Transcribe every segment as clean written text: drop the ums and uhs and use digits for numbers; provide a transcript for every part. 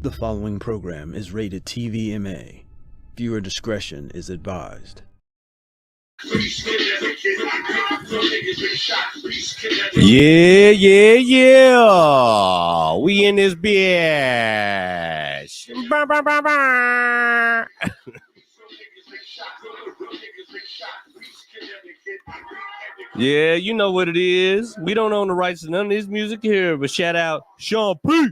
The following program is rated TVMA. Viewer discretion is advised. Yeah. We in this bitch. Bah, bah, bah, bah. Yeah, you know what it is. We don't own the rights to none of this music here, but shout out Sean P.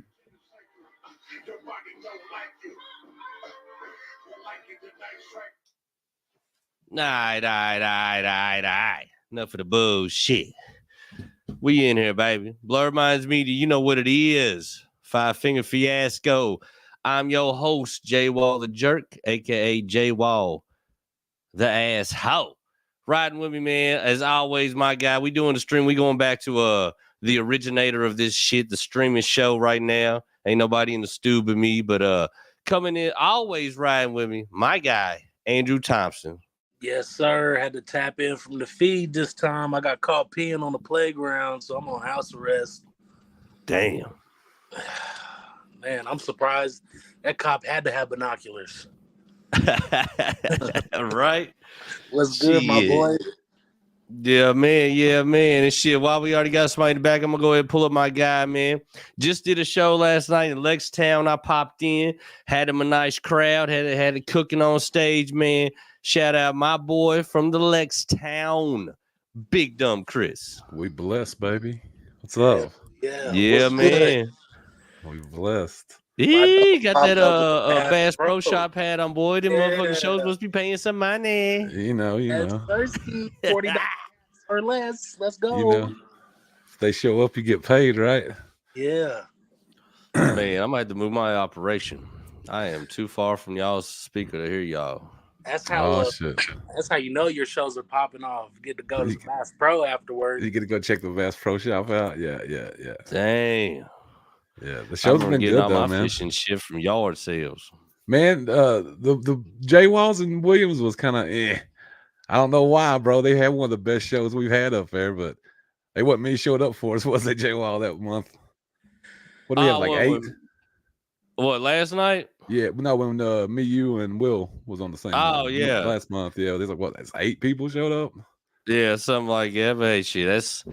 Aye. Enough of the bullshit. We in here, baby. Blur Minds Media, you know what it is. 5 Finger Fiasco. I'm your host, J Wall the Jerk, aka J Wall the Asshole. Riding with me, man. As always, my guy. We doing the stream. We going back to the originator of this shit, the streaming show right now. Ain't nobody in the stew but me, but coming in, always riding with me, my guy, Andrew Thompson. Yes, sir. Had to tap in from the feed this time. I got caught peeing on the playground, so I'm on house arrest. Damn. Man, I'm surprised that cop had to have binoculars. Right? What's good, my boy? Yeah, man. And shit, while we already got somebody in the back, I'm going to go ahead and pull up my guy, man. Just did a show last night in Lextown. I popped in, had him a nice crowd, had it cooking on stage, man. Shout out my boy from the Lextown, Big Dumb Chris. We blessed, baby. What's up? Yeah, man. We blessed. He got that Bass Pro Shop hat on, boy. Them motherfucking shows must be paying some money. You know. Thirsty, $40 or less. Let's go. You know, if they show up, you get paid, right? Yeah. Man, I might have to move my operation. I am too far from y'all's speaker to hear y'all. That's how. That's how you know your shows are popping off. You get to go to the Bass Pro afterwards. You get to go check the Bass Pro Shop out. Yeah. Damn. Yeah, the show's been good all though, my man. Fishing shit from yard sales. Man, the J Walls and Williams was kind of I don't know why, bro. They had one of the best shows we've had up there, but they wasn't many showed up for us, was they, J Wall, that month? What do we have, like 8? What, last night? Yeah, no, when me, you, and Will was on the same. Yeah, last month. Yeah, there's like what? That's 8 people showed up. Yeah, something like that. But hey, shit, that's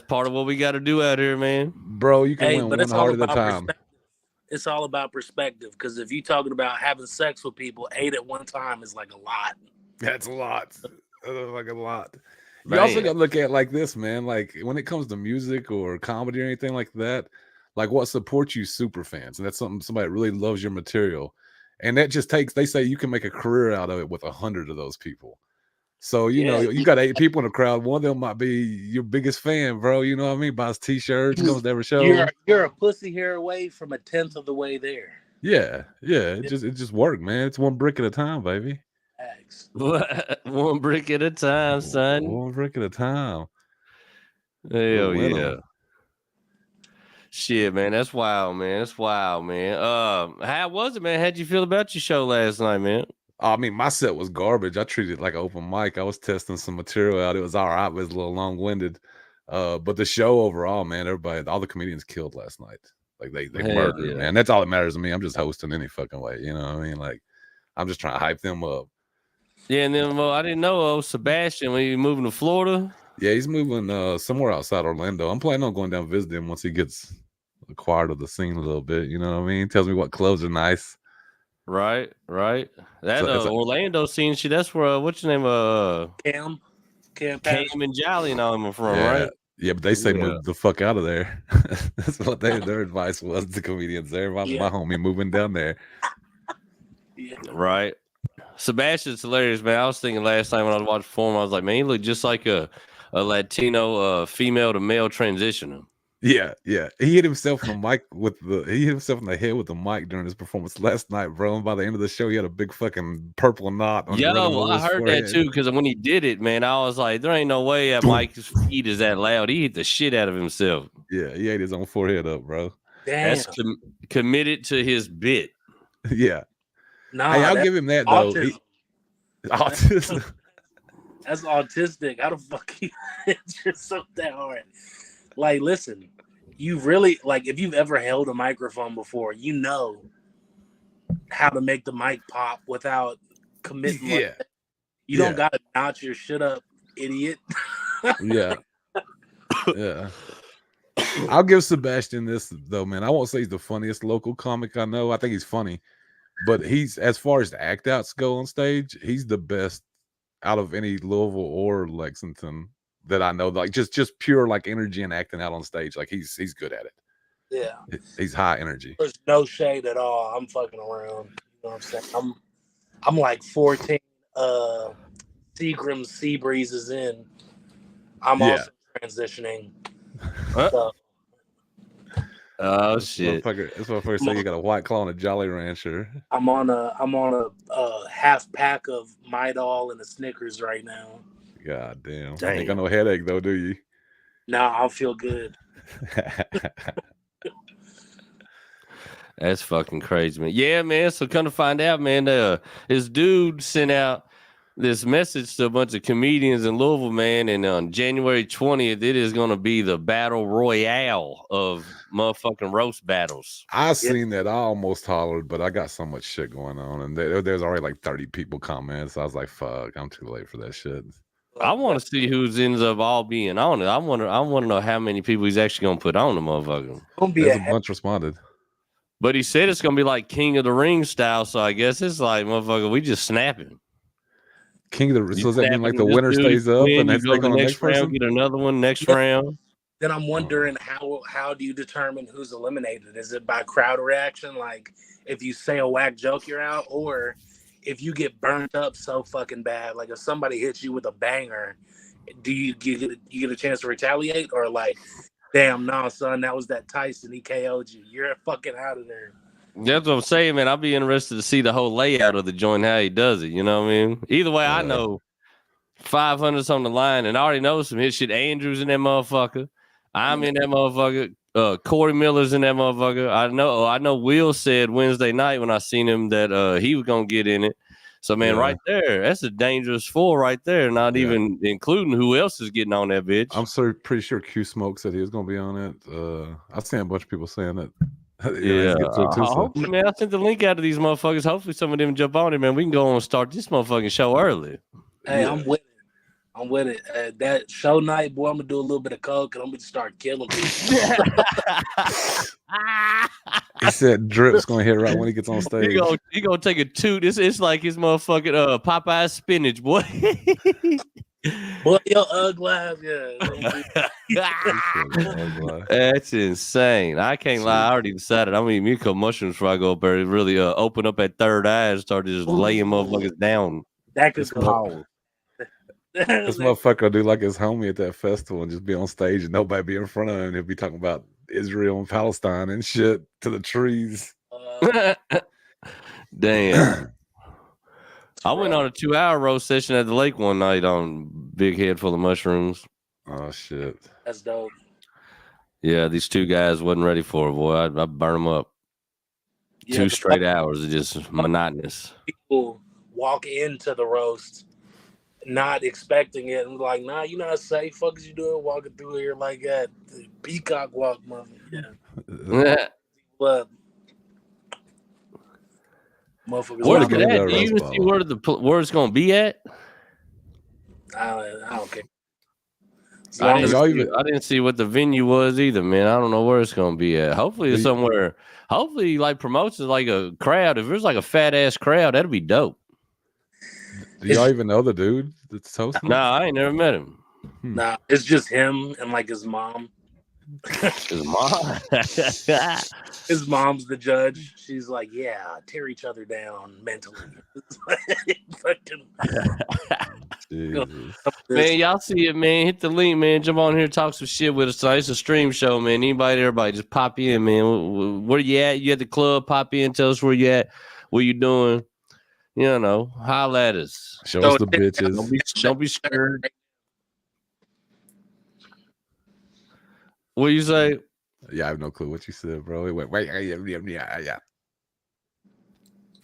part of what we got to do out here, man. Bro, you can win one heart at a time. It's all about perspective, because if you're talking about having sex with people, 8 at one time is like a lot. That's a lot. Like a lot. You also got to look at it like this, man. Like when it comes to music or comedy or anything like that, like what supports you, super fans, and that's something somebody really loves your material, and that just takes. They say you can make a career out of it with 100 of those people. So you know you got 8 people in the crowd. One of them might be your biggest fan, bro. You know what I mean? Buys T-shirts, comes to every show. You're a pussy hair away from 1/10 of the way there. Yeah. It just worked, man. It's one brick at a time, baby. Thanks. One brick at a time, son. One brick at a time. Hell yeah. Shit, man. That's wild, man. How was it, man? How'd you feel about your show last night, man? I mean, my set was garbage. I treated it like an open mic. I was testing some material out. It was all right. It was a little long-winded. But the show overall, man, all the comedians killed last night. Like they murdered, man. That's all that matters to me. I'm just hosting any fucking way. You know what I mean? Like, I'm just trying to hype them up. Yeah, and then I didn't know Sebastian, when you moving to Florida. Yeah, he's moving somewhere outside Orlando. I'm planning on going down to visit him once he gets acquired of the scene a little bit. You know what I mean? Tells me what clubs are nice. Right. That Orlando scene, that's where what's your name? Cam and Jolly and all them are from, right? Yeah, but they say move the fuck out of there. That's what their advice was to comedians there. My homie moving down there. Yeah. Right. Sebastian's hilarious, man. I was thinking last time when I was watching Form, I was like, man, he looked just like a a Latino female to male transitioner. Yeah. He hit himself in the mic he hit himself in the head with the mic during his performance last night, bro. And by the end of the show, he had a big fucking purple knot on the rim of I his heard forehead. that too, because when he did it, man, I was like, there ain't no way that Mike's feet is that loud. He hit the shit out of himself. Yeah, he ate his own forehead up, bro. Damn. That's committed to his bit. Yeah. Nah, Hey, I'll give him that though. Autism. That's autistic. How the fuck you injure so that hard? Like, listen, you really like if you've ever held a microphone before, you know how to make the mic pop without committing. Yeah. Like that. You don't gotta notch your shit up, idiot. Yeah. I'll give Sebastian this though, man. I won't say he's the funniest local comic I know. I think he's funny, but he's as far as the act outs go on stage, he's the best out of any Louisville or Lexington that I know. Like just pure like energy and acting out on stage. Like he's good at it. Yeah, he's high energy. There's no shade at all. I'm fucking around. You know what I'm saying? I'm like 14 Seagram's Sea Breezes in. I'm also transitioning. So. Oh shit! This motherfucker say you got a White Claw and a Jolly Rancher. I'm on a half pack of Midol and a Snickers right now. God damn! You ain't got no headache though, do you? Nah, I'll feel good. That's fucking crazy, man. Yeah, man. So come to find out, man, this dude sent out this message to a bunch of comedians in Louisville, man, and on January 20th, it is going to be the battle royale of motherfucking roast battles. I seen that. I almost hollered, but I got so much shit going on, and there's already like 30 people commenting, so I was like, fuck, I'm too late for that shit. I want to see who's ends up all being on it. I want to know how many people he's actually going to put on the motherfucker. There's a bunch responded. But he said it's going to be like King of the Ring style, so I guess it's like, motherfucker, we just snapping. King of the Ring. So does that mean like the winner stays up and they take on the next round, person? get another one next round? Then I'm wondering how do you determine who's eliminated? Is it by crowd reaction? Like if you say a whack joke, you're out, or if you get burnt up so fucking bad, like if somebody hits you with a banger, do you get a chance to retaliate, or like, damn, no, son, that was that Tyson, he KO'd you. You're fucking out of there. That's what I'm saying, man. I'll be interested to see the whole layout of the joint, how he does it. You know what I mean? Either way, I know 500's on the line, and I already know some his shit. Andrew's in that motherfucker. I'm in that motherfucker. Corey Miller's in that motherfucker. I know Will said Wednesday night when I seen him that he was gonna get in it. So man, right there, that's a dangerous four right there. Not even including who else is getting on that bitch. I'm pretty sure Q Smoke said he was gonna be on it. I've seen a bunch of people saying that. Hopefully, man, I sent the link out to these motherfuckers. Hopefully, some of them jump on it, man. We can go on and start this motherfucking show early. Hey, I'm with it. That show night, boy, I'm gonna do a little bit of coke and I'm gonna start killing people. He said Drip's gonna hit right when he gets on stage. He gonna take a toot. It's like his motherfucking Popeye spinach, boy. Boy, your ugly ass, That's insane. I can't lie. I already decided I'm gonna eat me a couple mushrooms before I go up there and really open up that third eye and start just laying motherfuckers down. That could go. This motherfucker will do like his homie at that festival and just be on stage and nobody be in front of him. He'll be talking about Israel and Palestine and shit to the trees. Damn. I went on a 2-hour roast session at the lake one night on Big Head Full of Mushrooms. Oh, shit. That's dope. Yeah, these two guys wasn't ready for it, boy. I burn them up. 2 straight hours of just monotonous. People walk into the roast not expecting it and like, nah, you not safe. Fuck is you doing walking through here like that? The peacock walk, mother. Yeah. But motherfuckers. Where's it at? Do you even see where it's gonna be at? I don't care. I didn't see what the venue was either, man. I don't know where it's gonna be at. Hopefully it's somewhere. Hopefully, like promotes it like a crowd. If there's like a fat ass crowd, that'd be dope. Do y'all even know the dude that's hosting? Nah, I ain't never met him. Nah, it's just him and like his mom. His mom. His mom's the judge. She's like, yeah, tear each other down mentally. Jesus. Man, y'all see it, man. Hit the link, man. Jump on here, talk some shit with us tonight. It's a stream show, man. Anybody, everybody, just pop in, man. Where you at? You at the club? Pop in. Tell us where you at. What you doing? You know, holla at us. Show us the bitches. Don't be scared. What you say? Yeah, I have no clue what you said, bro. It went wait, yeah.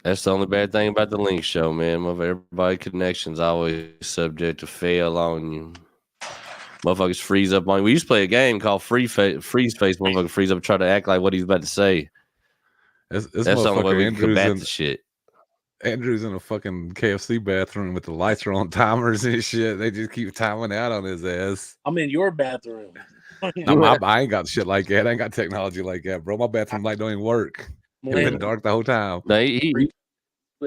That's the only bad thing about the link show, man. Everybody connections always subject to fail on you. Motherfuckers freeze up on you. We used to play a game called Freeze Face. Motherfucker freeze up and try to act like what he's about to say. That's the only way we can combat the shit. Andrew's in a fucking KFC bathroom with the lights are on timers and shit. They just keep timing out on his ass. I'm in your bathroom. I ain't got shit like that. I ain't got technology like that, bro. My bathroom light don't even work. It's been dark the whole time. No,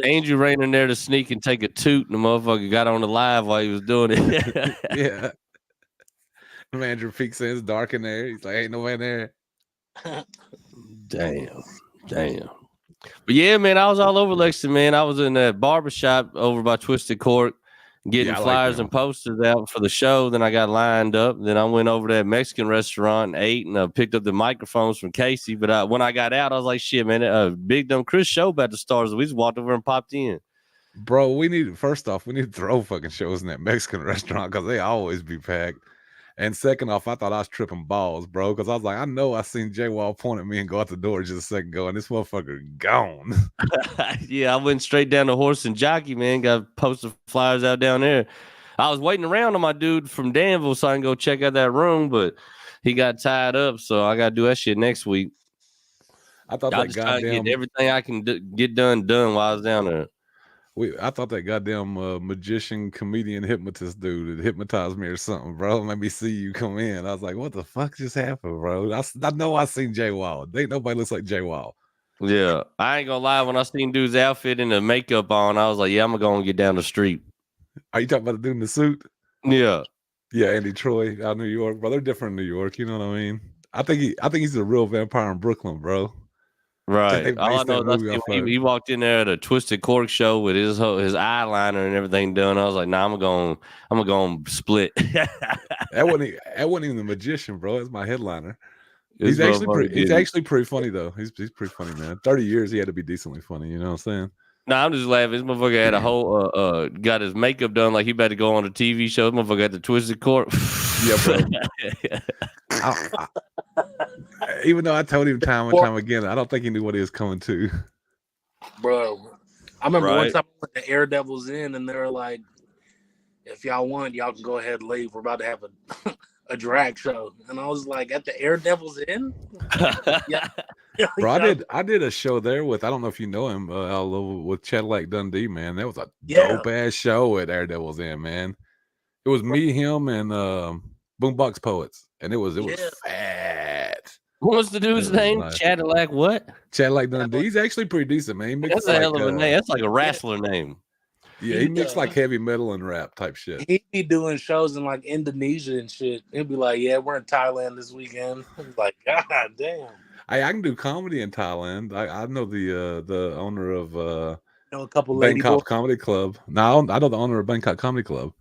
Andrew ran in there to sneak and take a toot, and the motherfucker got on the live while he was doing it. Yeah. Andrew peeks in, it's dark in there. He's like, ain't no way in there. Damn. But yeah, man, I was all over Lexington, man. I was in that barbershop over by Twisted Cork, getting flyers and posters out for the show. Then I got lined up. Then I went over to that Mexican restaurant and ate, and I picked up the microphones from Casey. But when I got out, I was like, shit, man, Big Dumb Chris show about to start. So we just walked over and popped in. Bro, we need to throw fucking shows in that Mexican restaurant because they always be packed. And second off, I thought I was tripping balls, bro, because I was like, I know I seen J Wall point at me and go out the door just a second ago, and this motherfucker gone. Yeah, I went straight down to Horse and Jockey, man. Got poster flyers out down there. I was waiting around on my dude from Danville so I can go check out that room, but he got tied up, so I got to do that shit next week. I thought that goddamn get everything I can get done while I was down there. I thought that goddamn magician, comedian, hypnotist dude had hypnotized me or something, bro. Let me see you come in. I was like, what the fuck just happened, bro? I know I seen J Wall. Ain't nobody looks like J Wall. Yeah, I ain't gonna lie. When I seen dude's outfit and the makeup on, I was like, yeah, I'm gonna go and get down the street. Are you talking about the dude in the suit? Yeah. Yeah, Andy Troy out of New York, bro. They're different in New York. You know what I mean? I think he's a real vampire in Brooklyn, bro. Right. All I know is he walked in there at a Twisted Cork show with his eyeliner and everything done. I was like, nah, I'm gonna go split. that wasn't even the magician, bro. It's my headliner. He's actually pretty funny though. He's pretty funny, man. 30 years he had to be decently funny. You know what I'm saying? Nah, I'm just laughing. This motherfucker had a whole got his makeup done like he better go on a TV show. This motherfucker had the Twisted Cork. Yeah, bro. Even though I told him time and time again, I don't think he knew what he was coming to. Bro, I remember one time I went to Air Devils Inn and they were like, if y'all want, y'all can go ahead and leave. We're about to have a drag show. And I was like, at the Air Devils Inn? Yeah. Bro, I did a show there with, I don't know if you know him, with Cadillac Dundee, man. That was a dope ass show at Air Devils Inn, man. It was me, him, and Boombox Poets. And it was fat. What was the dude's name? Nice. Cadillac what? Cadillac Dundee. He's actually pretty decent, man. That's a hell of a name. That's like a wrestler name. Yeah, he mixed like heavy metal and rap type shit. He'd be doing shows in like Indonesia and shit. He'd be like, yeah, we're in Thailand this weekend. I'm like, God damn. I can do comedy in Thailand. I know the owner of a couple Bangkok Comedy Club. No, I know the owner of Bangkok Comedy Club.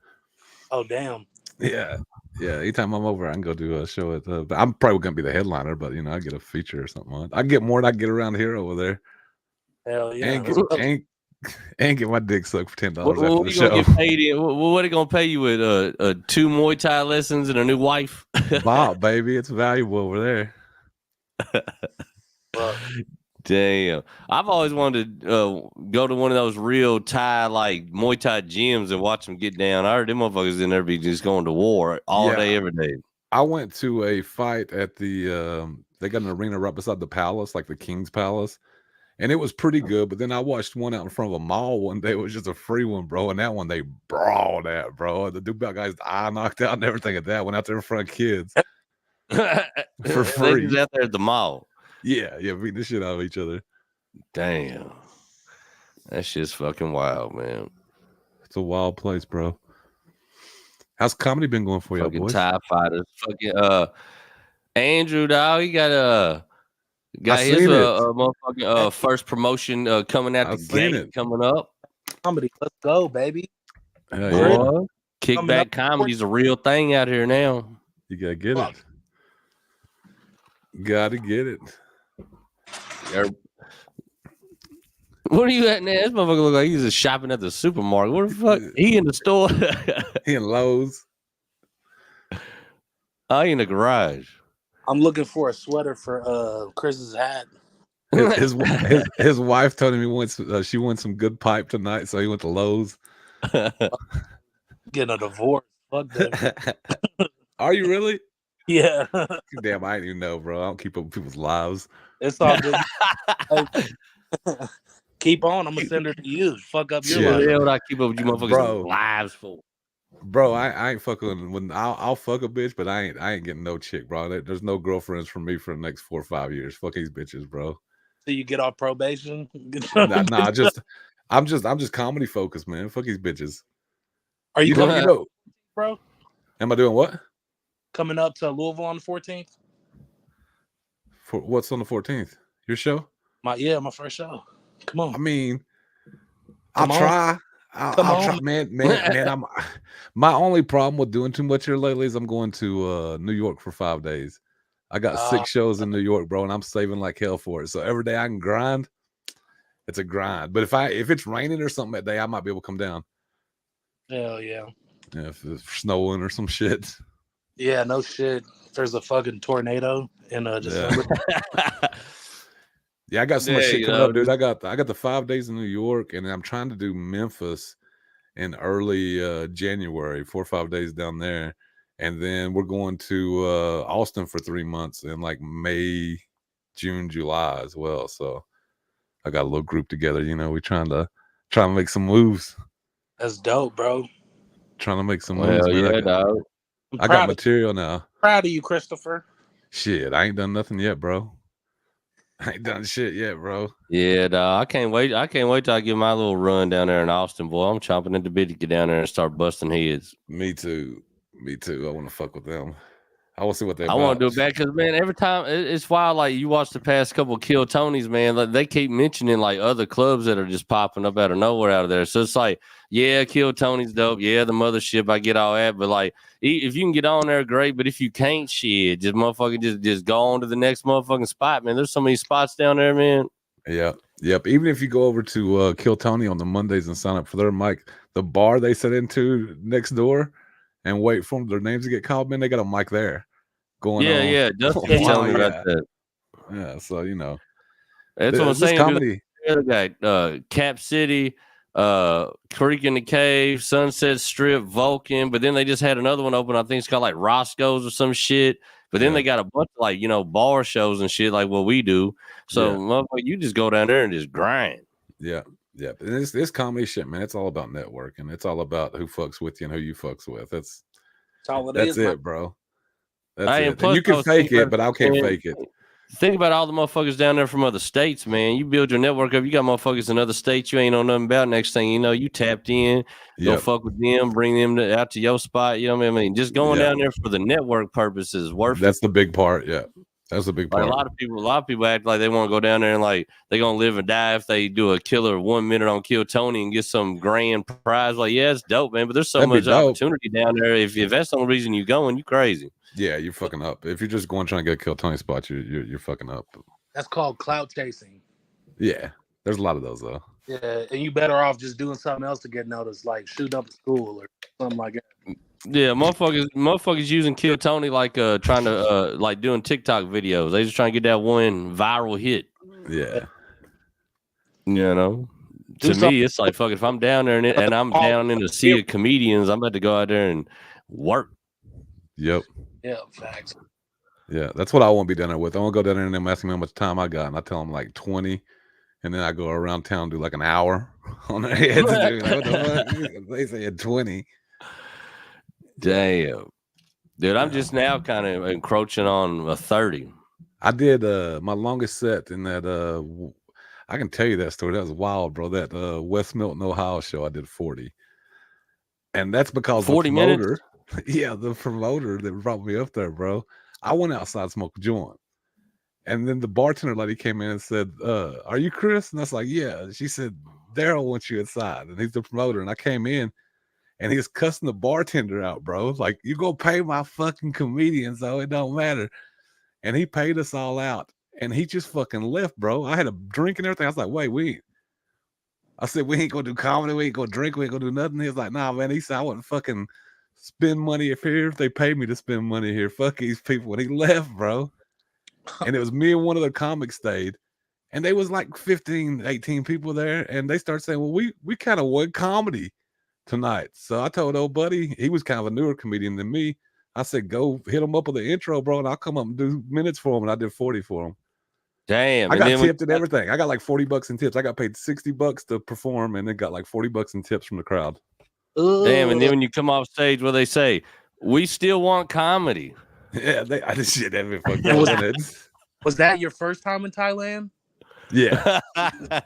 Oh, damn. Yeah. Yeah, anytime I'm over, I can go do a show at I'm probably gonna be the headliner, but I get a feature or something on it. I get more than I get around here over there. Hell yeah. And get my dick sucked for $10 after the show. What are they gonna pay you with 2 Muay Thai lessons and a new wife? Bob, baby, it's valuable over there. Damn, I've always wanted to go to one of those real Thai like Muay Thai gyms and watch them get down. I heard them motherfuckers in there be just going to war all day, every day. I went to a fight at the they got an arena right beside the palace, like the King's Palace, and it was pretty good. But then I watched one out in front of a mall one day. It was just a free one, bro, and that one they brawled at, bro. The dude got guy's eye knocked out and everything at that. Went out there in front of kids for free. They out there at the mall. Yeah, beating the shit out of each other. Damn. That shit's fucking wild, man. It's a wild place, bro. How's comedy been going for you, boys? Thai fighters. Fucking Andrew, dog, he got his motherfucking first promotion coming out the gate coming up. Comedy, let's go, baby. Boy, kickback comedy's a real thing out here now. You gotta get it. Gotta get it. What are you at now? This motherfucker look like he's just shopping at the supermarket. What the fuck? He in the store? He in Lowe's. I in the garage. I'm looking for a sweater for Chris's hat. His wife told him he wants she wants some good pipe tonight, so he went to Lowe's. Getting a divorce. Fuck that. Are you really? Yeah. Damn, I didn't even know, bro. I don't keep up with people's lives. It's all good. Keep on. I'm gonna send her to you. Fuck up your life. Yeah, what I keep up with you motherfuckers' lives for? Bro, I ain't fucking when I'll fuck a bitch, but I ain't getting no chick, bro. There's no girlfriends for me for the next 4 or 5 years. Fuck these bitches, bro. So you get off probation? I'm just comedy focused, man. Fuck these bitches. Are you coming up, bro? Am I doing what? Coming up to Louisville on the 14th? For what's on the 14th? Your show? My first show. Come on. I mean, I'll try. I'll try, man. I'm my only problem with doing too much here lately is I'm going to New York for 5 days. I got 6 shows in New York, bro, and I'm saving like hell for it. So every day I can grind, it's a grind. But if it's raining or something that day, I might be able to come down. Hell yeah. Yeah, if it's snowing or some shit. Yeah, no shit. There's a fucking tornado in December. Yeah, I got so much shit coming up, dude. I got the 5 days in New York, and I'm trying to do Memphis in early January, 4 or 5 days down there. And then we're going to Austin for 3 months in like May, June, July as well. So I got a little group together, we trying to make some moves. That's dope, bro. Trying to make some moves, man. Yeah, dog. I got material now. Proud of you, Christopher. Shit, I ain't done nothing yet, bro. I ain't done shit yet, bro. Yeah, dog. I can't wait till I get my little run down there in Austin, boy. I'm chomping at the bit to get down there and start busting heads. Me too. I want to fuck with them. I want to see what they. I want to do it back because, man, every time it's wild. Like you watch the past couple of Kill Tonys, man. Like, they keep mentioning like other clubs that are just popping up out of nowhere out of there. So it's like, yeah, Kill Tony's dope. Yeah, the mothership. I get all that, but like, if you can get on there, great. But if you can't, shit, just motherfucking just go on to the next motherfucking spot, man. There's so many spots down there, man. Yep. Even if you go over to Kill Tony on the Mondays and sign up for their mic, the bar they set into next door and wait for their names to get called, man, they got a mic there going on. Yeah. Dustin telling me about that. Yeah, so that's what I'm saying. Comedy. Cap City, Creek in the Cave, Sunset Strip, Vulcan, but then they just had another one open. I think it's called like Roscoe's or some shit. But then they got a bunch of like bar shows and shit like what we do. So motherfucker, you just go down there and just grind. Yeah. And this comedy shit, man. It's all about networking. It's all about who fucks with you and who you fucks with. That's all it is. That's it, bro. That's it. Plus, you can fake it, but I can't fake it. Think about all the motherfuckers down there from other states, man. You build your network up. You got motherfuckers in other states you ain't know nothing about. Next thing you know, you tapped in. Go fuck with them. Bring them out to your spot. You know what I mean? Just going down there for the network purposes is worth it. That's the big part. Yeah. That's the big part. Like, a lot of people act like they want to go down there and like they're gonna live and die if they do a killer 1 minute on Kill Tony and get some grand prize. Like, yeah, it's dope, man. But there's so much opportunity down there. If that's the only reason you going, you crazy. Yeah, you're fucking up. If you're just going trying to get a Kill Tony spot, you're fucking up. That's called clout chasing. Yeah, there's a lot of those though. Yeah, and you better off just doing something else to get noticed, like shooting up a school or something like that. Yeah, motherfuckers using Kill Tony like trying to like doing TikTok videos. They just trying to get that one viral hit. Yeah. To me, it's like, fuck it, if I'm down there and I'm down in the sea of comedians, I'm about to go out there and work. Yep. Yeah, facts. Yeah, that's what I want to be down there with. I want to go down there and them asking me how much time I got, and I tell them like 20, and then I go around town and do like an hour on their heads. Like, what the fuck? They said 20. Damn, dude, I'm just now kind of encroaching on a 30. I did my longest set in that. I can tell you that story. That was wild, bro. That West Milton, Ohio show. I did 40, and that's because 40 minutes. Yeah, the promoter that brought me up there, bro. I went outside to smoke a joint. And then the bartender lady came in and said, are you Chris? And I was like, yeah. She said, Daryl wants you inside. And he's the promoter. And I came in and he was cussing the bartender out, bro. Like, you gonna pay my fucking comedian, so it don't matter. And he paid us all out. And he just fucking left, bro. I had a drink and everything. I was like, wait. I said, we ain't gonna do comedy. We ain't gonna drink. We ain't gonna do nothing. He was like, nah, man. He said, I wouldn't fucking spend money if they paid me to spend money here. Fuck these people. And he left, bro. And it was me and one other comic stayed. And they was like 15, 18 people there. And they started saying, well, we kind of want comedy tonight. So I told old buddy, he was kind of a newer comedian than me. I said, go hit him up with the intro, bro, and I'll come up and do minutes for him. And I did 40 for him. Damn. I got tipped and everything. I got like $40 in tips. I got paid $60 to perform and then got like $40 in tips from the crowd. Damn. And then when you come off stage, what they say, we still want comedy. Yeah, I just shit that been fucking. Was that your first time in Thailand? Yeah. I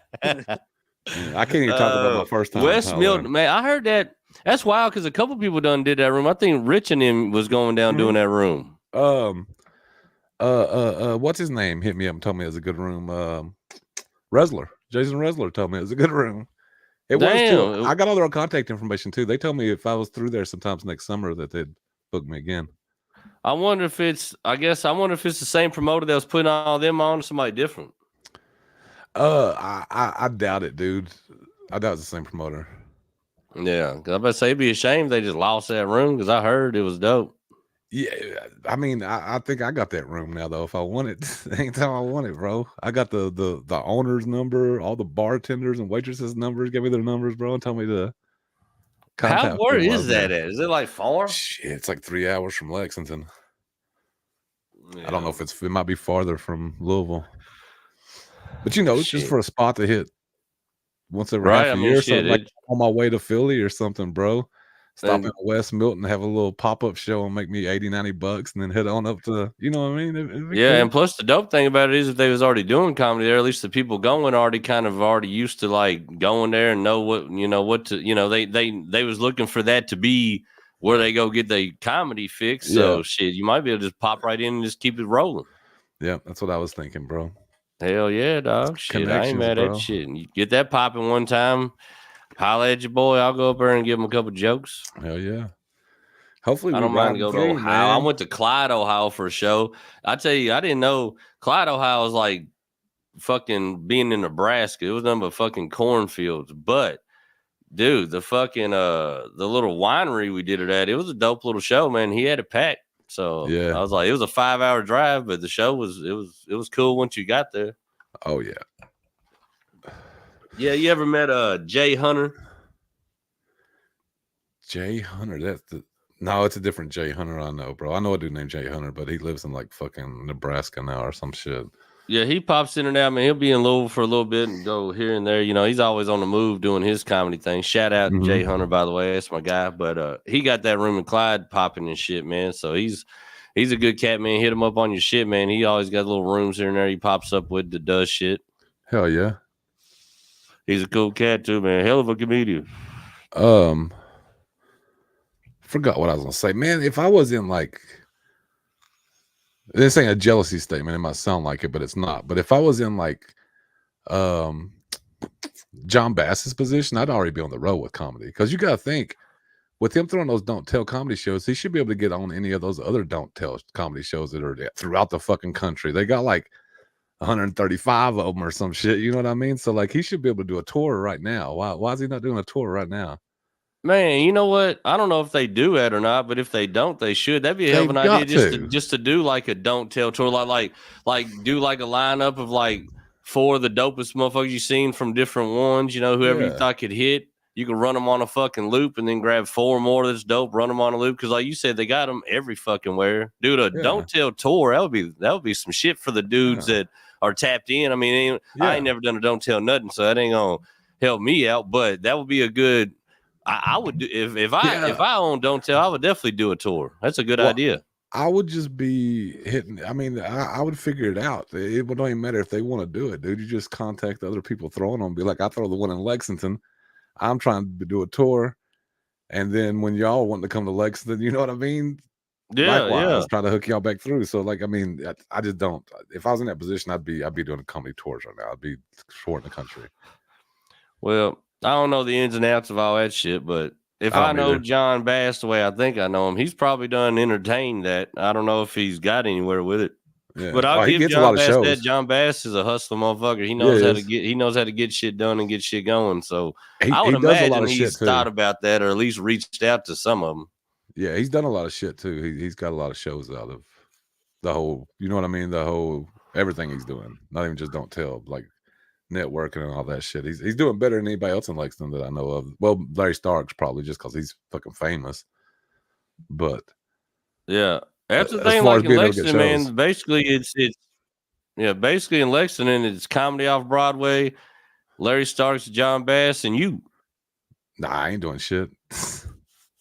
can't even talk about my first time. West Milton, man, I heard that. That's wild because a couple people done did that room. I think Rich and him was going down doing that room. What's his name? Hit me up and told me it was a good room. Jason Resler told me it was a good room. It was too. I got all their contact information too. They told me if I was through there sometimes next summer that they'd book me again. I wonder if it's the same promoter that was putting all them on or somebody different. I doubt it, dude. I doubt it's the same promoter. Yeah, because I about to say it'd be a shame they just lost that room because I heard it was dope. Yeah, I mean, I think I got that room now though. If I want it, anytime I want it, bro. I got the owner's number, all the bartenders and waitresses' numbers. Give me their numbers, bro, and tell me to contact. Where is that at? Is it like far? Shit, it's like 3 hours from Lexington. Yeah. I don't know if it might be farther from Louisville. But it's just for a spot to hit once every half a year. So like on my way to Philly or something, bro. Stop in West Milton, have a little pop-up show and make me $80-$90 and then head on up to, you know what I mean? It'd be cool. And plus the dope thing about it is if they was already doing comedy there, at least the people going already used to like going there and know they was looking for that to be where they go get their comedy fix. So shit, you might be able to just pop right in and just keep it rolling. Yeah, that's what I was thinking, bro. Hell yeah, dog. Shit, I ain't mad at that shit. And you get that popping one time, holla at your boy. I'll go up there and give him a couple jokes. Hell yeah. Hopefully I don't mind to go to Ohio. I went to Clyde, Ohio for a show. I tell you, I didn't know Clyde, Ohio was like fucking being in Nebraska. It was nothing but fucking cornfields. But dude, the fucking the little winery we did it at, it was a dope little show, man. He had it packed. So yeah, I was like, it was a 5-hour drive, but the show was cool once you got there. Oh yeah. Yeah, you ever met Jay Hunter? Jay Hunter, no, it's a different Jay Hunter I know, bro. I know a dude named Jay Hunter, but he lives in like fucking Nebraska now or some shit. Yeah, he pops in and out, man. He'll be in Louisville for a little bit and go here and there. He's always on the move doing his comedy thing. Shout out to Jay Hunter, by the way. That's my guy. But he got that room in Clyde popping and shit, man. So he's a good cat, man. Hit him up on your shit, man. He always got little rooms here and there he pops up with that does shit. Hell yeah. He's a cool cat too, man. Hell of a comedian. Forgot what I was gonna say, man. If I was in like, this ain't a jealousy statement, it might sound like it, but it's not. But if I was in like John Bass's position, I'd already be on the road with comedy. Because you gotta think, with him throwing those don't tell comedy shows, he should be able to get on any of those other don't tell comedy shows that are throughout the fucking country. They got like 135 of them or some shit. You know what I mean? So like he should be able to do a tour right now. Why is he not doing a tour right now? Man, you know what? I don't know if they do that or not, but if they don't, they should. That'd be a hell of an idea just to do like a don't tell tour, like do like a lineup of like 4 of the dopest motherfuckers you seen from different ones. Whoever you thought could hit, you can run them on a fucking loop and then grab 4 more that's dope, run them on a loop because, like you said, they got them every fucking where. Dude, don't tell tour that would be some shit for the dudes that are tapped in. I mean, I ain't never done a don't tell nothing, so that ain't gonna help me out. But that would be a good. I would do if I own Don't Tell, I would definitely do a tour. That's a good idea. I would just be hitting. I mean, I would figure it out. It would not even matter if they want to do it, dude. You just contact the other people throwing them. Be like, I throw the one in Lexington. I'm trying to do a tour, and then when y'all want to come to Lexington, you know what I mean? Yeah, likewise, try to hook y'all back through. So, like, I mean, I just don't. If I was in that position, I'd be doing comedy tours right now. I'd be touring the country. Well, I don't know the ins and outs of all that shit, but if I know either. John Bass the way I think I know him, he's probably done entertained that. I don't know if he's got anywhere with it. Yeah. But I'll give gets John a lot of Bass shows. that. John Bass is a hustler motherfucker. He knows how to get shit done and get shit going. So I would imagine he's thought about that or at least reached out to some of them. Yeah, he's done a lot of shit too. He's got a lot of shows out of the whole, you know what I mean? The whole everything he's doing. Not even just Don't Tell, like networking and all that shit. He's doing better than anybody else in Lexington that I know of. Well, Larry Starks probably just because he's fucking famous. But yeah, that's the thing. Like in Lexington, man, basically it's basically in Lexington, it's comedy off Broadway, Larry Starks, John Bass, and you. Nah, I ain't doing shit.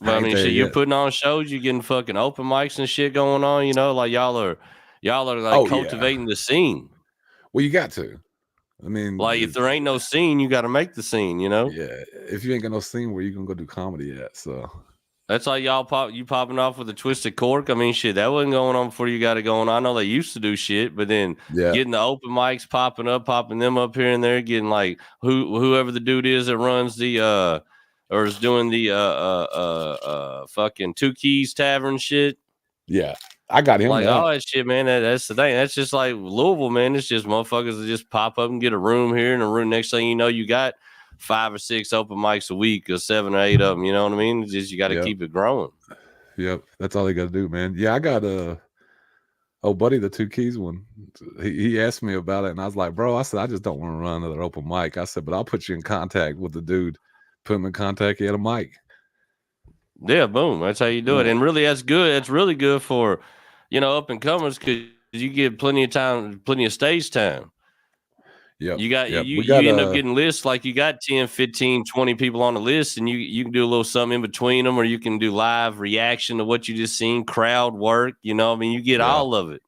But I mean, shit, you're putting on shows, you're getting fucking open mics and shit going on. You know, like y'all are like cultivating the scene. Well, you got to. I mean, like if there ain't no scene, you got to make the scene. You know. Yeah, if you ain't got no scene, where you gonna go do comedy at? So. That's like y'all popping off with a Twisted Cork. I mean, shit, that wasn't going on before you got it going on. I know they used to do shit, but then getting the open mics popping them up here and there, getting like whoever the dude is that runs the or is doing the fucking Two Keys Tavern shit. Yeah, I got him. Like all that shit, man. That's the thing. That's just like Louisville, man. It's just motherfuckers that just pop up and get a room here and a room. Next thing you know, you got 5 or 6 open mics a week, or 7 or 8 of them. You know what I mean? It's just you got to keep it growing. Yep, that's all they got to do, man. Yeah, I got buddy, the Two Keys one. He asked me about it, and I was like, bro, I said I just don't want to run another open mic. I said, but I'll put you in contact with the dude. Put him in contact. He had a mic. Yeah, boom. That's how you do it. And really, that's good. That's really good for up and comers because you get plenty of time, plenty of stage time. Yeah, you end up getting lists like you got 10, 15, 20 people on the list, and you can do a little something in between them, or you can do live reaction to what you just seen, crowd work. You know, I mean, you get all of it.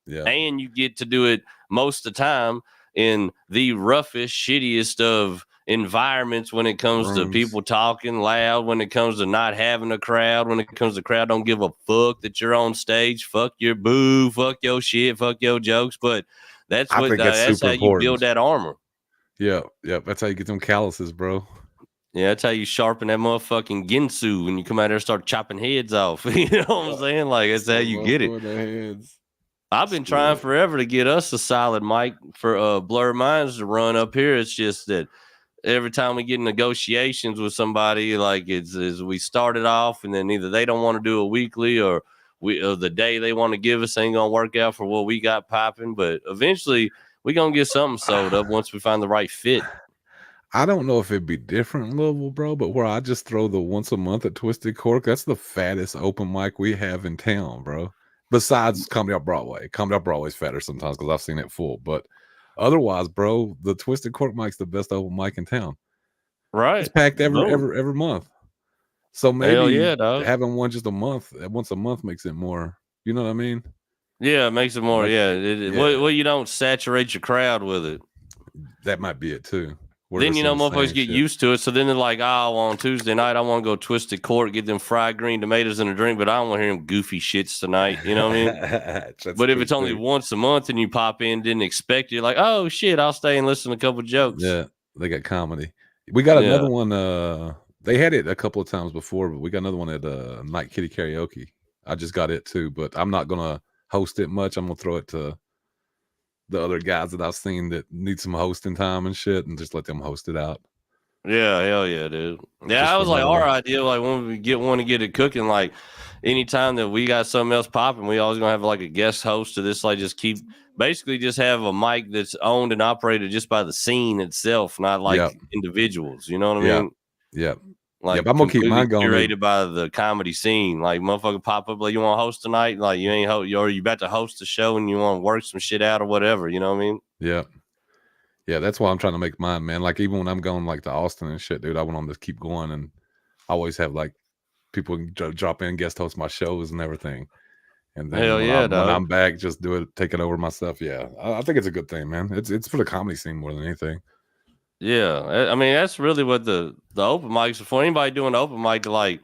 Yeah, and you get to do it most of the time in the roughest, shittiest of environments when it comes to people talking loud, when it comes to not having a crowd, when it comes to crowd don't give a fuck that you're on stage, fuck your boo, fuck your shit, fuck your jokes, but that's how you build that armor. Yeah, that's how you get them calluses, bro. Yeah, that's how you sharpen that motherfucking Ginsu when you come out there and start chopping heads off. You know what I'm saying? Like, that's how you get it. I've been trying forever to get us a solid mic for Blur Minds to run up here. It's just that every time we get in negotiations with somebody, like we started off, and then either they don't want to do a weekly or the day they want to give us ain't gonna work out for what we got popping. But eventually, we gonna get something sold up once we find the right fit. I don't know if it'd be different in Louisville, bro, but where I just throw the once a month at Twisted Cork, that's the fattest open mic we have in town, bro. Besides Comedy Off Broadway. Comedy Off Broadway's fatter sometimes because I've seen it full. But otherwise, bro, the Twisted Cork mic's the best open mic in town. Right. It's packed every month. So maybe having one just once a month makes it more, you know what I mean? Yeah, it makes it more, Well, you don't saturate your crowd with it. That might be it too. Then, motherfuckers get used to it. So then they're like, on Tuesday night, I want to go Twisted Cork, get them fried green tomatoes and a drink, but I don't want to hear them goofy shits tonight. You know what I mean? But if it's only once a month and you pop in, didn't expect it, you're like, oh, shit, I'll stay and listen to a couple jokes. Yeah, they got comedy. We got another one. They had it a couple of times before, but we got another one at Night Kitty Karaoke. I just got it too, but I'm not going to host it much. I'm going to throw it to the other guys that I've seen that need some hosting time and shit, and just let them host it out. Yeah, hell yeah, dude. Yeah, that was like our idea. Like when we want to get it cooking, like anytime that we got something else popping, we always gonna have like a guest host to this. Like just have a mic that's owned and operated just by the scene itself, not like individuals. You know what I mean? Yeah. Like I'm gonna keep mine going. Curated by the comedy scene. Like motherfucker pop up like, you want to host tonight? Like you ain't or you about to host a show and you want to work some shit out or whatever. You know what I mean? Yeah. Yeah, that's why I'm trying to make mine, man. Like even when I'm going like to Austin and shit, dude, I want them to keep going, and I always have like people drop in, guest host my shows and everything. And then when I'm back, just take it over myself. Yeah, I think it's a good thing, man. It's for the comedy scene more than anything. Yeah, I mean that's really what the open mics are for. Anybody doing open mic to like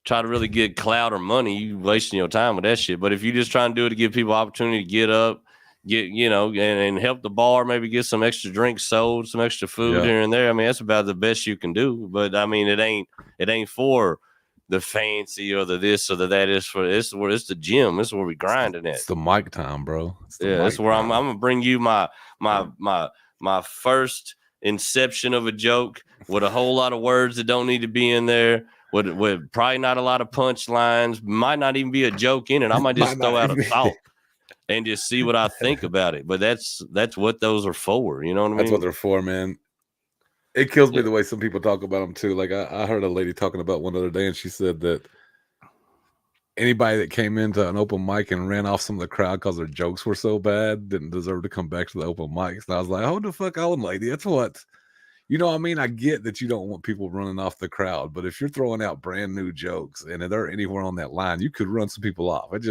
try to really get clout or money, you wasting your time with that shit. But if you just try and do it to give people opportunity to get up, and help the bar, maybe get some extra drinks sold, some extra food here and there. I mean, that's about the best you can do. But I mean, it ain't for the fancy or the this or the that. It's the gym. This is where we grinding at. It's the mic time, bro. That's where I'm gonna bring you my first inception of a joke with a whole lot of words that don't need to be in there. With probably not a lot of punchlines, might not even be a joke in it. I might just throw out a thought and just see what I think about it. But that's what those are for. You know what I mean? That's what they're for, man. It kills me the way some people talk about them too. Like I heard a lady talking about one other day, and she said that anybody that came into an open mic and ran off some of the crowd because their jokes were so bad didn't deserve to come back to the open mics. And I was like, hold the fuck on, lady. That's what, you know what I mean? I get that you don't want people running off the crowd, but if you're throwing out brand new jokes and they're anywhere on that line, you could run some people off. That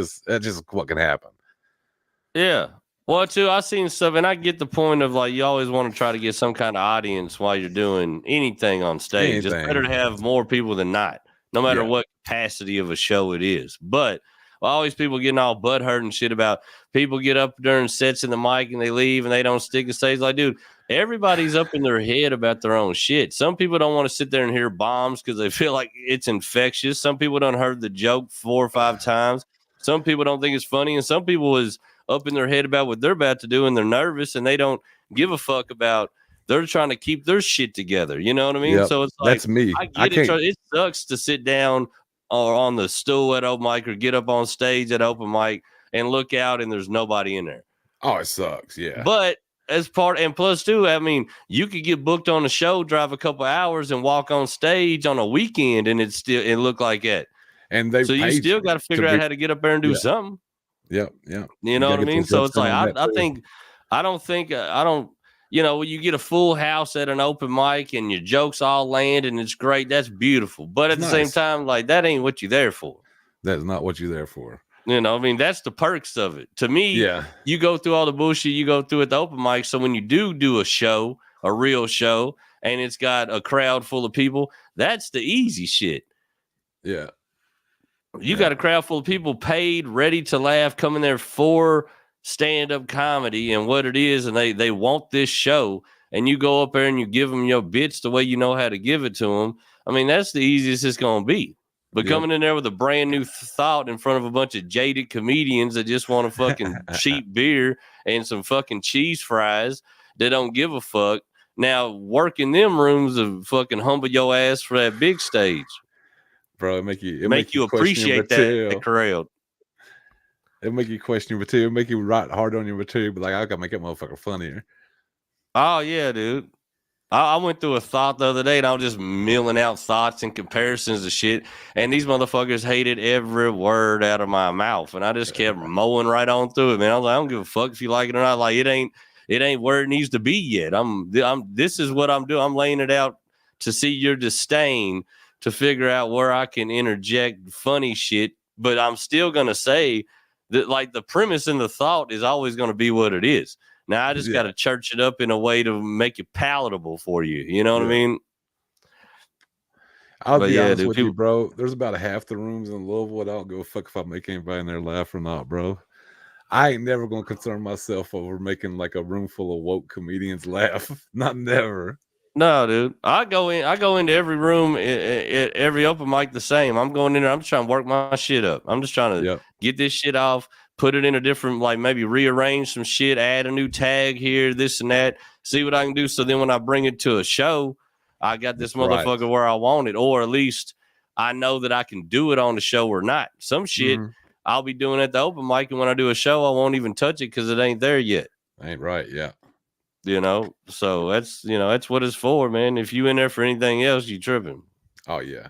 just what can happen. Yeah. Well, too, I've seen stuff, and I get the point of like you always want to try to get some kind of audience while you're doing anything on stage. It's better to have more people than not, no matter what capacity of a show it is. But always people getting all butthurt and shit about people get up during sets in the mic and they leave and they don't stick to stage. Like, dude, everybody's up in their head about their own shit. Some people don't want to sit there and hear bombs because they feel like it's infectious. Some people don't heard the joke 4 or 5 times. Some people don't think it's funny, and some people is up in their head about what they're about to do, and they're nervous, and they don't give a fuck about. They're trying to keep their shit together. You know what I mean? Yep, so it's like, that's me. I get it. It sucks to sit down or on the stool at open mic or get up on stage at open mic and look out and there's nobody in there. Oh, it sucks. Yeah. But as part, and plus too, I mean, you could get booked on a show, drive a couple hours and walk on stage on a weekend and it look like that. And so you still got to figure out how to get up there and do something. Yeah. You know what I mean? So it's like, I don't, when you get a full house at an open mic and your jokes all land and it's great, that's beautiful. But at the same time, like, that ain't what you're there for. That's not what you're there for. You know, I mean, that's the perks of it. To me, you go through all the bullshit you go through at the open mic. So when you do a show, a real show, and it's got a crowd full of people, that's the easy shit. Yeah. You got a crowd full of people paid, ready to laugh, coming there for stand-up comedy and what it is, and they want this show, and you go up there and you give them your bits the way you know how to give it to them. I mean, that's the easiest it's going to be. But coming in there with a brand new thought in front of a bunch of jaded comedians that just want a fucking cheap beer and some fucking cheese fries, they don't give a fuck. Now, work in them rooms of fucking humble your ass for that big stage. Bro, it make you appreciate that crowd. It make you question your material. It make you write hard on your material. But like, I gotta make that motherfucker funnier. Oh yeah, dude. I went through a thought the other day, and I was just milling out thoughts and comparisons of shit. And these motherfuckers hated every word out of my mouth, and I just kept mowing right on through it, man. I was like, I don't give a fuck if you like it or not. Like, it ain't where it needs to be yet. This is what I'm doing. I'm laying it out to see your disdain, to figure out where I can interject funny shit, but I'm still gonna say that, like, the premise and the thought is always going to be what it is. Now I just got to church it up in a way to make it palatable for you. You know what I mean? I'll be honest with you, bro. There's about half the rooms in Louisville. I don't give a fuck if I make anybody in there laugh or not, bro. I ain't never gonna concern myself over making like a room full of woke comedians laugh. Not never. No, dude. I go into every room, every open mic the same. I'm going in there. I'm just trying to work my shit up. I'm just trying to get this shit off, put it in a different, like, maybe rearrange some shit, add a new tag here, this and that, see what I can do. So then when I bring it to a show, I got this motherfucker where I want it, or at least I know that I can do it on the show or not. Some shit I'll be doing at the open mic, and when I do a show, I won't even touch it because it ain't there yet. Ain't right, yeah. So that's what it's for, man. If you in there for anything else, you tripping. Oh yeah,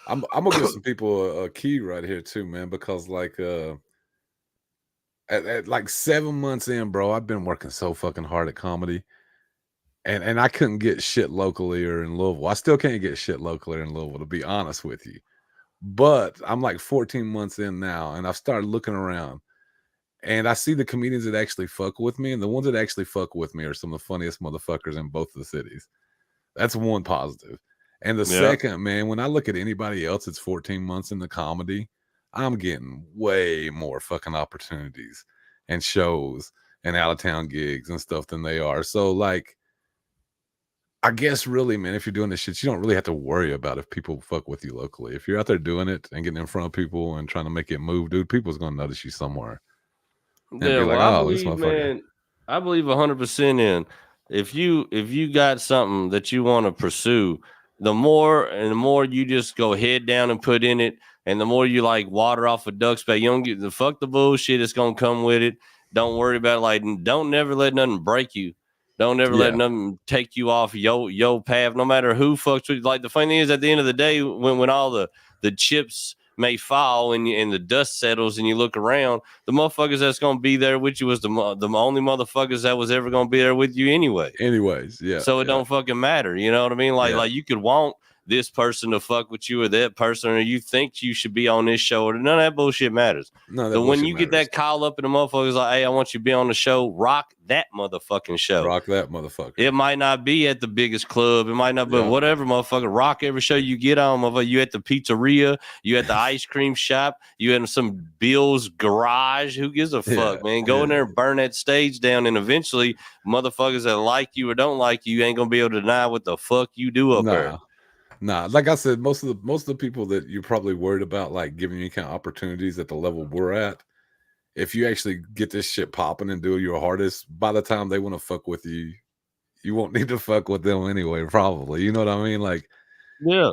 I'm gonna give some people a key right here too, man. Because like at like 7 months in, bro, I've been working so fucking hard at comedy, and I couldn't get shit locally or in Louisville. I still can't get shit locally in Louisville, to be honest with you. But I'm like 14 months in now, and I've started looking around. And I see the comedians that actually fuck with me, and the ones that actually fuck with me are some of the funniest motherfuckers in both of the cities. That's one positive. And the second, man, when I look at anybody else that's 14 months in the comedy, I'm getting way more fucking opportunities and shows and out of town gigs and stuff than they are. So like, I guess really, man, if you're doing this shit, you don't really have to worry about if people fuck with you locally. If you're out there doing it and getting in front of people and trying to make it move, dude, people's gonna notice you somewhere. And Yeah, be like, well, oh, this motherfucker. man, I believe 100% in if you got something that you want to pursue, the more you just go head down and put in it, and the more you like water off a duck's back, you don't get the fuck the bullshit that's gonna come with it. Don't worry about it. Like, don't never let nothing break you. Don't ever let nothing take you off your path, no matter who fucks with you. Like, the funny thing is, at the end of the day, when all the chips may fall and the dust settles and you look around, the motherfuckers that's going to be there with you was the only motherfuckers that was ever going to be there with you anyway. Anyways, yeah. So it don't fucking matter. You know what I mean? Like you could want this person to fuck with you or that person, or you think you should be on this show, or none of that bullshit matters. So when you get that call up and the motherfuckers like, hey, I want you to be on the show, rock that motherfucking show. Rock that motherfucker. It might not be at the biggest club. It might not, but whatever, motherfucker. Rock every show you get on, motherfucker. You at the pizzeria, you at the ice cream shop, you in some Bill's garage. Who gives a fuck, man? Go in there and burn that stage down, and eventually motherfuckers that like you or don't like you ain't gonna be able to deny what the fuck you do up there. Nah, like I said, most of the people that you're probably worried about, like giving you kind of opportunities at the level we're at, if you actually get this shit popping and do your hardest, by the time they want to fuck with you, you won't need to fuck with them anyway, probably. You know what I mean? Like, yeah,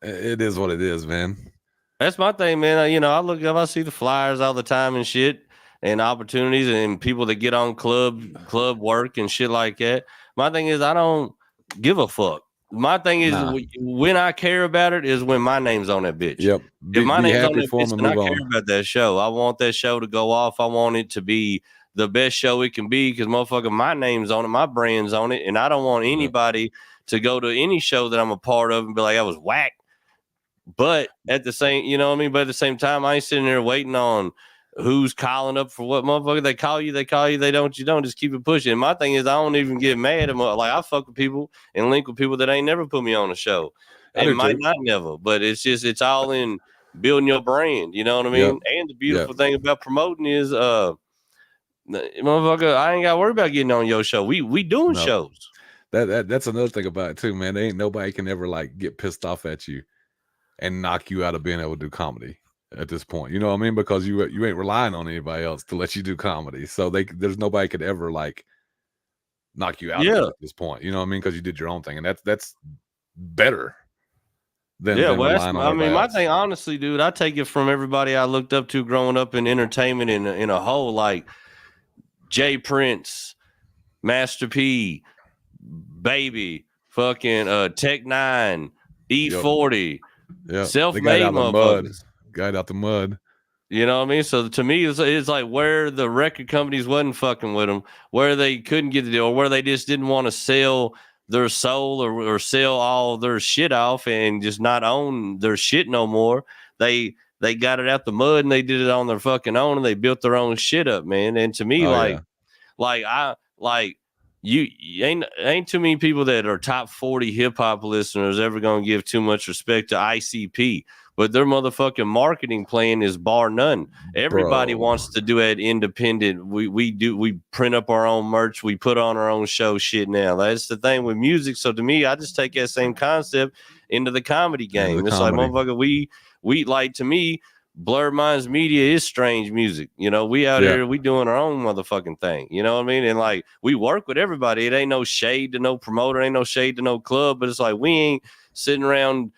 it is what it is, man. That's my thing, man. You know, I look up, I see the flyers all the time and shit, and opportunities and people that get on club work and shit like that. My thing is, I don't give a fuck. My thing is, when I care about it is when my name's on that bitch. Yep. If my name's on that bitch, then I care about that show. I want that show to go off. I want it to be the best show it can be, because motherfucker, my name's on it, my brand's on it, and I don't want anybody to go to any show that I'm a part of and be like, I was whack. But at the same, you know what I mean? But at the same time, I ain't sitting there waiting on who's calling up for what. Motherfucker, they call you, they don't, you don't. Just keep it pushing. And my thing is, I don't even get mad at like, I fuck with people and link with people that ain't never put me on a show. And might not never, but it's just, it's all in building your brand, you know what I mean? And the beautiful thing about promoting is motherfucker, I ain't gotta worry about getting on your show. We doing shows. That's another thing about it too, man. There ain't nobody can ever like get pissed off at you and knock you out of being able to do comedy at this point. You know what I mean? Because you ain't relying on anybody else to let you do comedy. So there's nobody could ever like knock you out of it at this point. You know what I mean? Because you did your own thing, and that's better than relying on my thing, honestly, dude, I take it from everybody I looked up to growing up in entertainment in a whole, like Jay Prince, Master P, Baby, fucking Tech 9, E40. Self-made motherfuckers. Guy out the mud. You know what I mean? So to me, it's like where the record companies wasn't fucking with them, where they couldn't get the deal, or where they just didn't want to sell their soul or sell all their shit off and just not own their shit no more. They got it out the mud and they did it on their fucking own, and they built their own shit up, man. And to me, you ain't too many people that are top 40 hip hop listeners ever gonna give too much respect to ICP, but their motherfucking marketing plan is bar none. Everybody wants to do it independent. We print up our own merch, we put on our own show shit now. That's the thing with music. So to me, I just take that same concept into the comedy game. It's like, motherfucker, we like, to me, Blurred Minds Media is strange music. You know, we out here, we doing our own motherfucking thing. You know what I mean? And like, we work with everybody. It ain't no shade to no promoter, ain't no shade to no club, but it's like, we ain't sitting around,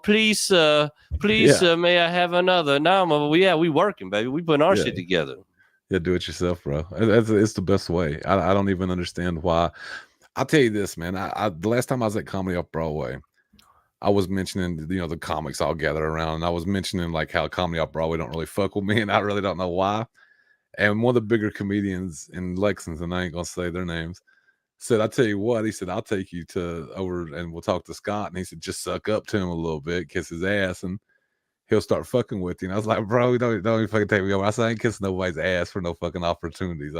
please, may I have another? No, we working, baby. We putting our shit together. Yeah, do it yourself, bro. It's the best way. I don't even understand why. I'll tell you this, man. The last time I was at Comedy Off Broadway, I was mentioning, the comics all gather around, and I was mentioning like how Comedy Off Broadway don't really fuck with me, and I really don't know why. And one of the bigger comedians in Lexington, I ain't gonna say their names, said, "I tell you what," he said, "I'll take you over and we'll talk to Scott." And he said, "Just suck up to him a little bit, kiss his ass, and he'll start fucking with you." And I was like, "Bro, don't even fucking take me over." I said, "I ain't kissing nobody's ass for no fucking opportunities.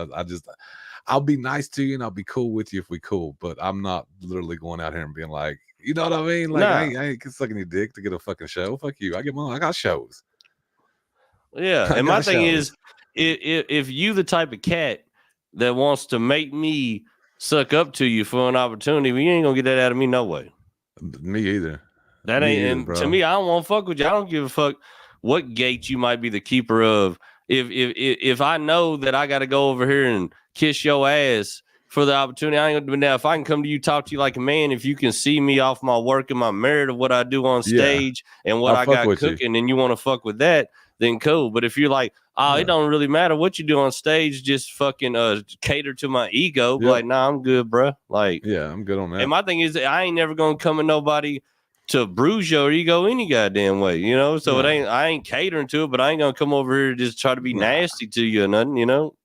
I'll be nice to you and I'll be cool with you if we cool, but I'm not literally going out here and being like, You know what I mean? Like, Nah. I ain't sucking your dick to get a fucking show. Fuck you. I got shows. Yeah. And my thing is, if you the type of cat that wants to make me suck up to you for an opportunity, well, you ain't gonna get that out of me no way. Me either. That ain't, and bro. to me, I don't want to fuck with you. I don't give a fuck what gate you might be the keeper of. If I know that I got to go over here and kiss your ass for the opportunity, I ain't gonna do it. Now, if I can come to you, talk to you like a man, if you can see me off my work and my merit of what I do on stage and what I got cooking, and you want to fuck with that, then cool. But if you're like, it don't really matter what you do on stage, just fucking cater to my ego. Yep. Like, nah, I'm good, bro. Like, yeah, I'm good on that. And my thing is, I ain't never gonna come at nobody to bruise your ego any goddamn way, you know. So I ain't catering to it, but I ain't gonna come over here to just try to be nasty to you or nothing, you know.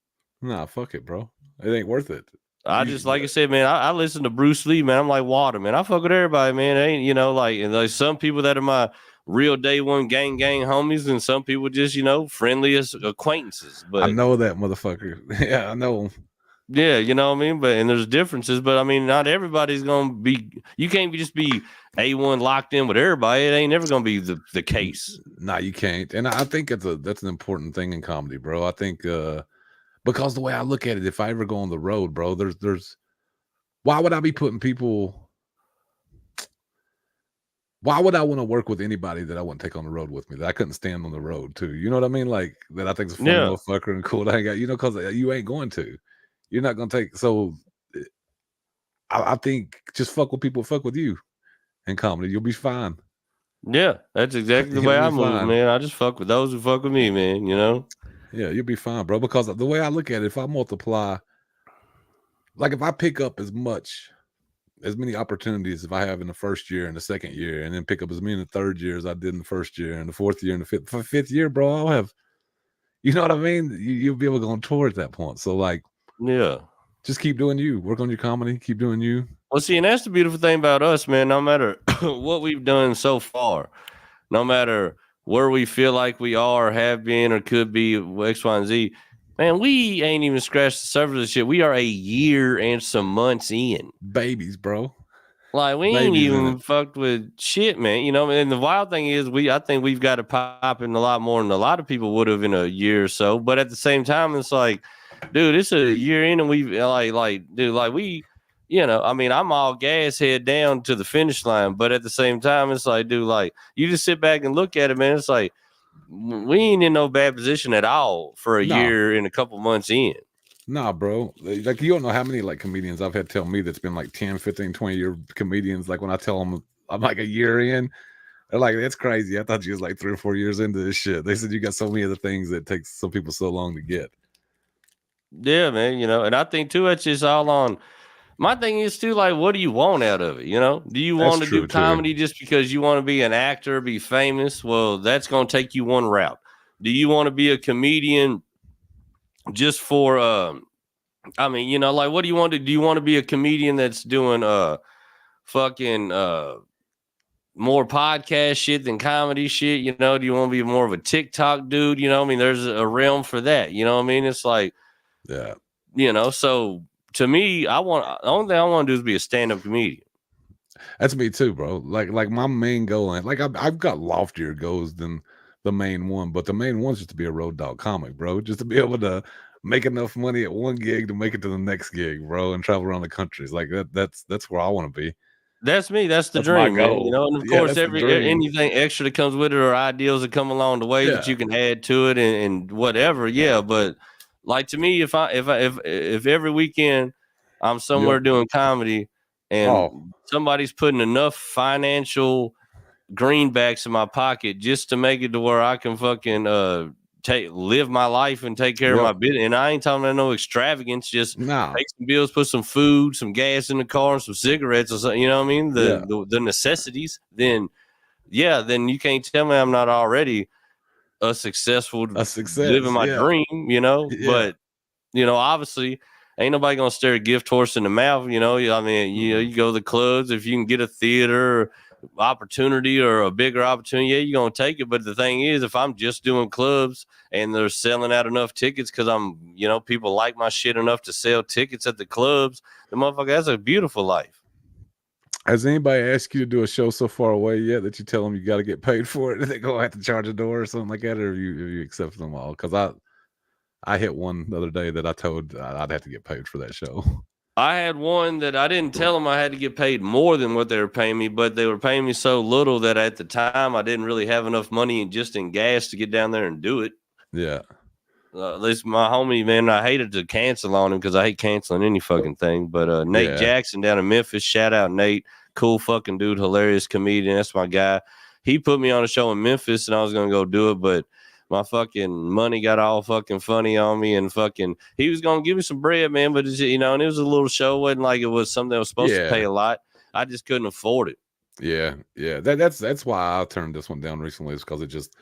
Nah, fuck it, bro. It ain't worth it. I said, man, I listen to Bruce Lee, man. I'm like water, man. I fuck with everybody, man. It ain't, you know, like, and there's some people that are my real day one gang homies, and some people just, you know, friendliest acquaintances. But I know that motherfucker. Yeah, I know him. Yeah, you know what I mean? And there's differences, but I mean, not everybody's gonna be, you can't just be A1 locked in with everybody. It ain't never gonna be the case. Nah, you can't. And I think that's an important thing in comedy, bro. I think because the way I look at it, if I ever go on the road, bro, there's why would I be putting people, why would I want to work with anybody that I wouldn't take on the road with me, that I couldn't stand on the road too? You know what I mean? Like, that I think is a funny motherfucker and cool. I got, you know, because you ain't going to. You're not gonna take. So I think just fuck with people, fuck with you in comedy. You'll be fine. Yeah, that's exactly the way I move, man. I just fuck with those who fuck with me, man. You know. Yeah, you'll be fine, bro. Because the way I look at it, if I multiply, like if I pick up as many opportunities if I have in the first year and the second year, and then pick up as many in the third year as I did in the first year and the fourth year and the fifth year, bro, I'll have. You know what I mean? You'll be able to go on tour at that point. So like. Yeah. Just keep doing you. Work on your comedy. Keep doing you. Well, see, and that's the beautiful thing about us, man. No matter what we've done so far, no matter where we feel like we are, have been, or could be, X, Y, and Z, man, we ain't even scratched the surface of this shit. We are a year and some months in. Babies, bro. Like, we ain't even fucked with shit, man. You know, and the wild thing is, I think we've got to pop in a lot more than a lot of people would have in a year or so. But at the same time, it's like, dude, it's a year in and we've we, you know, I mean, I'm all gas head down to the finish line, but at the same time, it's like, dude, like, you just sit back and look at it, man. It's like, we ain't in no bad position at all for a year and a couple months in. Nah, bro. Like, you don't know how many like comedians I've had tell me that's been like 10, 15, 20 year comedians. Like, when I tell them I'm like a year in, they're like, that's crazy. I thought you was like 3 or 4 years into this shit. They said you got so many other things that takes some people so long to get. Yeah, man, you know, and I think too, it's just all on. My thing is too, like, what do you want out of it? You know, do you want to do comedy just because you want to be an actor, be famous? Well, that's going to take you one route. Do you want to be a comedian just for, I mean, you know, like, what do you want to do? You want to be a comedian that's doing fucking more podcast shit than comedy shit? You know, do you want to be more of a TikTok dude? You know, I mean, there's a realm for that. You know what I mean? It's like, yeah, you know, so to me, the only thing I want to do is be a stand-up comedian. That's me too, bro. Like my main goal, and like I've got loftier goals than the main one, but the main one's just to be a road dog comic, bro. Just to be able to make enough money at one gig to make it to the next gig, bro, and travel around the countries. Like that's where I want to be. That's me. That's the dream, man. You know, and of course, anything extra that comes with it or ideals that come along the way that you can add to it and whatever. Yeah, but like, to me, if every weekend I'm somewhere doing comedy and somebody's putting enough financial greenbacks in my pocket just to make it to where I can fucking live my life and take care of my business. And I ain't talking about no extravagance, just pay some bills, put some food, some gas in the car, some cigarettes or something, you know what I mean? The necessities, then you can't tell me I'm not already a success, living my dream, you know. But you know, obviously ain't nobody gonna stare a gift horse in the mouth, you know. I mean, you know, you go to the clubs, if you can get a theater opportunity or a bigger opportunity, you're gonna take it. But the thing is, if I'm just doing clubs and they're selling out enough tickets because I'm, you know, people like my shit enough to sell tickets at the clubs, the motherfucker, that's a beautiful life. Has anybody asked you to do a show so far away yet that you tell them you got to get paid for it? They go have to charge a door or something like that, or have you accepted them all? Because I hit one the other day that I told I'd have to get paid for that show. I had one that I didn't tell them I had to get paid more than what they were paying me, but they were paying me so little that at the time I didn't really have enough money just in gas to get down there and do it. Yeah. At least my homie, man, I hated to cancel on him because I hate canceling any fucking thing. But Nate Jackson down in Memphis, shout out Nate, cool fucking dude, hilarious comedian. That's my guy. He put me on a show in Memphis and I was going to go do it, but my fucking money got all fucking funny on me and fucking he was going to give me some bread, man. But, you know, and it was a little show. It wasn't like it was something that was supposed to pay a lot. I just couldn't afford it. Yeah. Yeah. That's why I turned this one down recently, is because it just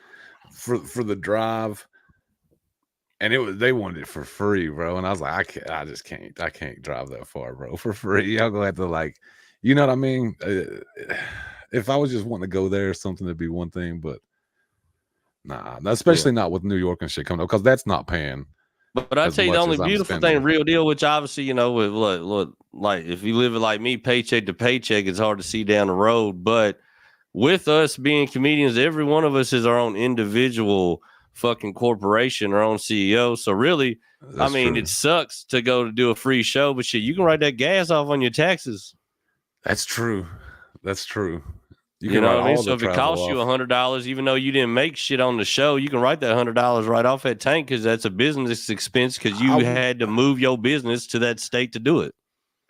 for the drive. And they wanted it for free, bro. And I was like, I can't drive that far, bro, for free. Y'all gonna have to, like, you know what I mean? If I was just wanting to go there or something, it'd be one thing, but nah, especially not with New York and shit coming up, because that's not paying. But I tell you, the only beautiful thing, real deal, which obviously, you know, with look, like if you live it like me, paycheck to paycheck, it's hard to see down the road. But with us being comedians, every one of us is our own individual fucking corporation, our own CEO. So really, I mean, it sucks to go to do a free show, but shit, you can write that gas off on your taxes. That's true. That's true. You know what I mean? So if it costs you $100, even though you didn't make shit on the show, you can write that $100 right off that tank, because that's a business expense, because you had to move your business to that state to do it.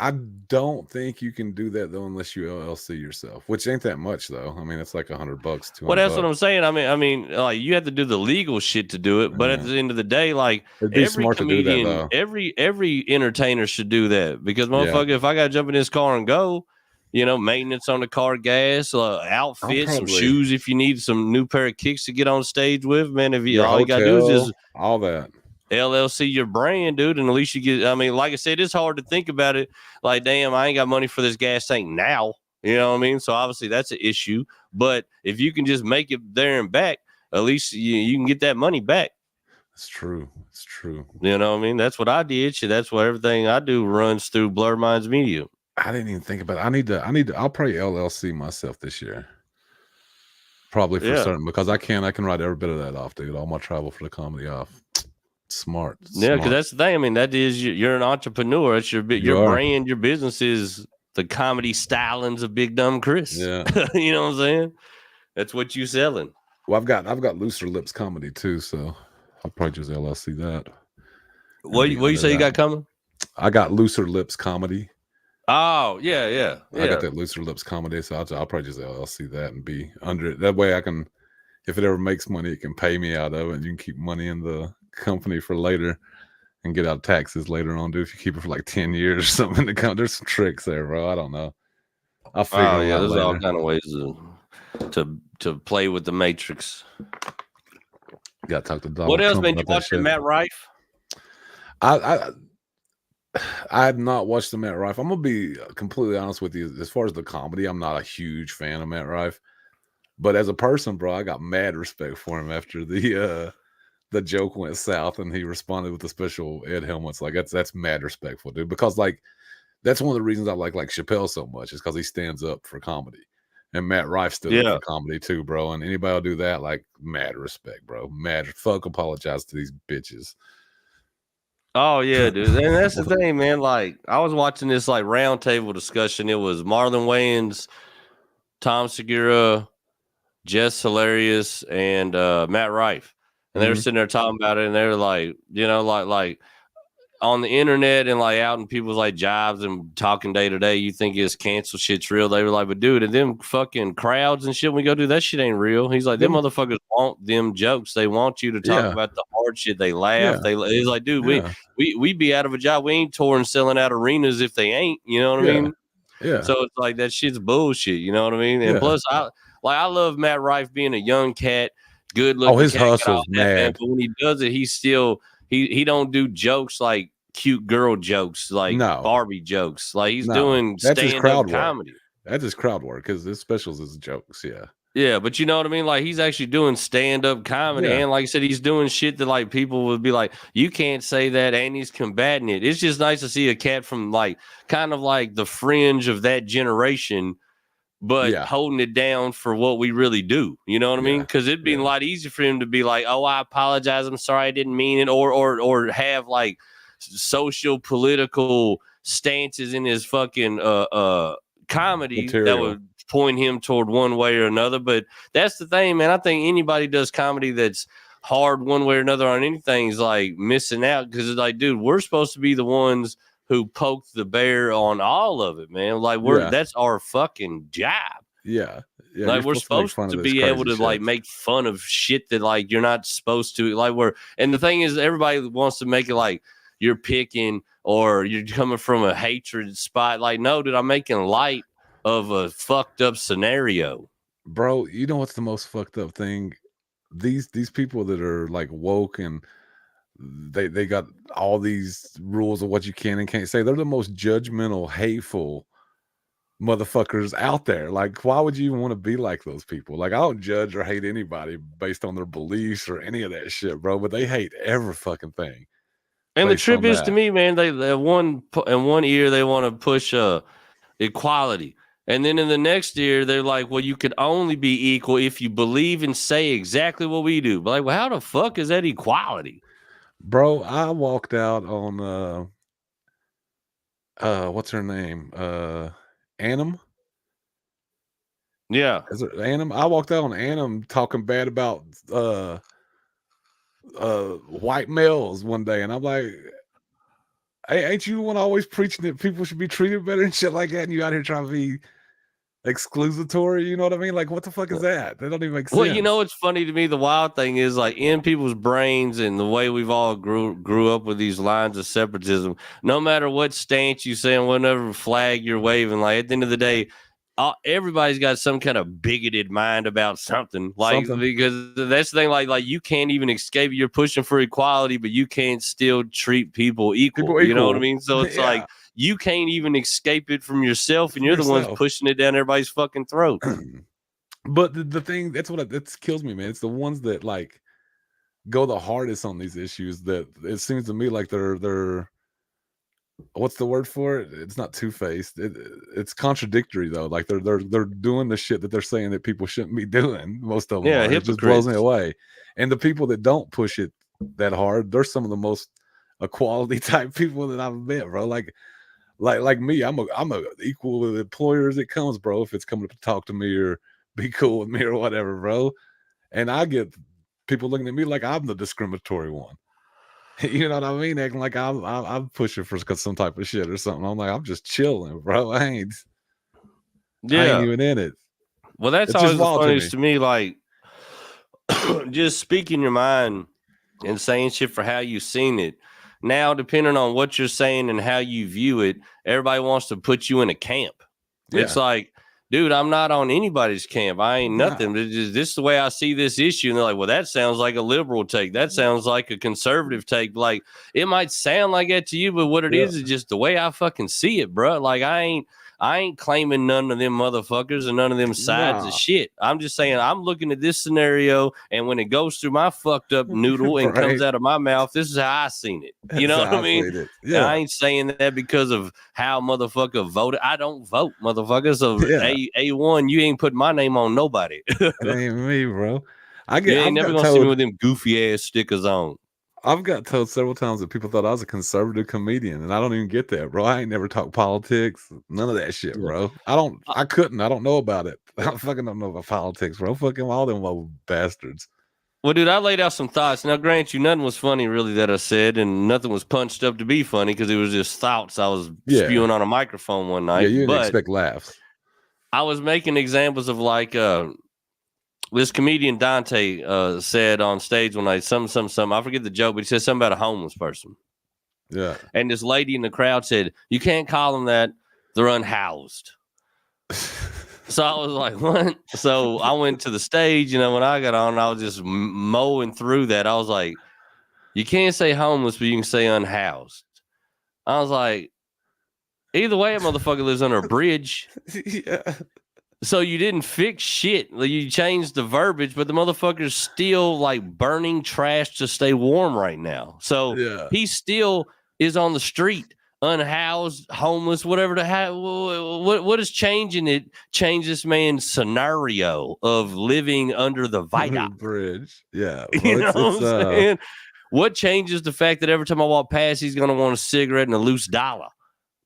I don't think you can do that though unless you LLC yourself, which ain't that much though. I mean, it's like $100, $200. Well, that's what I'm saying. I mean, like you have to do the legal shit to do it, but at the end of the day, like every comedian, every entertainer should do that, because motherfucker, if I gotta jump in this car and go, you know, maintenance on the car, gas, outfits, some shoes if you need some new pair of kicks to get on stage with, man. If you all you gotta do is just all that. LLC your brand, dude, and at least you get. I mean, like I said, it's hard to think about it. Like, damn, I ain't got money for this gas tank now. You know what I mean? So obviously that's an issue. But if you can just make it there and back, at least you can get that money back. It's true. It's true. You know what I mean? That's what I did. Shit, that's what everything I do runs through Blur Minds Media. I didn't even think about it. I need to. I'll probably LLC myself this year. Probably for certain, because I can write every bit of that off, dude. All my travel for the comedy off. Smart. Yeah, because that's the thing. I mean, that is you're an entrepreneur. It's your brand, your business is the comedy stylings of Big Dumb Chris. Yeah, you know what I'm saying? That's what you selling. Well, I've got Looser Lips Comedy too, so I'll probably just LLC that. What you say you got coming? I got Looser Lips Comedy. Oh yeah. I got that Looser Lips Comedy, so I'll probably just LLC that and be under it. That way I can, if it ever makes money, it can pay me out of it, and you can keep money in the company for later and get out taxes later on, dude. If you keep it for like 10 years or something to come, there's some tricks there, bro. I don't know. I'll figure it out. There's later. all kind of ways to play with the matrix. Got to talk to Donald. What else, Trump man? You watching Matt Rife? I have not watched the Matt Rife. I'm gonna be completely honest with you. As far as the comedy, I'm not a huge fan of Matt Rife, but as a person, bro, I got mad respect for him after the joke went south and he responded with the special ed helmets. Like that's mad respectful, dude, because like that's one of the reasons I like Chappelle so much, is because he stands up for comedy, and Matt Rife stood up for comedy too, bro. And anybody will do that, like, mad respect, bro. Mad fuck apologize to these bitches. Oh yeah, dude. And that's the thing, man. Like, I was watching this like roundtable discussion. It was Marlon Wayans, Tom Segura, Jess Hilarious, and Matt Rife. And they were sitting there talking about it, and they were like, you know, like on the internet and like out in people's like jobs and talking day to day, you think it's cancel shit's real. They were like, but dude, and them fucking crowds and shit, when we go do that shit ain't real. He's like, them motherfuckers want them jokes. They want you to talk about the hard shit. They laugh. He's like, dude, we be out of a job. We ain't touring selling out arenas if they ain't. You know what I mean? Yeah. So it's like that shit's bullshit. You know what I mean? And plus, I love Matt Rife being a young cat. Good looking. Oh, his hustle's mad. But when he does it, he's still he don't do jokes like cute girl jokes, like Barbie jokes. Like he's doing stand-up comedy. That's his crowd work, because his specials is jokes. Yeah, but you know what I mean? Like he's actually doing stand-up comedy, and like I said, he's doing shit that like people would be like, you can't say that, and he's combating it. It's just nice to see a cat from like kind of like the fringe of that generation but holding it down for what we really do. You know what I mean? Because it'd be a lot easier for him to be like, "Oh, I apologize. I'm sorry. I didn't mean it," or have like social political stances in his fucking comedy material that would point him toward one way or another. But that's the thing, man. I think anybody does comedy that's hard one way or another on anything is like missing out, because it's like, dude, we're supposed to be the ones who poked the bear on all of it, man. Like that's our fucking job. Yeah. Like we're supposed to be able to like make fun of shit that like you're not supposed to. Like and the thing is, everybody wants to make it like you're picking or you're coming from a hatred spot. Like, no, dude, I'm making light of a fucked up scenario. Bro, you know what's the most fucked up thing? These people that are like woke and they got all these rules of what you can and can't say. They're the most judgmental, hateful motherfuckers out there. Like, why would you even want to be like those people? Like, I don't judge or hate anybody based on their beliefs or any of that shit, bro. But they hate every fucking thing. And the trip is, to me, man, they in one ear they want to push equality, and then in the next ear they're like, well, you could only be equal if you believe and say exactly what we do. But like, well, how the fuck is that equality? Bro, I walked out on what's her name? Annam? Yeah. Is it Annam? I walked out on Annam talking bad about white males one day, and I'm like, hey, ain't you the one always preaching that people should be treated better and shit like that, and you out here trying to be exclusatory? You know what I mean? Like, what the fuck is that? That don't even make sense. Well, you know what's funny to me? The wild thing is, like, in people's brains and the way we've all grew up with these lines of separatism, no matter what stance you say and whatever flag you're waving, like, at the end of the day, everybody's got some kind of bigoted mind about something. Like, because that's the thing, like you can't even escape. You're pushing for equality, but you can't still treat people equal. You know what I mean? So it's like, you can't even escape it from yourself, and you're the ones pushing it down everybody's fucking throat. But the thing, that kills me, man. It's the ones that like go the hardest on these issues that it seems to me like they're what's the word for it? It's not two-faced. It's contradictory though. Like they're doing the shit that they're saying that people shouldn't be doing. Most of them, it just blows me away. And the people that don't push it that hard, they're some of the most equality type people that I've met, bro. Like me, I'm a equal employer as it comes, bro. If it's coming to talk to me or be cool with me or whatever, bro. And I get people looking at me like I'm the discriminatory one. You know what I mean? Acting like I'm pushing for some type of shit or something. I'm like, I'm just chilling, bro. I ain't even in it. Well, that's always the funniest to me. Like, just speaking your mind and saying shit for how you've seen it. Now, depending on what you're saying and how you view it, everybody wants to put you in a camp. Yeah. It's like, dude, I'm not on anybody's camp. I ain't nothing. This is the way I see this issue. And they're like, well, that sounds like a liberal take. That sounds like a conservative take. Like, it might sound like that to you, but what it is just the way I fucking see it, bro. Like, I ain't claiming none of them motherfuckers and none of them sides of shit. I'm just saying, I'm looking at this scenario, and when it goes through my fucked up noodle and comes out of my mouth, this is how I seen it. You know what I mean? Yeah. I ain't saying that because of how motherfucker voted. I don't vote, motherfucker. So A1, you ain't putting my name on nobody. It ain't me, bro. You ain't never gonna see me with them goofy ass stickers on. I've got told several times that people thought I was a conservative comedian, and I don't even get that, bro. I ain't never talked politics, none of that shit, bro. I don't know about it. I fucking don't know about politics, bro. Fucking all them little bastards. Well, dude, I laid out some thoughts. Now, grant you, nothing was funny really that I said, and nothing was punched up to be funny because it was just thoughts I was spewing on a microphone one night. Yeah, you didn't expect laughs. I was making examples of like this comedian Dante said on stage one night, something. I forget the joke, but he said something about a homeless person. Yeah. And this lady in the crowd said, you can't call them that. They're unhoused. So I was like, what? So I went to the stage, when I got on, I was just mowing through that. I was like, you can't say homeless, but you can say unhoused. I was like, either way, a motherfucker lives under a bridge. Yeah. So you didn't fix shit. You changed the verbiage, but the motherfucker's still like burning trash to stay warm right now. So he still is on the street unhoused, homeless, whatever what is changing it change this man's scenario of living under the viaduct bridge. Yeah. Well, you know what I'm saying? What changes the fact that every time I walk past he's gonna want a cigarette and a loose dollar?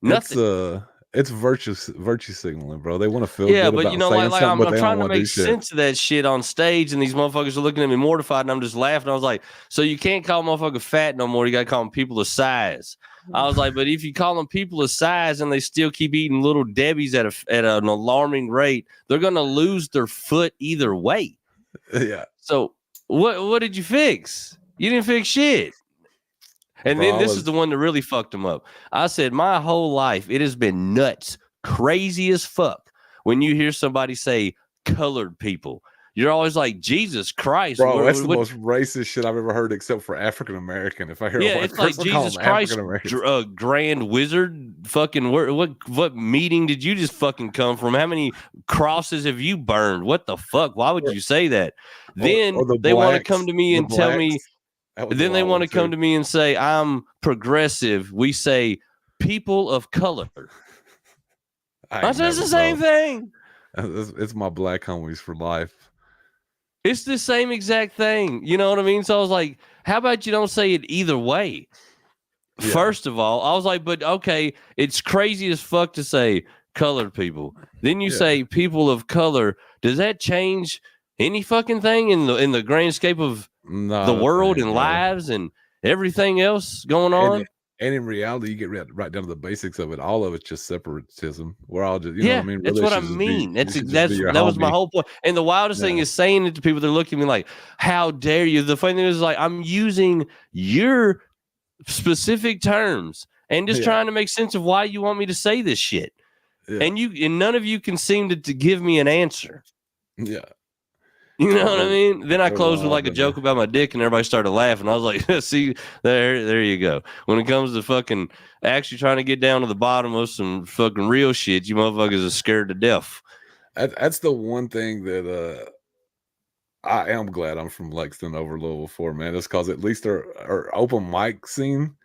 Nothing. It's virtue signaling, bro. They want to feel yeah, good but about you know, saying like something, I'm but they trying don't to want to do make shit. sense of that shit on stage, and these motherfuckers are looking at me mortified, and I'm just laughing. I was like, so you can't call motherfucker fat no more. You got to call them people of size. I was like, but if you call them people of size and they still keep eating little Debbie's at an alarming rate, they're gonna lose their foot either way. Yeah. So what did you fix? You didn't fix shit. And Bro, then this is the one that really fucked him up. I said, my whole life, it has been nuts, crazy as fuck. When you hear somebody say colored people, you're always like, Jesus Christ. Bro, that's the most racist shit I've ever heard, except for African American. If I hear a white it's like person Jesus call them Christ, grand wizard. Fucking what meeting did you just fucking come from? How many crosses have you burned? What the fuck? Why would you say that? Then they want to come to me and tell me. Then they want to come to me and say, I'm progressive. We say people of color. I said, it's the same thing. It's my black homies for life. It's the same exact thing. You know what I mean? So I was like, how about you don't say it either way? Yeah. First of all, I was like, but okay, it's crazy as fuck to say colored people. Then you say people of color. Does that change any fucking thing in the grand scape of the world and lives and everything else going on? And in reality, you get right down to the basics of it. All of it's just separatism. We're all just, you know what I mean? That's what I mean. That was my whole point. And the wildest thing is saying it to people. They're looking at me like, how dare you? The funny thing is, like, I'm using your specific terms and just trying to make sense of why you want me to say this shit. Yeah. And none of you can seem to give me an answer. Yeah. You know what I mean? Then I closed with like a joke about my dick, and everybody started laughing. I was like, "See, there you go." When it comes to fucking actually trying to get down to the bottom of some fucking real shit, you motherfuckers are scared to death. That's the one thing that I am glad I'm from Lexington over Louisville for, man. It's because at least our open mic scene,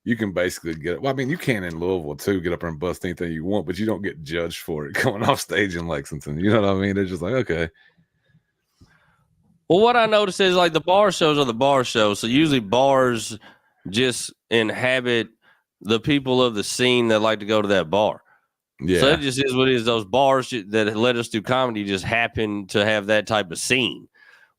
you can basically get. Well, I mean, you can in Louisville too, get up there and bust anything you want, but you don't get judged for it going off stage in Lexington. You know what I mean? They're just like, okay. Well, what I noticed is like the bar shows are the bar shows. So usually bars just inhabit the people of the scene that like to go to that bar. Yeah. So it just is what it is. Those bars that led us through comedy just happen to have that type of scene.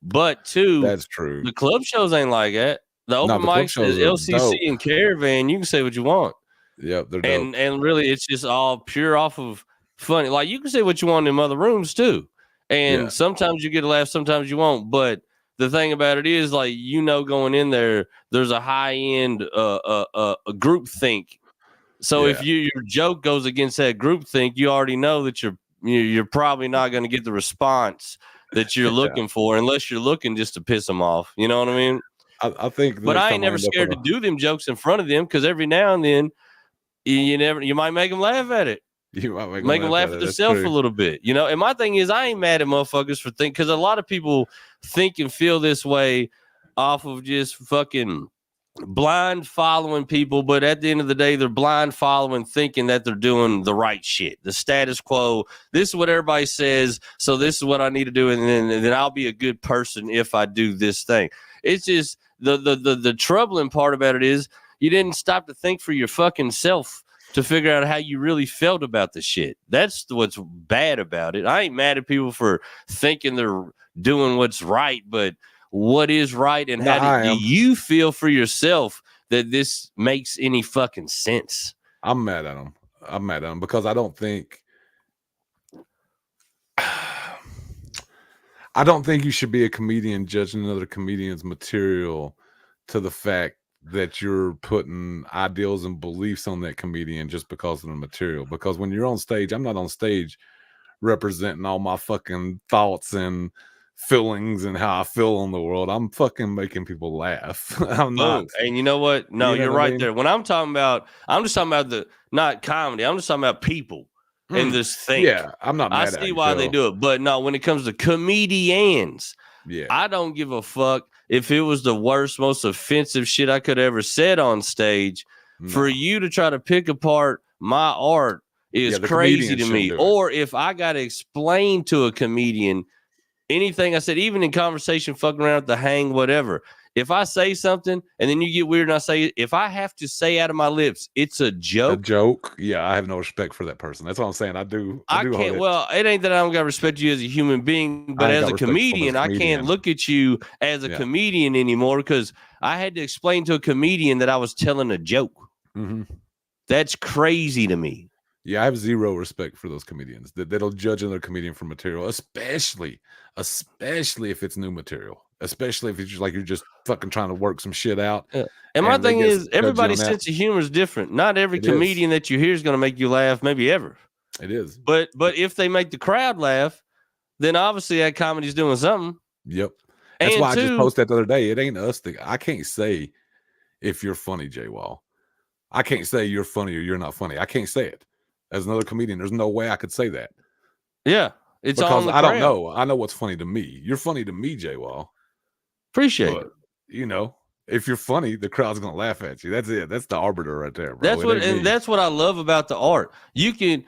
But that's true. The club shows ain't like that. The open mics is LCC and Caravan. You can say what you want. Yep, they're dope. And really, it's just all pure off of funny. Like you can say what you want in other rooms too. And sometimes you get a laugh, sometimes you won't. But the thing about it is, like, going in there, there's a high end a group think. So if your joke goes against that group think, you already know that you're probably not going to get the response that you're looking for, unless you're looking just to piss them off. You know what I mean? I think. But I ain't never scared to do them jokes in front of them, because every now and then you might make them laugh at it. You might make them laugh at themselves a little bit, And my thing is, I ain't mad at motherfuckers for thinking, because a lot of people think and feel this way off of just fucking blind following people. But at the end of the day, they're blind following, thinking that they're doing the right shit, the status quo. This is what everybody says, so this is what I need to do, and then I'll be a good person if I do this thing. It's just the troubling part about it is you didn't stop to think for your fucking self to figure out how you really felt about the shit. That's what's bad about it. I ain't mad at people for thinking they're doing what's right, but what is right, and how do you feel for yourself that this makes any fucking sense? I'm mad at them. Because I don't think you should be a comedian judging another comedian's material to the fact that you're putting ideals and beliefs on that comedian just because of the material. Because when you're on stage, I'm not on stage representing all my fucking thoughts and feelings and how I feel on the world. I'm fucking making people laugh. I'm not. And you know what? No, you're right there. When I'm just talking about not comedy. I'm just talking about people and this thing. Yeah, I'm not mad at I see why they do it. But no, when it comes to comedians, I don't give a fuck if it was the worst, most offensive shit I could ever said on stage. For you to try to pick apart my art is crazy to me. Or if I got to explain to a comedian anything I said, even in conversation, fucking around at the hang, whatever. If I say something and then you get weird and I say it, if I have to say out of my lips, it's a joke. A joke? Yeah, I have no respect for that person. That's what I'm saying. I can't. Well, it ain't that I don't got to respect you as a human being, but as a comedian, I can't look at you as a comedian anymore because I had to explain to a comedian that I was telling a joke. Mm-hmm. That's crazy to me. Yeah, I have zero respect for those comedians that'll judge another comedian for material, especially if it's new material, especially if it's just like you're just fucking trying to work some shit out. Yeah. And my thing is, everybody's sense of humor is different. Not every comedian that you hear is going to make you laugh, maybe ever. It is. But if they make the crowd laugh, then obviously that comedy's doing something. Yep. That's why I just posted that the other day. It ain't us. I can't say if you're funny, Jay Wall. I can't say you're funny or you're not funny. I can't say it. As another comedian, there's no way I could say that. Yeah, it's because on I don't know. I know what's funny to me. You're funny to me, Jay Wall. Appreciate it. You know, if you're funny, the crowd's gonna laugh at you. That's it. That's the arbiter right there, bro. That's what I love about the art. You can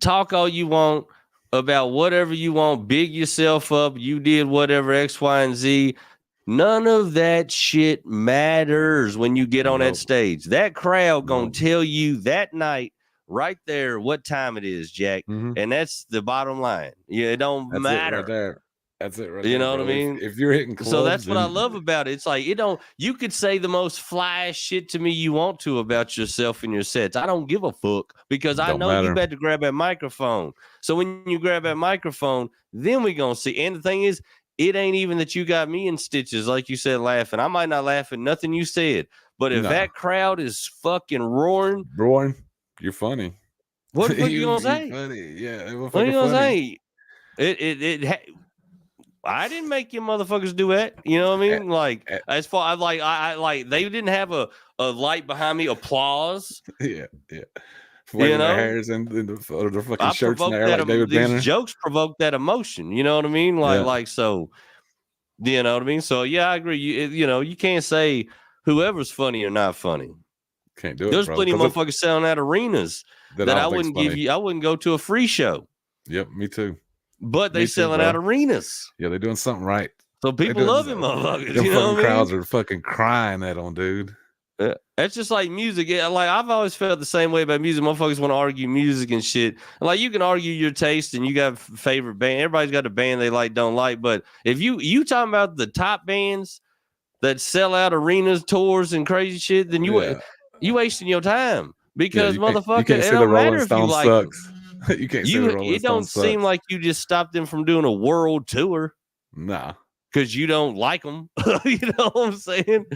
talk all you want about whatever you want, big yourself up. You did whatever X, Y, and Z. None of that shit matters when you get on that stage. That crowd gonna tell you that night. Right there, what time it is, Jack, and that's the bottom line. Yeah, it don't matter. Right there. That's it, right? You know what I mean? If you're hitting clubs, so that's what I love about it. It's like it don't. You could say the most fly shit to me you want to about yourself and your sets. I don't give a fuck because I know you had to grab that microphone. So when you grab that microphone, then we gonna see. And the thing is, it ain't even that you got me in stitches, like you said, laughing. I might not laugh at nothing you said, but if that crowd is fucking roaring. You're funny. What the fuck you gonna say? Funny. Yeah, what are you gonna say? I didn't make you motherfuckers do that. You know what I mean? Like as far as I like they didn't have a light behind me, applause. Yeah. Flaving their hairs and their fucking shirts in the air like David Banner. These jokes provoke that emotion. You know what I mean? Like so. You know what I mean? So yeah, I agree. You can't say whoever's funny or not funny. Can't do it. There's plenty of motherfuckers selling out arenas that I wouldn't give you. I wouldn't go to a free show. Yep, me too. But they selling out arenas. Yeah, they're doing something right. So people love them motherfuckers. Them fucking crowds are fucking crying at them, dude. That's just like music. Like I've always felt the same way about music. Motherfuckers want to argue music and shit. Like you can argue your taste and you got favorite band. Everybody's got a band they like, don't like. But if you talking about the top bands that sell out arenas, tours, and crazy shit, then you wasting your time because motherfucker, it don't matter if you like them. You can't say the Rolling Stones. It don't seem like you just stopped them from doing a world tour. Nah, because you don't like them. You know what I'm saying?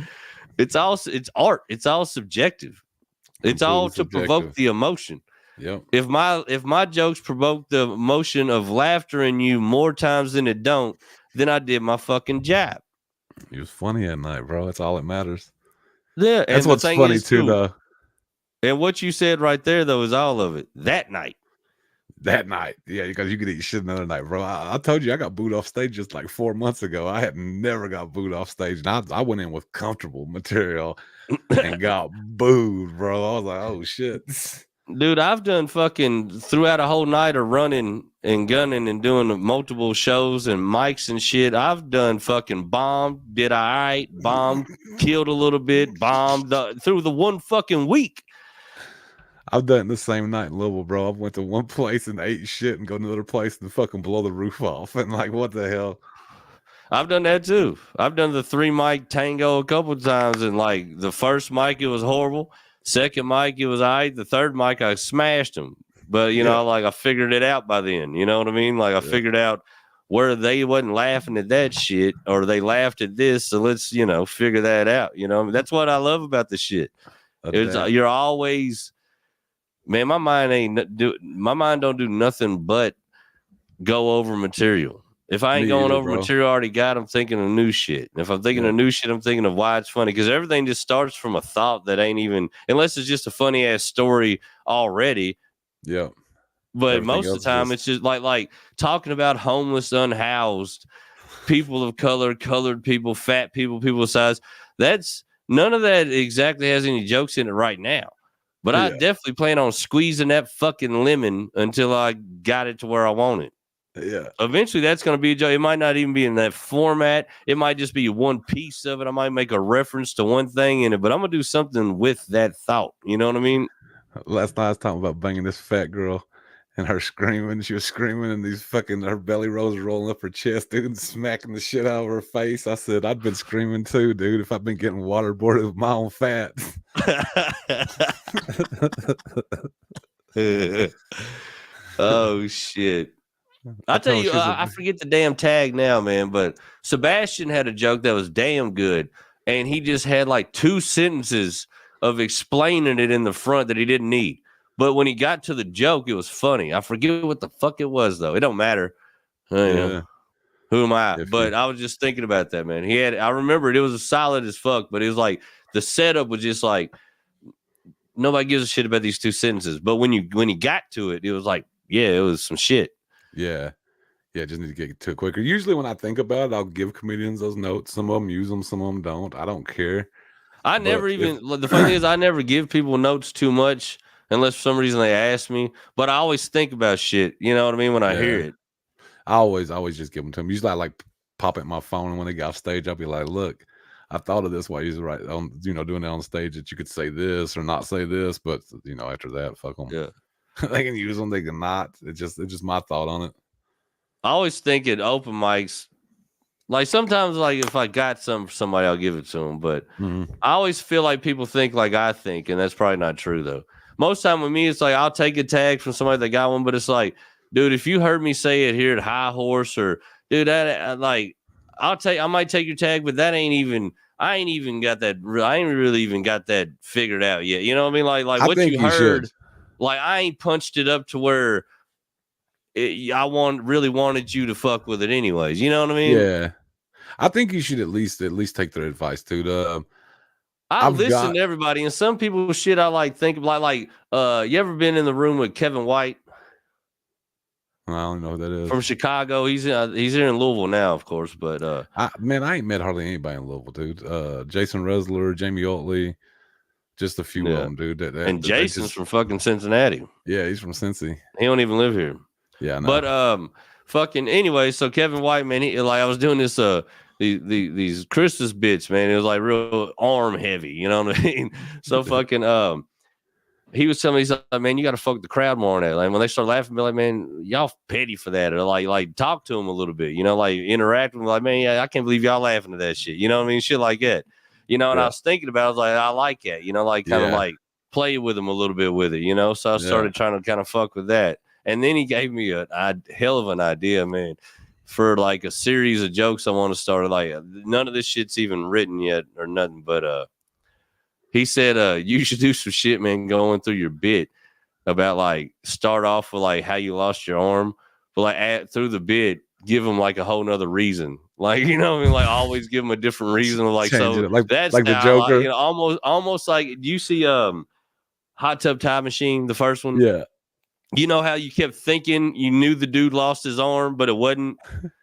It's art. It's all subjective. It's all to provoke the emotion. Yep. If my jokes provoke the emotion of laughter in you more times than it don't, then I did my fucking job. He was funny at night, bro. That's all that matters. Yeah, that's what's funny too, though. And what you said right there, though, is all of it. That night, yeah, because you could eat shit another night, bro. I told you I got booed off stage just like 4 months ago. I had never got booed off stage, and I went in with comfortable material and got booed, bro. I was like, oh shit, dude. I've done fucking throughout a whole night of running and gunning and doing multiple shows and mics and shit. I've done fucking bombed, did all right, bombed, killed a little bit, bombed through the one fucking week. I've done the same night in Louisville, bro. I went to one place and ate shit and go to another place and fucking blow the roof off. And like, what the hell? I've done that too. I've done the 3 mic tango a couple of times. And like the first mic, it was horrible. Second mic, it was all right. The third mic, I smashed them. But, you know, like I figured it out by then. You know what I mean? Like I figured out where they wasn't laughing at that shit or they laughed at this. So let's, figure that out. You know, that's what I love about the shit. You're always... Man, my mind don't do nothing but go over material. If I ain't going over material I already got, I'm thinking of new shit. And if I'm thinking of new shit, I'm thinking of why it's funny. Because everything just starts from a thought that ain't even, unless it's just a funny ass story already. Yeah. But most of the time, it's just like talking about homeless, unhoused, people of color, colored people, fat people, people with size. That's none of that exactly has any jokes in it right now. But I definitely plan on squeezing that fucking lemon until I got it to where I want it. Yeah. Eventually, that's going to be a joke. It might not even be in that format. It might just be one piece of it. I might make a reference to one thing in it, but I'm going to do something with that thought. You know what I mean? Last night I was talking about banging this fat girl and her screaming. She was screaming and her belly rolls rolling up her chest, dude, and smacking the shit out of her face. I said, I'd been screaming too, dude, if I'd been getting waterboarded with my own fat. Oh, shit. I tell you, I forget the damn tag now, man, but Sebastian had a joke that was damn good, and he just had like 2 sentences of explaining it in the front that he didn't need. But when he got to the joke, it was funny. I forget what the fuck it was, though. It don't matter. Who am I? But I was just thinking about that, man. I remember it was solid as fuck, but it was like the setup was just like nobody gives a shit about these 2 sentences. But when he got to it, it was like, yeah, it was some shit. Yeah. Yeah, just need to get to it quicker. Usually when I think about it, I'll give comedians those notes. Some of them use them, some of them don't. I don't care. The funny thing is I never give people notes too much unless for some reason they ask me. But I always think about shit. You know what I mean? When I hear it. I always just give them to them. Usually I like pop at my phone, and when they get off stage, I'll be like, look, I thought of this while you was right on, doing it on stage that you could say this or not say this, but after that, fuck them. Yeah. They can use them, they can not. It's just my thought on it. I always think at open mics, like sometimes, like if I got something for somebody, I'll give it to them. But I always feel like people think like I think, and that's probably not true though. Most time with me, it's like I'll take a tag from somebody that got one, but it's like, dude, if you heard me say it here at High Horse, or dude, that like I might take your tag, but I ain't even got that. I ain't really even got that figured out yet. You know what I mean? Like what you heard, like I ain't punched it up to where. I really wanted you to fuck with it anyways. You know what I mean? Yeah. I think you should at least take their advice too. I listen to everybody, and some people shit I like think like you ever been in the room with Kevin White? I don't know who that is. From Chicago. He's here in Louisville now, of course, but I ain't met hardly anybody in Louisville, dude. Jason Resler, Jamie Oatley, just a few of them, dude. And Jason's from fucking Cincinnati. Yeah, he's from Cincy. He don't even live here. Yeah, no. But fucking anyway, so Kevin White, man, I was doing this these Christmas bits, man. It was like real arm heavy, you know what I mean? So fucking he was telling me, he's like, man, you got to fuck the crowd more on that. Like when they start laughing, be like, man, y'all petty for that, or like talk to them a little bit, like interact with them, like, man, yeah, I can't believe y'all laughing at that shit, you know what I mean? Shit like that, and I was thinking about, I was like, I like that, like kind of like play with them a little bit with it, So I started trying to kind of fuck with that. And then he gave me a hell of an idea, man, for like a series of jokes I want to start. Like none of this shit's even written yet or nothing. But he said you should do some shit, man, going through your bit about like start off with like how you lost your arm, but like through the bit, give them like a whole nother reason. Like, what I mean? Like always give them a different reason. Like, so that's like the Joker. Almost like, do you see Hot Tub Time Machine, the first one? Yeah. You know how you kept thinking you knew the dude lost his arm, but it wasn't?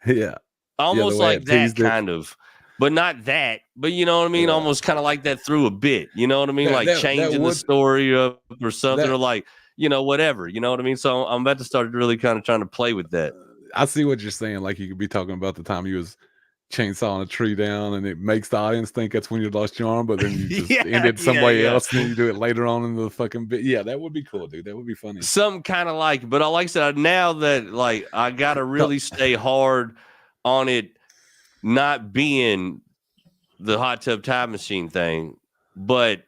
Yeah. Almost like that kind of, but not that. But you know what I mean? Yeah. Almost kind of like that through a bit. You know what I mean? Like changing the story up or something, or like, whatever. You know what I mean? So I'm about to start really kind of trying to play with that. I see what you're saying. Like you could be talking about the time you was chainsawing a tree down, and it makes the audience think that's when you lost your arm, but then you just ended somebody else, and then you do it later on in the fucking bit. Yeah, that would be cool, dude. That would be funny. Something kind of like, but like I said, now that like I gotta really stay hard on it not being the Hot Tub Time Machine thing, but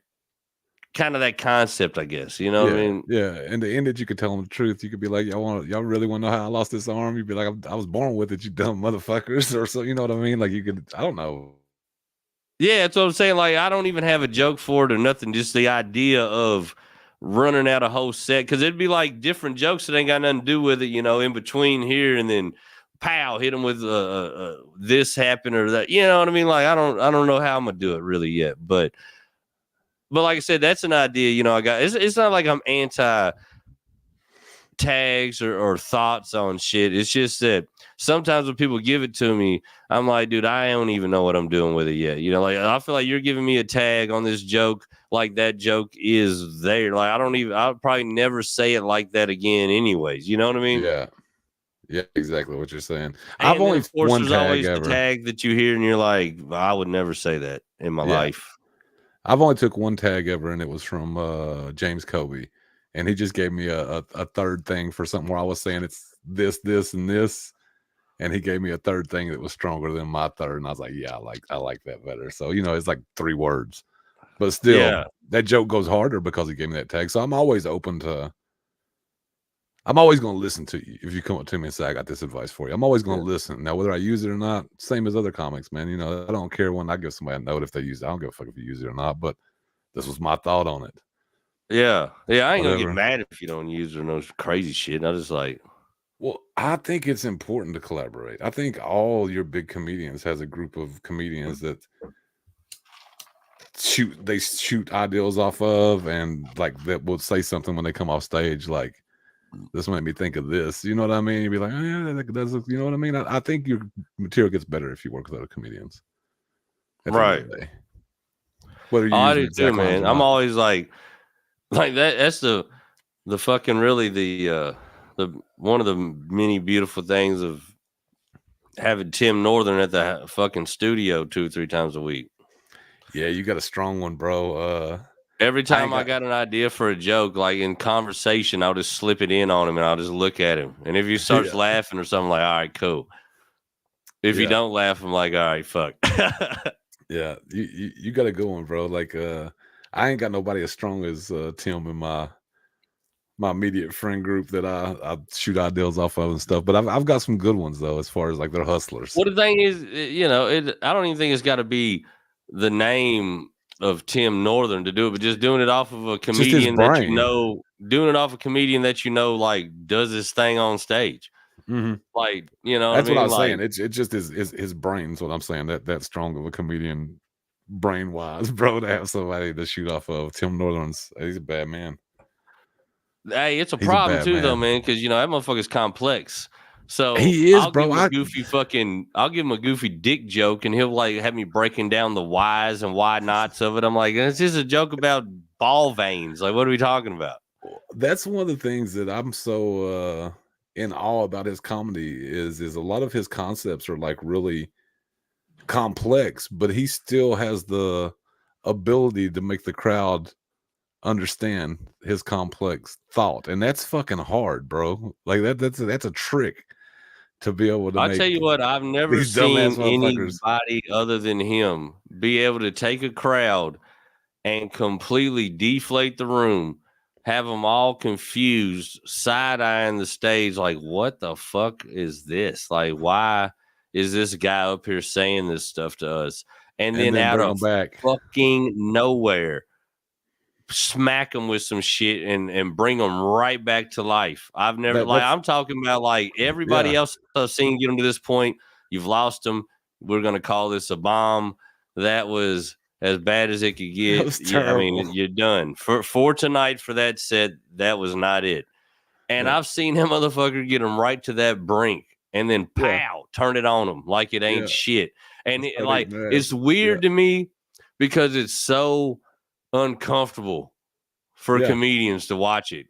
kind of that concept, I guess. You know what I mean? Yeah. And the end that you could tell them the truth. You could be like, y'all really want to know how I lost this arm? You'd be like, I was born with it, you dumb motherfuckers, or so. You know what I mean? Like you could, I don't know. Yeah, that's what I'm saying. Like I don't even have a joke for it or nothing. Just the idea of running out a whole set, because it'd be like different jokes that ain't got nothing to do with it. In between here, and then pow, hit them with this happened or that. You know what I mean? Like I don't know how I'm gonna do it really yet, but like I said, that's an idea. I got. It's not like I'm anti tags or thoughts on shit. It's just that sometimes when people give it to me, I'm like, dude, I don't even know what I'm doing with it yet. You know, like I feel like you're giving me a tag on this joke, like that joke is there. Like I'll probably never say it like that again anyways. You know what I mean? Yeah, exactly what you're saying. And I've only of course, one there's tag always ever. the tag that you hear and you're like, I would never say that in my life. I've only took one tag ever, and it was from James Kobe, and he just gave me a third thing for something where I was saying it's this, and this, and he gave me a third thing that was stronger than my third, and I was like, yeah, I like that better. So it's like 3 words, but still, that joke goes harder because he gave me that tag. So I'm always open to. I'm always going to listen to you if you come up to me and say, I got this advice for you. I'm always going to listen. Now, whether I use it or not, same as other comics, man. I don't care when I give somebody a note if they use it. I don't give a fuck if you use it or not, but this was my thought on it. Yeah. I ain't going to get mad if you don't use it or no crazy shit. I just like. Well, I think it's important to collaborate. I think all your big comedians has a group of comedians that shoot ideals off of, and like that will say something when they come off stage, like, this made me think of this. You know what I mean? You'd be like, oh, yeah, that's, you know what I mean? I think your material gets better if you work with other comedians. Right. Whether you I do too, man. I'm always like that. That's the fucking really the one of the many beautiful things of having Tim Northern at the fucking studio 2 or 3 times a week. Yeah, you got a strong one, bro. Every time I got an idea for a joke, like in conversation, I'll just slip it in on him and I'll just look at him. And if he starts laughing or something, like, all right, cool. If you don't laugh, I'm like, all right, fuck. Yeah, you got a good one, bro. Like, I ain't got nobody as strong as Tim in my immediate friend group that I shoot ideals off of and stuff. But I've got some good ones though, as far as like they're hustlers. Well, the thing is, I don't even think it's got to be the name of Tim Northern to do it, but just doing it off of a comedian that doing it off a comedian that like does his thing on stage. Mm-hmm. Like, that's what I was saying. It's just his brain's what I'm saying. That strong of a comedian, brain wise, bro, to have somebody to shoot off of. Tim Northern's, he's a bad man. Hey, it's a problem too, though, man, because that motherfucker's complex. So he is, I'll bro. I'll give him a goofy dick joke, and he'll like have me breaking down the whys and why nots of it. I'm like, it's just a joke about ball veins. Like, what are we talking about? That's one of the things that I'm so in awe about his comedy is a lot of his concepts are like really complex, but he still has the ability to make the crowd understand his complex thought, and that's fucking hard, bro. Like that's a trick to be able to. I'll tell you what, I've never seen anybody other than him be able to take a crowd and completely deflate the room, have them all confused, side-eyeing the stage like, what the fuck is this? Like, why is this guy up here saying this stuff to us? And then out of fucking nowhere, smack them with some shit and bring them right back to life. I've never I'm talking about like everybody else I've seen get them to this point. You've lost them. We're gonna call this a bomb. That was as bad as it could get. I mean, you're done for tonight. For that set, that was not it. And I've seen him motherfucker get him right to that brink, and then pow, turn it on him like it ain't shit. And it's weird to me because it's so uncomfortable for comedians to watch it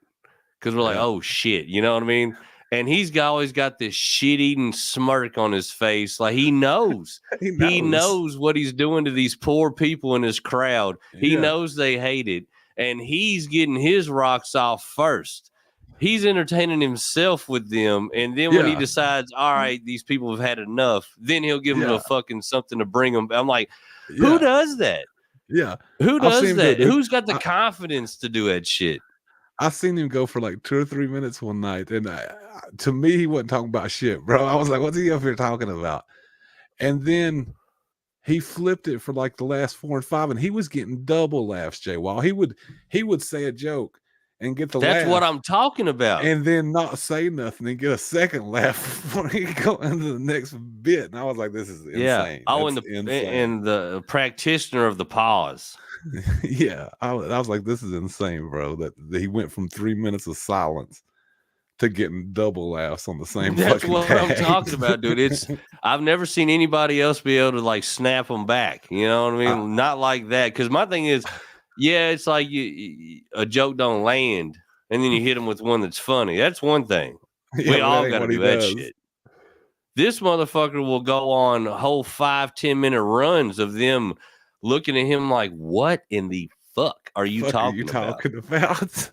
because we're like, oh shit, you know what I mean? And he's always got this shit-eating smirk on his face, like he knows he knows what he's doing to these poor people in his crowd. He knows they hate it, and he's getting his rocks off first. He's entertaining himself with them, and then when he decides, all right, these people have had enough, then he'll give them a fucking something to bring them. I'm like, who does that? Yeah. Who does that? Who's got the confidence to do that shit? I seen him go for like 2 or 3 minutes one night, and to me, he wasn't talking about shit, bro. I was like, what's he up here talking about? And then he flipped it for like the last 4 and 5, and he was getting double laughs, Jay. While he would say a joke and get the laugh. That's what I'm talking about. And then not say nothing and get a second laugh before he go into the next bit. And I was like, this is insane. Yeah. Oh, and the practitioner of the pause. Yeah. I was like, this is insane, bro. That he went from 3 minutes of silence to getting double laughs on the same That's fucking what tag. I'm talking about, dude. I've never seen anybody else be able to like snap them back. You know what I mean? Not like that. Because my thing is, yeah, it's like a joke don't land, and then you hit them with one that's funny. That's one thing. Yeah, we all that ain't got to what he do that does. shit. This motherfucker will go on whole 5-10 minute runs of them looking at him like, "What in the fuck are you talking about?"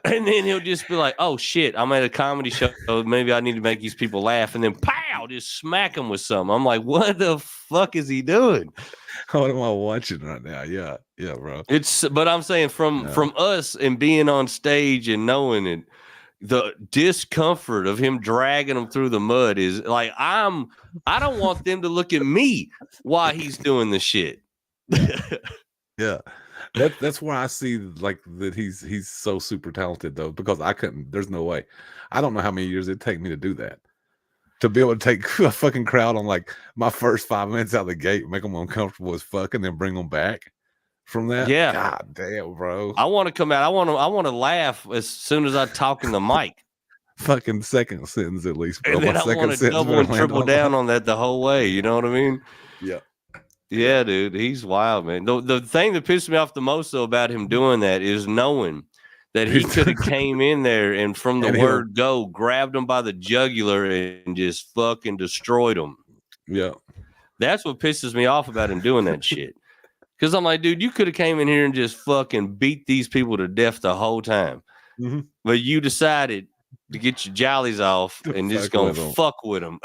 And then he'll just be like, "Oh shit, I'm at a comedy show. Maybe I need to make these people laugh." And then pow, just smack them with something. I'm like, "What the fuck is he doing?" What am I watching right now? Yeah, bro. But I'm saying from us and being on stage and knowing it, the discomfort of him dragging them through the mud is like I don't want them to look at me while he's doing the shit. Yeah. That's where I see like that he's so super talented though, because I couldn't, there's no way. I don't know how many years it'd take me to do that. To be able to take a fucking crowd on like my first 5 minutes out of the gate, make them uncomfortable as fuck, and then bring them back from that. Yeah. God damn, bro. I want to come out. I want to laugh as soon as I talk in the mic. Fucking second sentence at least, bro. And then I want to double and triple down on that the whole way. You know what I mean? Yeah. Yeah, dude, he's wild, man. The thing that pissed me off the most though about him doing that is knowing that he could have came in there and from the word go, grabbed him by the jugular and just fucking destroyed him. Yeah. That's what pisses me off about him doing that shit. Because I'm like, dude, you could have came in here and just fucking beat these people to death the whole time. Mm-hmm. But you decided to get your jollies off and just gonna fuck with him.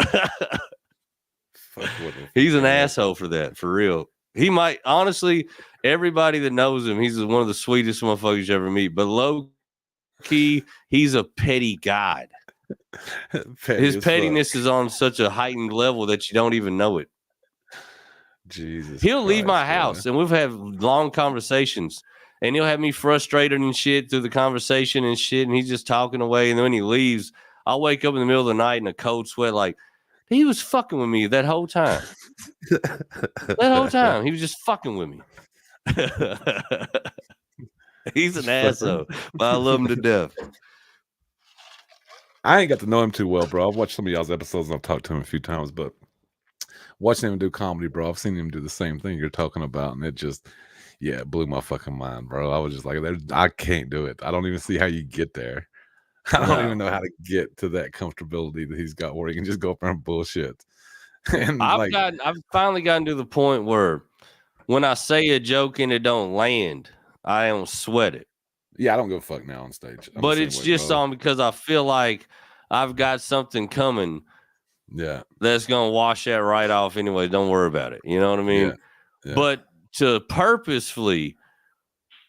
He's an asshole for that, for real. He might, honestly, everybody that knows him, he's one of the sweetest motherfuckers you ever meet. But low key, he's a petty god. His pettiness is on such a heightened level that you don't even know it. Jesus. He'll leave my house and we've had long conversations and he'll have me frustrated and shit through the conversation and shit. And he's just talking away. And then when he leaves, I'll wake up in the middle of the night in a cold sweat, like, he was fucking with me that whole time. That whole time. He was just fucking with me. He's an asshole, but I love him to death. I ain't got to know him too well, bro. I've watched some of y'all's episodes and I've talked to him a few times, but watching him do comedy, bro, I've seen him do the same thing you're talking about, and it just, it blew my fucking mind, bro. I was just like, I can't do it. I don't even see how you get there. I don't even know how to get to that comfortability that he's got where he can just go up there and bullshit. And I've finally gotten to the point where when I say a joke and it don't land, I don't sweat it. Yeah, I don't give a fuck now on stage. But it's just on because I feel like I've got something coming. Yeah. That's going to wash that right off anyway. Don't worry about it. You know what I mean? Yeah. But to purposefully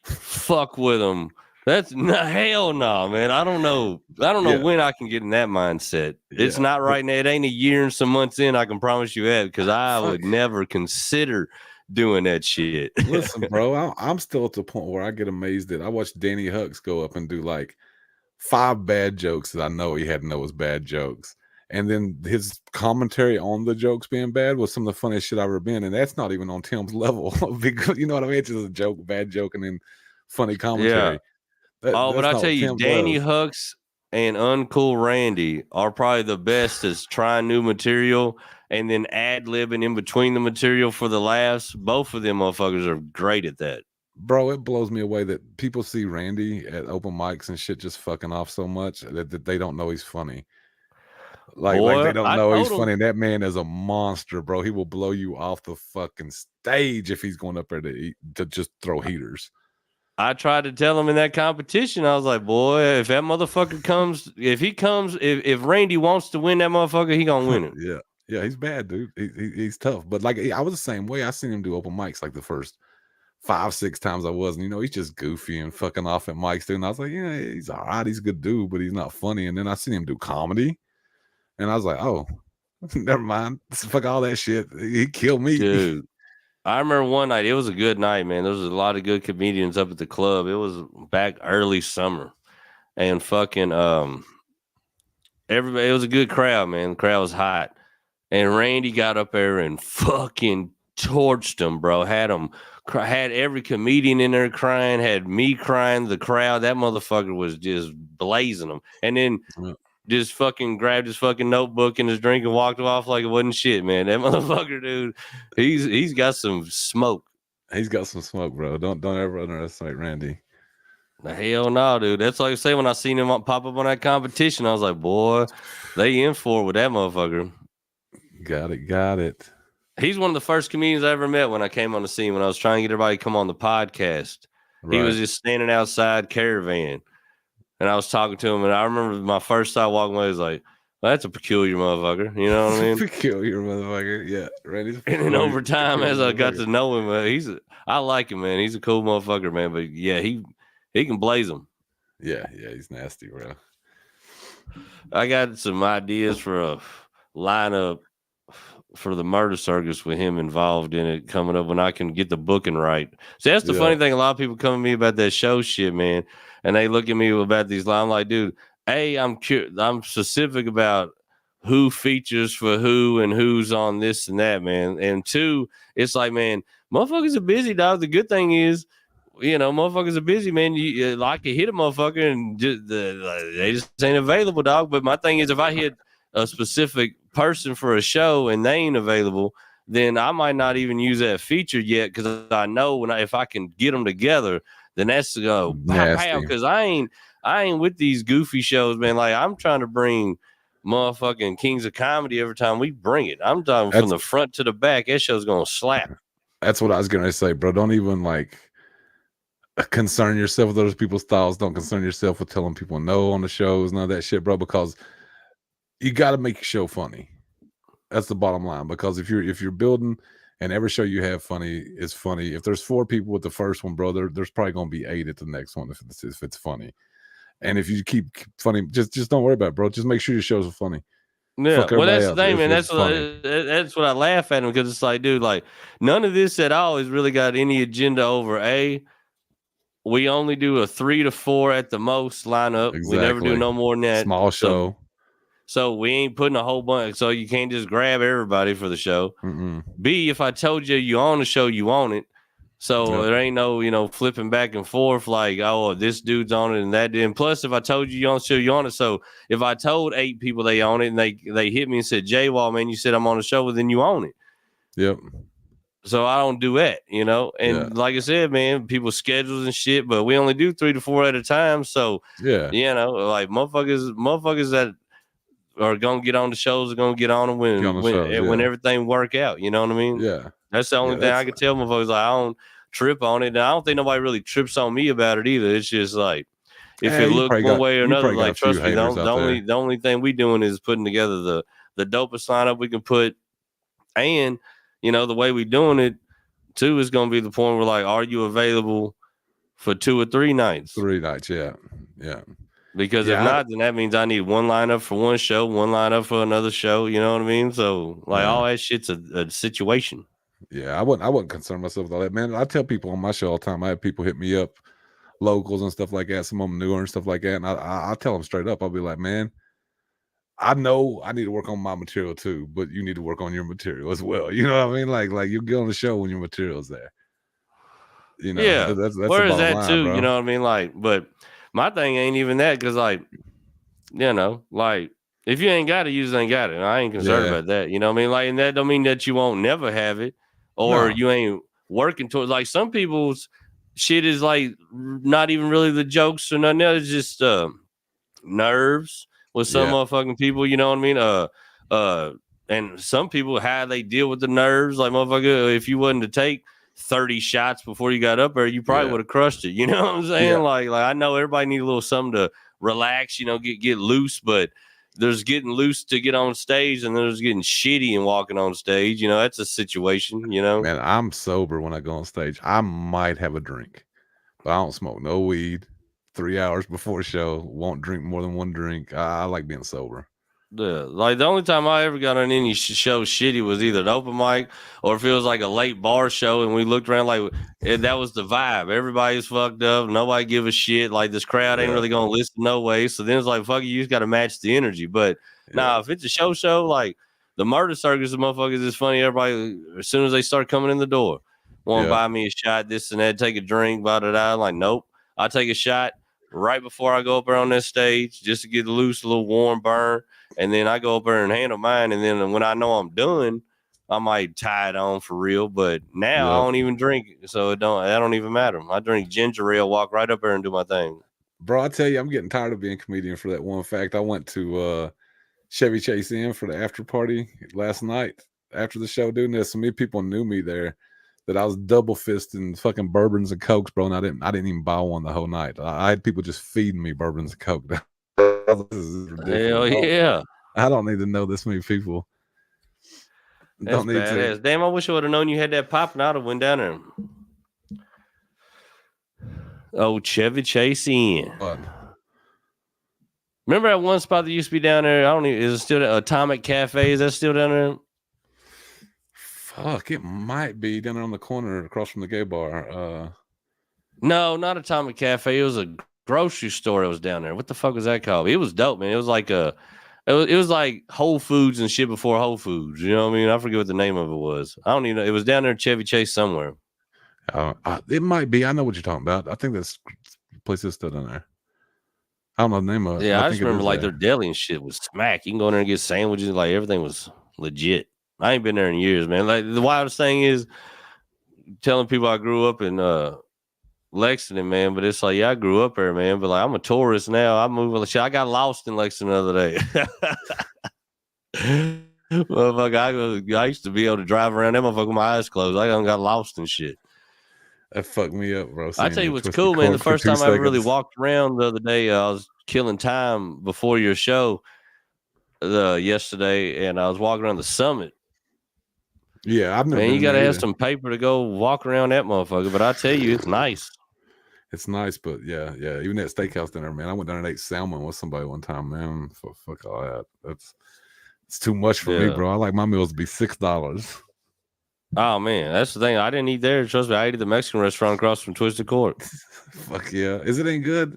fuck with them, that's hell no, man. I don't know when I can get in that mindset. It's not right now. It ain't a year and some months in. I can promise you that, because I would never consider doing that shit. Listen, bro, I'm still at the point where I get amazed that I watched Danny Hucks go up and do like 5 bad jokes that I know he had to know was bad jokes. And then his commentary on the jokes being bad was some of the funniest shit I've ever been. And that's not even on Tim's level. Because, you know what I mean? It's just a joke, bad joke, and then funny commentary. Yeah. But I tell you, Danny Hucks and Uncool Randy are probably the best at trying new material and then ad-libbing in between the material for the laughs. Both of them motherfuckers are great at that. Bro, it blows me away that people see Randy at open mics and shit just fucking off so much that they don't know he's funny. Like they don't know he's funny. And that man is a monster, bro. He will blow you off the fucking stage if he's going up there to just throw heaters. I tried to tell him in that competition, I was like, boy, if that motherfucker comes, if Randy wants to win that motherfucker, he gonna win it. Yeah, he's bad, dude. He's tough. But like, I was the same way. I seen him do open mics like the first 5-6 times I was, and you know, he's just goofy and fucking off at mics, dude. And I was like, yeah, he's all right. He's a good dude, but he's not funny. And then I seen him do comedy, and I was like, oh, never mind. Fuck all that shit. He killed me, dude. I remember one night, it was a good night, man. There was a lot of good comedians up at the club. It was back early summer. And fucking everybody, it was a good crowd, man. The crowd was hot. And Randy got up there and fucking torched them, bro. Had every comedian in there crying, had me crying, the crowd. That motherfucker was just blazing them, and then Yeah. just fucking grabbed his fucking notebook and his drink and walked off like it wasn't shit, man. That motherfucker, dude, he's got some smoke. He's got some smoke, bro. Don't ever underestimate Randy. Hell no, dude. That's like I say when I seen him pop up on that competition, I was like, boy, they in for it with that motherfucker. Got it. He's one of the first comedians I ever met when I came on the scene when I was trying to get everybody to come on the podcast. Right. He was just standing outside Caravan, and I was talking to him, and I remember my first time walking away, I was like, well, that's a peculiar motherfucker. You know what I mean? Peculiar motherfucker. Yeah. Randy's and then over time, as I got to know him, I like him, man. He's a cool motherfucker, man. But yeah, he can blaze them. Yeah, he's nasty, bro. I got some ideas for a lineup for the Murder Circus with him involved in it coming up when I can get the booking right. So that's the funny thing. A lot of people come to me about that show shit, man, and they look at me about these lines. I'm like, dude, I'm specific about who features for who and who's on this and that, man. And two, it's like, man, motherfuckers are busy, dog. The good thing is, motherfuckers are busy, man. I can hit a motherfucker and they just ain't available, dog. But my thing is, if I hit a specific person for a show and they ain't available, then I might not even use that feature yet because I know if I can get them together, then that's to go because I ain't with these goofy shows, man. Like I'm trying to bring motherfucking Kings of Comedy every time we bring it. I'm talking from the front to the back. That show's gonna slap. That's what I was gonna say, bro. Don't even concern yourself with other people's styles. Don't concern yourself with telling people no on the shows, none of that shit, bro, because you got to make your show funny. That's the bottom line. Because if you're building and every show you have funny is funny. If there's 4 people with the first one, bro, there's probably going to be 8 at the next one if it's funny. And if you keep funny, just don't worry about it, bro. Just make sure your shows are funny. Yeah, well, that's the thing, man. That's what I laugh at him because it's like, dude, like none of this at all has really got any agenda over we only do a 3 to 4 at the most lineup. Exactly. We never do no more than that. Small show. So we ain't putting a whole bunch. So you can't just grab everybody for the show. Mm-mm. B, if I told you own the show, you own it. So there ain't no, flipping back and forth like, oh, this dude's on it and that. And plus, if I told you own the show, you own it. So if I told 8 people they own it and they hit me and said, J-Wall, man, you said I'm on the show, well, then you own it. Yep. So I don't do that, And like I said, man, people schedules and shit, but we only do 3 to 4 at a time. So like motherfuckers that are gonna get on the shows are gonna get on them when everything work out. You know what I mean? Yeah. That's the only thing I can tell motherfuckers. Like I don't trip on it. And I don't think nobody really trips on me about it either. It's just like if it look one way or another, like trust me, the only thing we doing is putting together the dopest lineup we can put, and the way we doing it too is gonna be the point where like, are you available for 2 or 3 nights? 3 nights, yeah. Because if not, then that means I need one lineup for one show, one lineup for another show. You know what I mean? So all that shit's a situation. Yeah, I wouldn't concern myself with all that, man. I tell people on my show all the time. I have people hit me up, locals and stuff like that, some of them newer and stuff like that, and I tell them straight up. I'll be like, man, I know I need to work on my material too, but you need to work on your material as well. You know what I mean? Like you get on the show when your material's there. Yeah. That's where is that line, too? bro. You know what I mean? Like, but my thing ain't even that because, like, if you ain't got it, you just ain't got it. I ain't concerned about that. You know what I mean? Like, and that don't mean that you won't never have it or you ain't working towards. Like, some people's shit is like not even really the jokes or nothing else. It's just nerves with some motherfucking people. You know what I mean? And some people, how they deal with the nerves. Like, motherfucker, if you wasn't to take 30 shots before you got up there, you probably would have crushed it. You know what I'm saying? Like I know everybody need a little something to relax, get loose, but there's getting loose to get on stage and there's getting shitty and walking on stage. That's a situation, Man, I'm sober when I go on stage. I might have a drink, but I don't smoke no weed. 3 hours before show, won't drink more than 1 drink. I like being sober. Yeah, like the only time I ever got on any show shitty was either an open mic or if it was like a late bar show and we looked around like that was the vibe. Everybody's fucked up. Nobody give a shit. Like this crowd ain't really gonna listen no way. So then it's like, fuck you just got to match the energy. But if it's a show, like the Murder Circus of motherfuckers is funny. Everybody, as soon as they start coming in the door, want to buy me a shot, this and that, take a drink, blah, blah, blah. Like, nope. I take a shot. right before I go up there on that stage just to get loose, a little warm burn. And then I go up there and handle mine. And then when I know I'm done, I might tie it on for real. But now I don't even drink it. So that don't even matter. I drink ginger ale, walk right up there and do my thing. Bro, I tell you, I'm getting tired of being a comedian for that one fact. I went to Chevy Chase Inn for the after party last night after the show, doing this. So many people knew me there that I was double fisting fucking bourbons and cokes, bro. And I didn't even buy one the whole night. I had people just feeding me bourbons and coke. This is ridiculous. Hell yeah. I don't need to know this many people. That's badass. Damn, I wish I would have known you had that popping. I'd have went down there. Oh, Chevy Chase Inn. What? Remember that one spot that used to be down there? I don't even. Is it still Atomic Cafe? Is that still down there? Fuck, it might be down there on the corner across from the gay bar. No, not Atomic Cafe. It was a grocery store that was down there. What the fuck was that called? It was dope, man. It was like it was like Whole Foods and shit before Whole Foods. You know what I mean? I forget what the name of it was. I don't even know. It was down there at Chevy Chase somewhere. It might be. I know what you're talking about. I think this place is still down there. I don't know the name of it. Yeah, I just remember like their deli and shit was smack. You can go in there and get sandwiches. Like everything was legit. I ain't been there in years, man. Like the wildest thing is telling people I grew up in Lexington, man. But it's like, yeah, I grew up there, man. But like I'm a tourist now. I moved. Shit, I got lost in Lexington the other day. Motherfucker, I used to be able to drive around that motherfucker with my eyes closed. I got lost and shit. That fucked me up, bro. I tell you what's cool, man. The first time I ever really walked around the other day, I was killing time before your show yesterday, and I was walking around the summit. Yeah, I've never. Man, you got to have some paper to go walk around that motherfucker. But I tell you, it's nice. It's nice, but yeah. Even that steakhouse dinner, man. I went down and ate salmon with somebody one time, man. Fuck all that. It's too much for me, bro. I like my meals to be $6. Oh man, that's the thing. I didn't eat there. Trust me, I ate at the Mexican restaurant across from Twisted Court. Fuck yeah. Is it any good?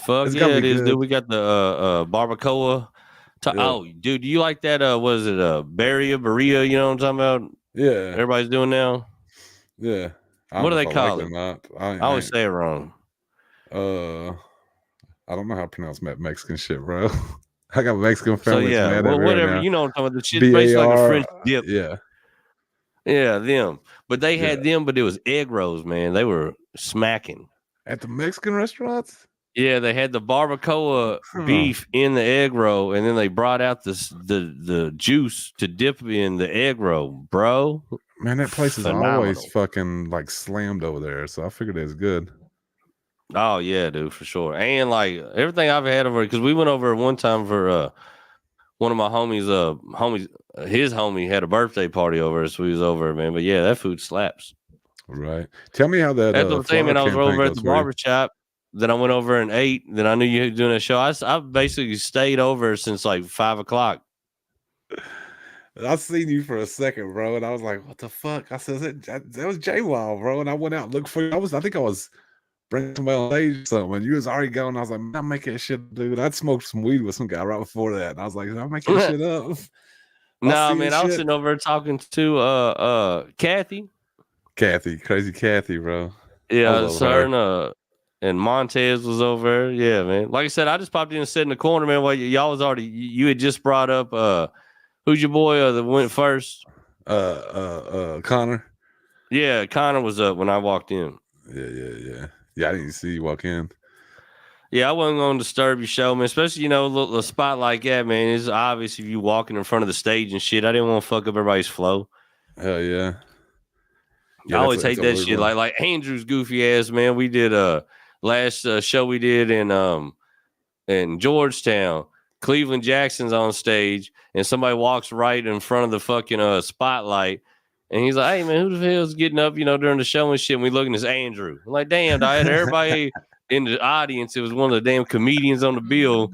Fuck yeah, it is, dude. We got the barbacoa. Oh, dude, do you like that? What is it? Beria? You know what I'm talking about? Yeah. Everybody's doing now. Yeah. What do they call it? I always say it wrong. I don't know how to pronounce Mexican shit, bro. I got Mexican family. So yeah, well, whatever. You know what I'm talking about. The shit B-A-R, basically like a French dip. Yeah. Yeah, them. But they had them, but it was egg rolls, man. They were smacking. At the Mexican restaurants? Yeah, they had the barbacoa beef in the egg roll, and then they brought out the juice to dip in the egg roll, bro. Man, that place is always fucking like slammed over there, so I figured it was good. Oh yeah, dude, for sure. And like everything I've had over, because we went over one time for one of my homies, his homie had a birthday party over, so we was over, man. But yeah, that food slaps. Right. Tell me how that. That's what I'm saying, man. I was over at the barbershop. Then I went over and ate. Then I knew you were doing a show. I basically stayed over since like 5 o'clock. I seen you for a second, bro, and I was like, "What the fuck?" I said, "That was J Wild, bro." And I went out and looked for you. I think I was bringing somebody on stage or something. And you was already going. I was like, "Man, I'm making shit, dude." I'd smoked some weed with some guy right before that, and I was like, "I'm making shit up." No, man, I was sitting over talking to Kathy, crazy Kathy, bro. Yeah, her and Montez was over. Yeah, man. Like I said, I just popped in and sat in the corner, man. While y'all was already, you had just brought up who's your boy that went first? Connor. Yeah, Connor was up when I walked in. Yeah. I didn't see you walk in. Yeah, I wasn't going to disturb your show, man. Especially, a spot like that, man. It's obvious if you walking in front of the stage and shit. I didn't want to fuck up everybody's flow. Hell yeah. I always hate that shit. Like Andrew's goofy ass, man. We did last show we did in Georgetown. Cleveland Jackson's on stage, and somebody walks right in front of the fucking spotlight, and he's like, "Hey man, who the hell's getting up, during the show and shit?" And we looking at Andrew. I'm like, damn, I had everybody in the audience. It was one of the damn comedians on the bill,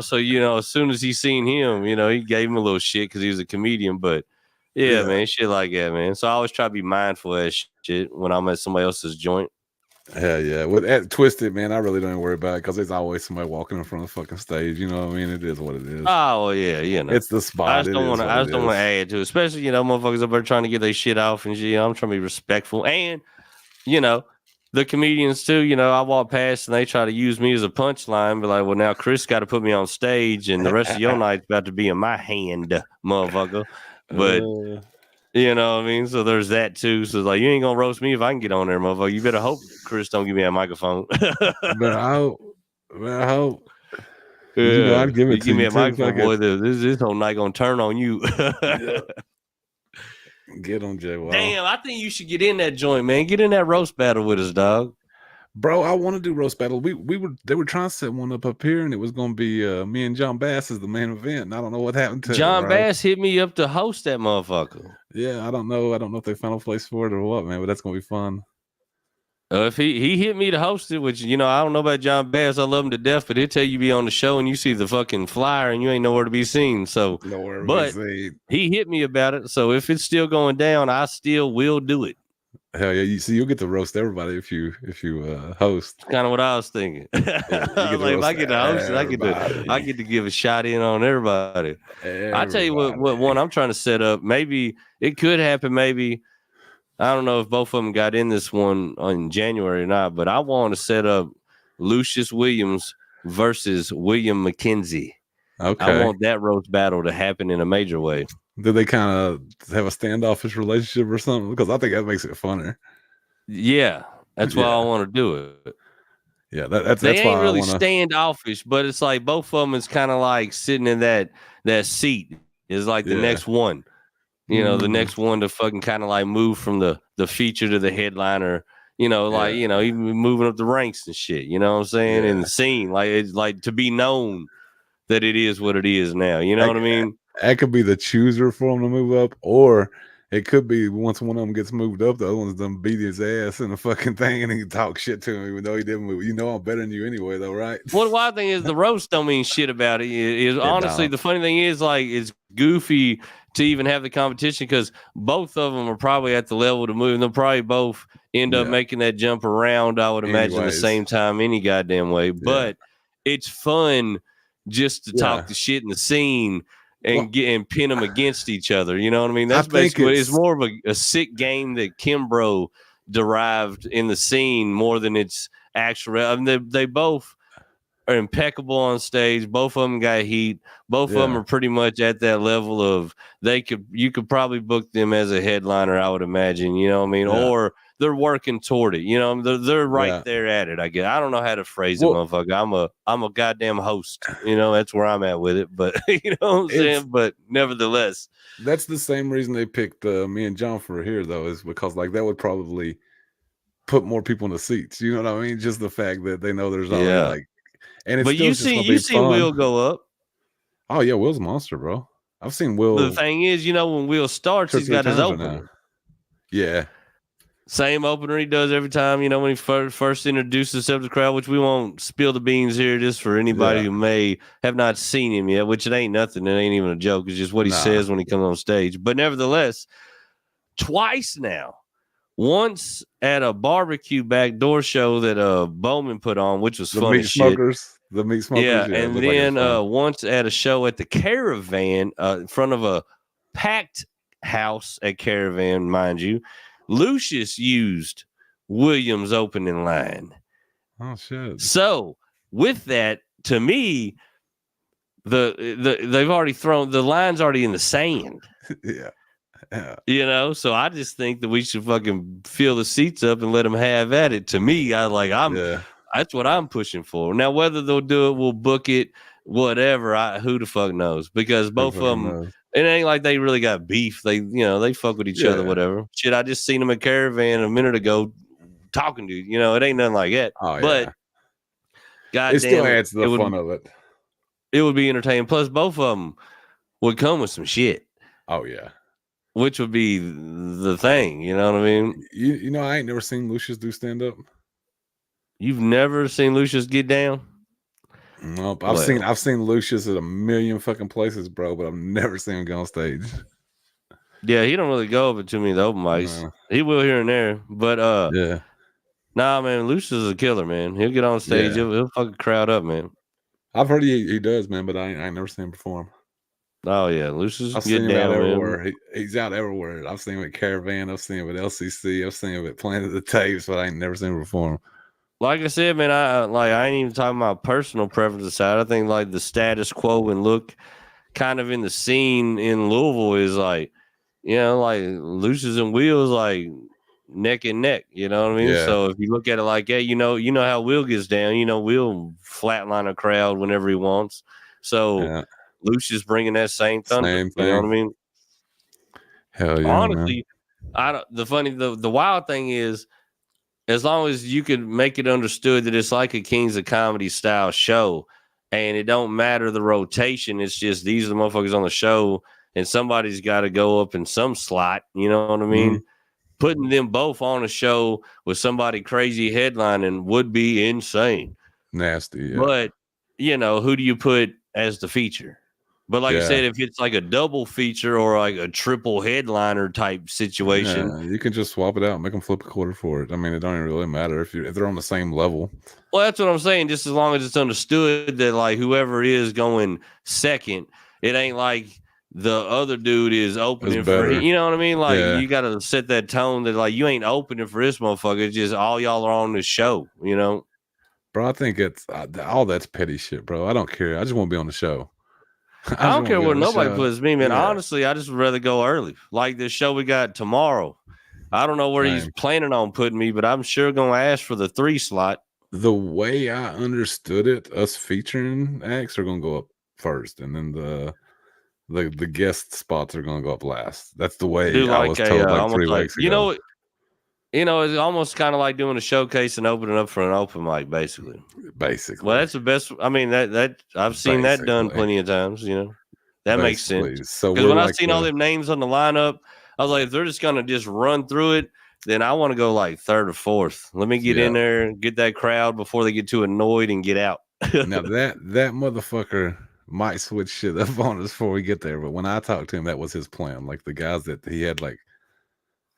So as soon as he seen him, he gave him a little shit because he was a comedian, but. Yeah, man, shit like that, man. So I always try to be mindful of that shit when I'm at somebody else's joint. Hell yeah. With Twisted, man, I really don't worry about it because there's always somebody walking in front of the fucking stage. You know what I mean? It is what it is. Oh, well, yeah, It's the spot. I just don't want to add to it, especially, motherfuckers up there trying to get their shit off and shit. I'm trying to be respectful. And, the comedians too, you know, I walk past and they try to use me as a punchline, but like, well, now Chris got to put me on stage, and the rest of your night's about to be in my hand, motherfucker. But you know what I mean? So there's that too. So like, you ain't gonna roast me if I can get on there, motherfucker. You better hope Chris don't give me a microphone. But I hope. Yeah. You know, I'd give it you to give me you a too, microphone, boy. This whole night gonna turn on you. Yeah. Get on J Wall. Damn, I think you should get in that joint, man. Get in that roast battle with us, dog. Bro, I want to do roast battle. They were trying to set one up here, and it was gonna be me and John Bass as the main event. And I don't know what happened to John it, bro. Bass hit me up to host that motherfucker. Yeah, I don't know if they found a place for it or what, man. But that's gonna be fun. If he hit me to host it, which, you know, I don't know about John Bass. I love him to death, but he'll tell you be on the show and you see the fucking flyer and you ain't nowhere to be seen. So, but he hit me about it. So if it's still going down, I still will do it. Hell yeah! You'll get to roast everybody if you host. That's kind of what I was thinking. Yeah, like, if I get to host it, I get to give a shot in on everybody. I tell you what one I'm trying to set up. Maybe it could happen. Maybe. I don't know if both of them got in this one in January or not, but I want to set up Lucius Williams versus William McKenzie. Okay. I want that roast battle to happen in a major way. Do they kind of have a standoffish relationship or something? Because I think that makes it funner. Yeah, that's why I want to do it. Yeah, that's they that's ain't why really I wanna... standoffish, but it's like both of them is kind of like sitting in that seat is like the next one. You know, the next one to fucking kind of like move from the feature to the headliner, you know, like, you know, even moving up the ranks and shit, you know what I'm saying? And the scene, like, it's like to be known that it is what it is now. You know what I mean? That could be the chooser for him to move up, or it could be once one of them gets moved up, the other one's done beat his ass in the fucking thing and he can talk shit to him even though he didn't move. You know, I'm better than you anyway, though, right? Well, the wild thing is the roast don't mean shit about it. Is honestly, the funny thing is, like, it's goofy to even have the competition because both of them are probably at the level to move. And they'll probably both end up making that jump around, I would imagine, the same time any goddamn way. But it's fun just to talk the shit in the scene and get and pin them against each other. You know what I mean? That's basically it's more of a sick game that Kimbrough derived in the scene more than it's actual. I mean, they both are impeccable on stage. Both of them got heat. Both of them are pretty much at that level of you could probably book them as a headliner, I would imagine, you know what I mean? Or they're working toward it, you know, they're right there at it, I guess. I don't know how to phrase it, motherfucker. I'm a goddamn host, you know, that's where I'm at with it, but you know what I'm saying? But nevertheless. That's the same reason they picked me and John for here, though, is because like that would probably put more people in the seats, you know what I mean? Just the fact that they know there's already like, and it's but you seen Will go up. Oh yeah, Will's a monster, bro. I've seen Will. The thing is, you know, when Will starts, he's got his opener. Yeah. Same opener he does every time, you know, when he first introduces himself to the crowd, which we won't spill the beans here just for anybody who may have not seen him yet, which it ain't nothing. It ain't even a joke. It's just what he says when he comes on stage. But nevertheless, twice now. Once at a barbecue backdoor show that Bowman put on, which was funny shit. The meat smokers. Yeah, and then once at a show at the Caravan, in front of a packed house at Caravan, mind you, Lucius used Williams' opening line. Oh shit! So with that, to me, they've already thrown the line's already in the sand. Yeah. You know, so I just think that we should fucking fill the seats up and let them have at it. To me, that's what I'm pushing for. Now, whether they'll do it, we'll book it, whatever. Who the fuck knows? Because both of them, it ain't like they really got beef. They fuck with each other, whatever. Shit, I just seen them at Caravan a minute ago talking to you. You know, it ain't nothing like that. Oh, but goddamn, it still adds to the fun of it. It would be entertaining. Plus, both of them would come with some shit. Oh yeah. Which would be the thing, you know what I mean? You know, I ain't never seen Lucius do stand up. You've never seen Lucius get down? Nope. I've seen Lucius at a million fucking places, bro, but I've never seen him go on stage. Yeah, he don't really go over too many of the open mics. No. He will here and there, but nah, man, Lucius is a killer, man. He'll get on stage, he'll fucking crowd up, man. I've heard he does, man, but I ain't never seen him perform. Oh yeah, Lucius I've get seen him out down, man. everywhere. He's out everywhere. I've seen him at Caravan. I've seen him at LCC. I've seen him at Planet the Tapes, but I ain't never seen him perform. Like I said, man, I ain't even talking about personal preferences side. I think like the status quo and look kind of in the scene in Louisville is like, you know, like Lucius and Wheels like neck and neck, you know what I mean? Yeah. So if you look at it like, hey, you know how Will gets down, Will flatline a crowd whenever he wants. So Yeah. Lucius bringing that same thunder, Same you know what I thing. mean? Hell yeah, Honestly, man. the wild thing is, as long as you can make it understood that it's like a Kings of Comedy style show, and it don't matter the rotation, it's just these are the motherfuckers on the show, and somebody's got to go up in some slot. You know what I mean? Mhm. Putting them both on a show with somebody crazy headlining would be insane. Nasty, yeah. But who do you put as the feature? But like I said, if it's like a double feature or like a triple headliner type situation, you can just swap it out, make them flip a quarter for it. I mean, it don't even really matter if they're on the same level. well, that's what I'm saying. Just as long as it's understood that like whoever is going second, it ain't like the other dude is opening for him. You know what I mean? Like you got to set that tone that like you ain't opening for this motherfucker. It's just all y'all are on this show. Bro, I think it's all that's petty shit, bro. I don't care. I just want to be on the show. I don't care where nobody show. puts me, man. Honestly, I just would rather go early. Like this show we got tomorrow. I don't know where he's planning on putting me, but I'm sure going to ask for the 3 slot. The way I understood it, us featuring acts are going to go up first, and then the guest spots are going to go up last. That's the way I was told like 3 weeks ago. It's almost kind of like doing a showcase and opening up for an open mic, basically. Well, that's the best. I mean, that I've seen that done plenty of times. That makes sense. So because when I seen all them names on the lineup, I was like, if they're just gonna just run through it, then I want to go like 3rd or 4th. Let me get in there, get that crowd before they get too annoyed and get out. Now that motherfucker might switch shit up on us before we get there, but when I talked to him, that was his plan. Like the guys that he had, like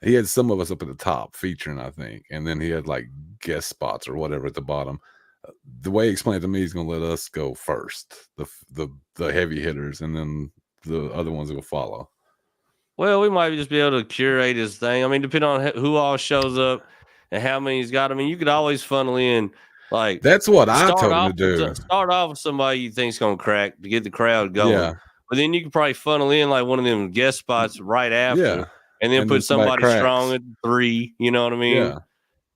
he had some of us up at the top featuring, I think, and then he had like guest spots or whatever at the bottom. The way he explained it to me, he's gonna let us go first, the heavy hitters, and then the other ones will follow. Well, we might just be able to curate his thing. I mean, depending on who all shows up and how many he's got. I mean, you could always funnel in like that's what I told him to do. Start off with somebody you think's gonna crack to get the crowd going. Yeah. But then you could probably funnel in like one of them guest spots right after. Yeah. And then put somebody strong at 3. You know what I mean? Yeah.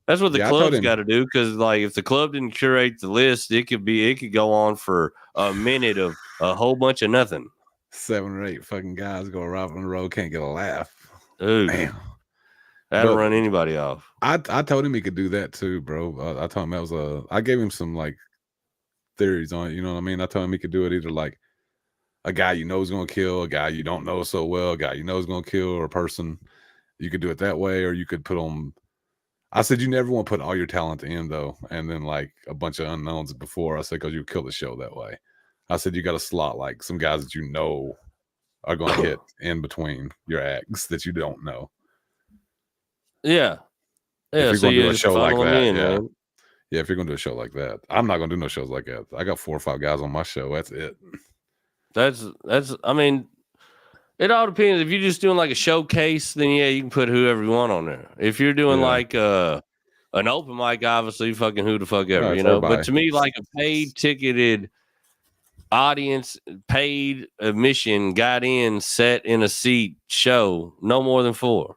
That's what the club's got to do. Because like if the club didn't curate the list, it could go on for a minute of a whole bunch of nothing. 7 or 8 fucking guys go around on the road, can't get a laugh. Dude, that'll run anybody off. I told him he could do that too, bro. I told him I gave him some like theories on it. You know what I mean? I told him he could do it either like a guy you know is going to kill, a guy you don't know so well, a guy you know is going to kill, or a person. You could do it that way, or you could put on. I said you never want to put all your talent in though, and then like a bunch of unknowns before. I said because you kill the show that way. I said you got to slot like some guys that you know are going to hit in between your acts that you don't know. Yeah. If you're going to do a show like that, yeah. If you're going to do a show like that, I'm not going to do no shows like that. I got 4 or 5 guys on my show. That's it. That's. I mean, it all depends. If you're just doing like a showcase, then yeah, you can put whoever you want on there. If you're doing like an open mic, obviously, fucking who the fuck ever, But to me, like a paid ticketed audience, paid admission, got in, sat in a seat show, no more than 4.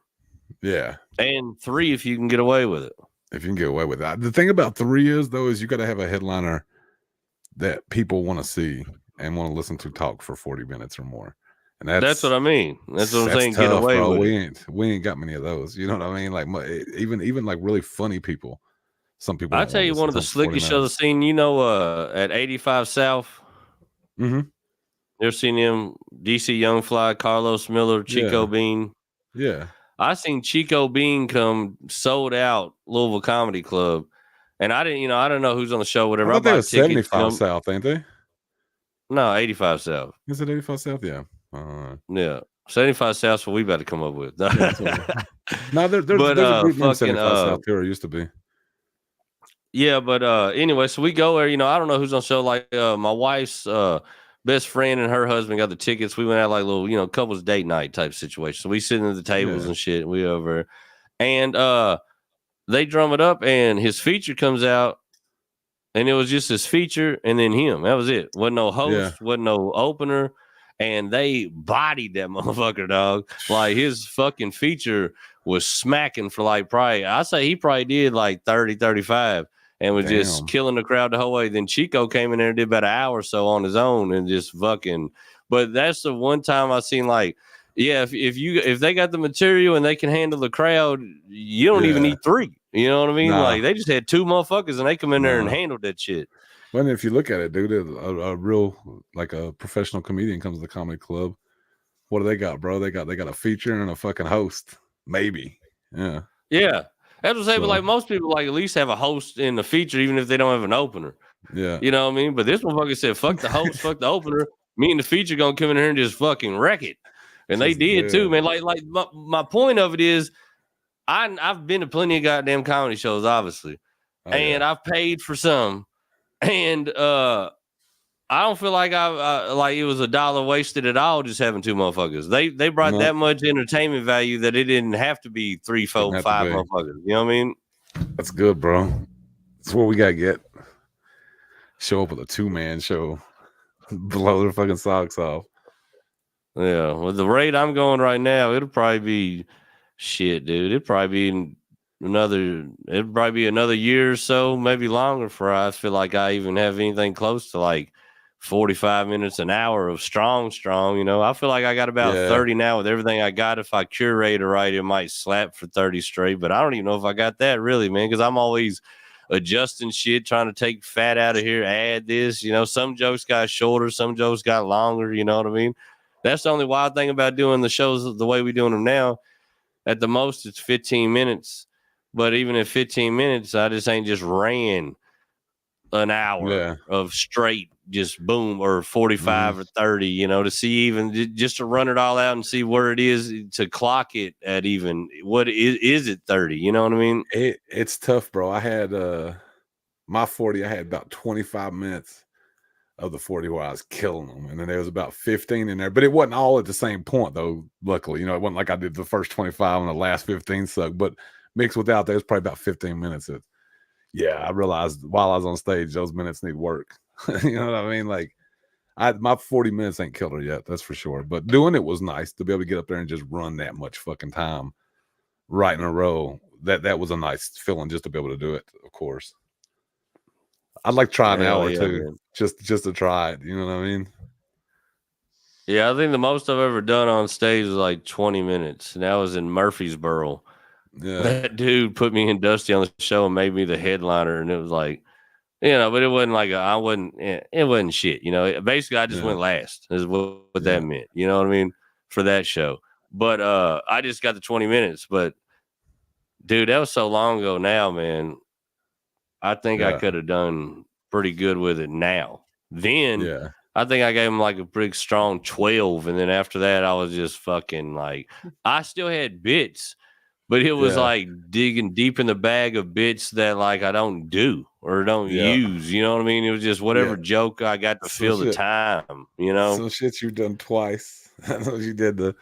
Yeah, and 3 if you can get away with it. If you can get away with that. The thing about 3 is you got to have a headliner that people want to see and want to listen to talk for 40 minutes or more. And that's what I mean. That's what I'm saying. Tough, get away bro. with we ain't got many of those. You know what I mean? Like even like really funny people. Some people. I tell you, one of the slickest shows I've seen. At 85 South. Mm-hmm. You've seen him, DC Youngfly, Carlos Miller, Chico Bean. Yeah. I seen Chico Bean come sold out Louisville Comedy Club, and I didn't know who's on the show. Whatever. I thought they were 75 South, ain't they? No, 85 South. Is it 85 South? Yeah. Yeah. 75 South's what we better come up with. No, there's a group named 75 South here. It used to be. Yeah, but anyway, so we go there. I don't know who's on the show. Like my wife's best friend and her husband got the tickets. We went out like little, couples date night type situation. So we sitting at the tables and shit. We over, and they drum it up, and his feature comes out, and it was just his feature, and then him. That was it. Wasn't no host. Wasn't no opener. And they bodied that motherfucker, dog. Like his fucking feature was smacking for like probably, I say he probably did like 30, 35 and was just killing the crowd the whole way. Then Chico came in there and did about an hour or so on his own and just fucking, but that's the one time I seen like, yeah, if they got the material and they can handle the crowd, you don't even need 3. You know what I mean? Like they just had 2 motherfuckers and they come in there and handled that shit. Well, if you look at it, dude, a real like a professional comedian comes to the comedy club. What do they got, bro? They got a feature and a fucking host, maybe. Yeah. That's what I'm saying. But like most people, like at least have a host in the feature, even if they don't have an opener. Yeah. You know what I mean? But this motherfucker said, "Fuck the host, fuck the opener. Me and the feature gonna come in here and just fucking wreck it." And they did too, man. Like my point of it is, I've been to plenty of goddamn comedy shows, obviously, and I've paid for some. And I don't feel like like it was $1 wasted at all just having 2 motherfuckers. They brought that much entertainment value that it didn't have to be 3, 4, 5 motherfuckers. You know what I mean? That's good, bro. That's what we gotta get. Show up with a 2-man show, blow their fucking socks off. Yeah, with the rate I'm going right now, it'll probably be shit, dude. It'd probably be another year or so, maybe longer, for I feel like I even have anything close to like 45 minutes an hour of strong. I feel like I got about 30 now with everything I got. If I curate it right, it might slap for 30 straight, but I don't even know if I got that really, man, because I'm always adjusting shit, trying to take fat out of here, add this. Some jokes got shorter, some jokes got longer. You know what I mean? That's the only wild thing about doing the shows the way we're doing them now. At the most, it's 15 minutes. But even at 15 minutes, I just ain't just ran an hour of straight, just boom, or 45 or 30, to see even just to run it all out and see where it is to clock it at even what is it 30? You know what I mean? It's tough, bro. I had my 40, I had about 25 minutes of the 40 where I was killing them. And then there was about 15 in there, but it wasn't all at the same point though. Luckily, it wasn't like I did the first 25 and the last 15 sucked, but mixed without that, it was probably about 15 minutes. I realized while I was on stage, those minutes need work. You know what I mean? Like my 40 minutes ain't killed her yet. That's for sure. But doing it was nice to be able to get up there and just run that much fucking time right in a row. That was a nice feeling just to be able to do it. Of course, I'd like to try an hour too, man. just to try it. You know what I mean? Yeah, I think the most I've ever done on stage was like 20 minutes. And that was in Murfreesboro. Yeah, that dude put me and Dusty on the show and made me the headliner, and it was like, but it wasn't like it wasn't shit. Basically, I just went last. Is what that meant. You know what I mean, for that show. But I just got the 20 minutes. But dude, that was so long ago now, man. I think I could have done pretty good with it now. Then I think I gave him like a big strong 12, and then after that, I was just fucking like, I still had bits. But it was like digging deep in the bag of bits that like I don't do or don't use. You know what I mean? It was just whatever joke I got to fill the time. Some shit you've done twice. That's what you did to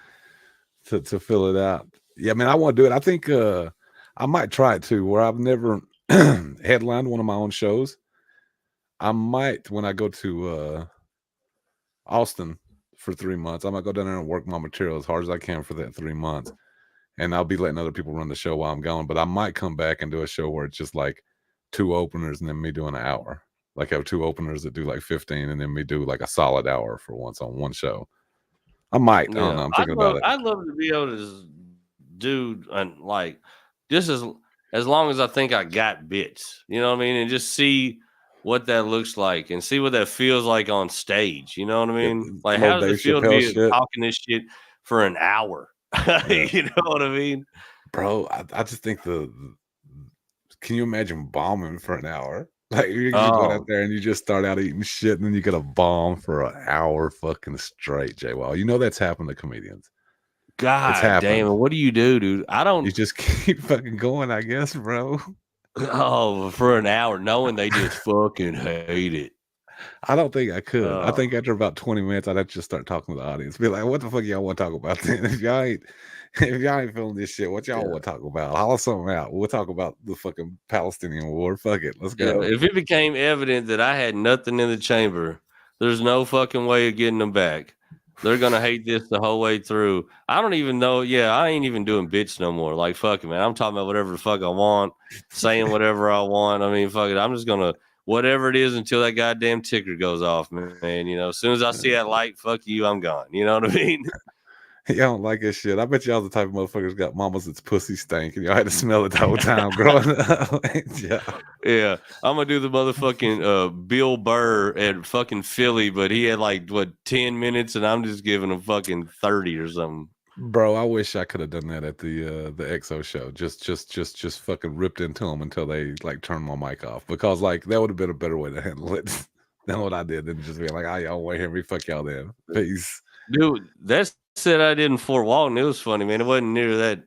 fill it out. Yeah, man, I want to do it. I think I might try it too. Where I've never headlined one of my own shows. I might, when I go to Austin for 3 months, I might go down there and work my material as hard as I can for that 3 months. And I'll be letting other people run the show while I'm gone. But I might come back and do a show where it's just like 2 openers and then me doing an hour. Like have 2 openers that do like 15 and then me do like a solid hour for once on one show. I might. I don't know. I'm thinking about it. I'd love to be able to do like just as long as I think I got bits. You know what I mean? And just see what that looks like and see what that feels like on stage. You know what I mean? Like how does it feel to be talking this shit for an hour? You know what I mean, bro? I just think can you imagine bombing for an hour? Like you go out there and you just start out eating shit and then you get a bomb for an hour fucking straight, JWoww. That's happened to comedians. God damn it, what do you do, dude? You just keep fucking going, I guess, bro. For an hour knowing they just fucking hate it. I don't think I could. I think after about 20 minutes, I'd have to just start talking to the audience. Be like, what the fuck y'all want to talk about then? If y'all ain't feeling this shit, what y'all want to talk about? Holler something out. We'll talk about the fucking Palestinian war. Fuck it. Let's go. If it became evident that I had nothing in the chamber, there's no fucking way of getting them back. They're gonna hate this the whole way through. I don't even know. Yeah, I ain't even doing bitch no more. Like, fuck it, man. I'm talking about whatever the fuck I want, saying whatever I want. I mean, fuck it. I'm just gonna whatever it is until that goddamn ticker goes off, man. You know, as soon as I see that light, fuck you, I'm gone. You know what I mean? Y'all don't like this shit. I bet y'all the type of motherfuckers got mamas that's pussy stank and y'all had to smell it the whole time growing up. Yeah. I'm gonna do the motherfucking Bill Burr at fucking Philly, but he had like 10 minutes and I'm just giving him fucking 30 or something. Bro, I wish I could have done that at the EXO show. Just fucking ripped into them until they like turned my mic off, because like that would have been a better way to handle it than what I did. Than just being like, "Oh, y'all wait here, me fuck y'all then." Peace, dude. That's said I did in Fort Walton. It was funny, man. It wasn't near that